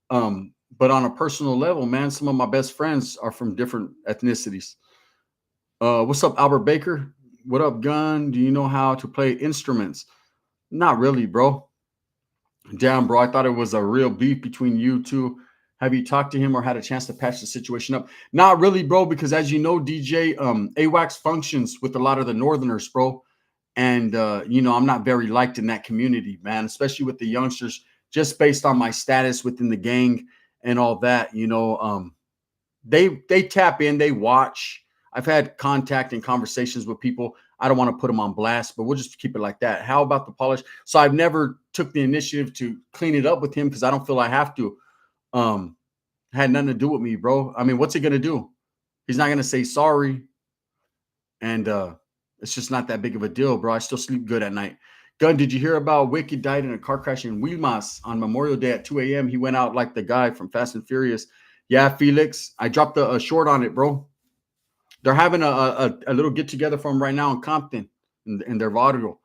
But on a personal level, man, some of my best friends are from different ethnicities. What's up, Albert Baker? What up, Gun? Do you know how to play instruments? Not really, bro. Damn, bro. I thought it was a real beef between you two. Have you talked to him or had a chance to patch the situation up? Not really, bro, because as you know, DJ, AWACS functions with a lot of the Northerners, bro. And, you know, I'm not very liked in that community, man, especially with the youngsters, just based on my status within the gang and all that. You know, they tap in, they watch. I've had contact and conversations with people. I don't want to put them on blast, but we'll just keep it like that. How about the polish? So I've never took the initiative to clean it up with him because I don't feel I have to. Had nothing to do with me, bro. I mean, what's he gonna do? He's not gonna say sorry. And it's just not that big of a deal, bro. I still sleep good at night. Gun, did you hear about Wiki died in a car crash in Wilmas on Memorial Day at 2 a.m.? He went out like the guy from Fast and Furious. Yeah, Felix. I dropped a short on it, bro. They're having a little get together for him right now in Compton in their vaudeville.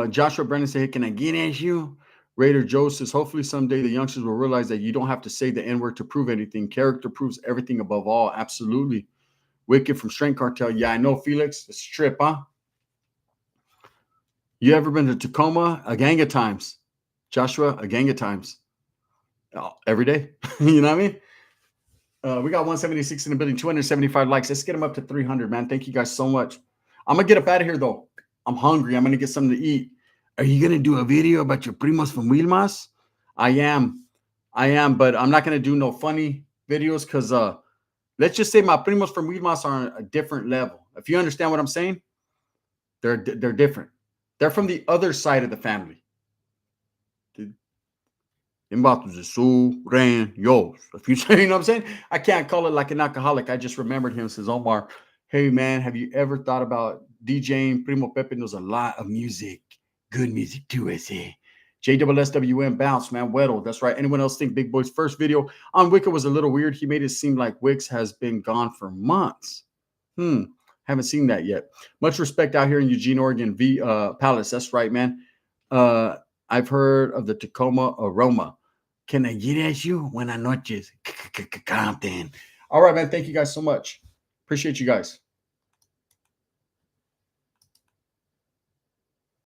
Joshua Brennan said, hey, can I get at you? Raider Joe says, hopefully someday the youngsters will realize that you don't have to say the N-word to prove anything. Character proves everything above all. Absolutely. Wicked from Strength Cartel. Yeah, I know, Felix. It's a trip, huh? You ever been to Tacoma? A gang of times. Joshua, a gang of times. Oh, every day. You know what I mean? We got 176 in the building, 275 likes. Let's get them up to 300, man. Thank you guys so much. I'm going to get up out of here, though. I'm hungry. I'm going to get something to eat. Are you going to do a video about your primos from Wilmas? I am, but I'm not going to do no funny videos because let's just say my primos from Wilmas are on a different level. If you understand what I'm saying, they're different. They're from the other side of the family. If you say, you know what I'm saying? I can't call it like an alcoholic. I just remembered him. Says Omar, hey man, have you ever thought about DJing? Primo Pepe knows a lot of music. Good music too, I say. JSSWM bounce, man. Weddle. That's right. Anyone else think Big Boy's first video on Wicca was a little weird? He made it seem like Wix has been gone for months. Haven't seen that yet. Much respect out here in Eugene, Oregon. Palace. That's right, man. I've heard of the Tacoma aroma. Can I get at you? Buenas noches. Compton. All right, man. Thank you guys so much. Appreciate you guys.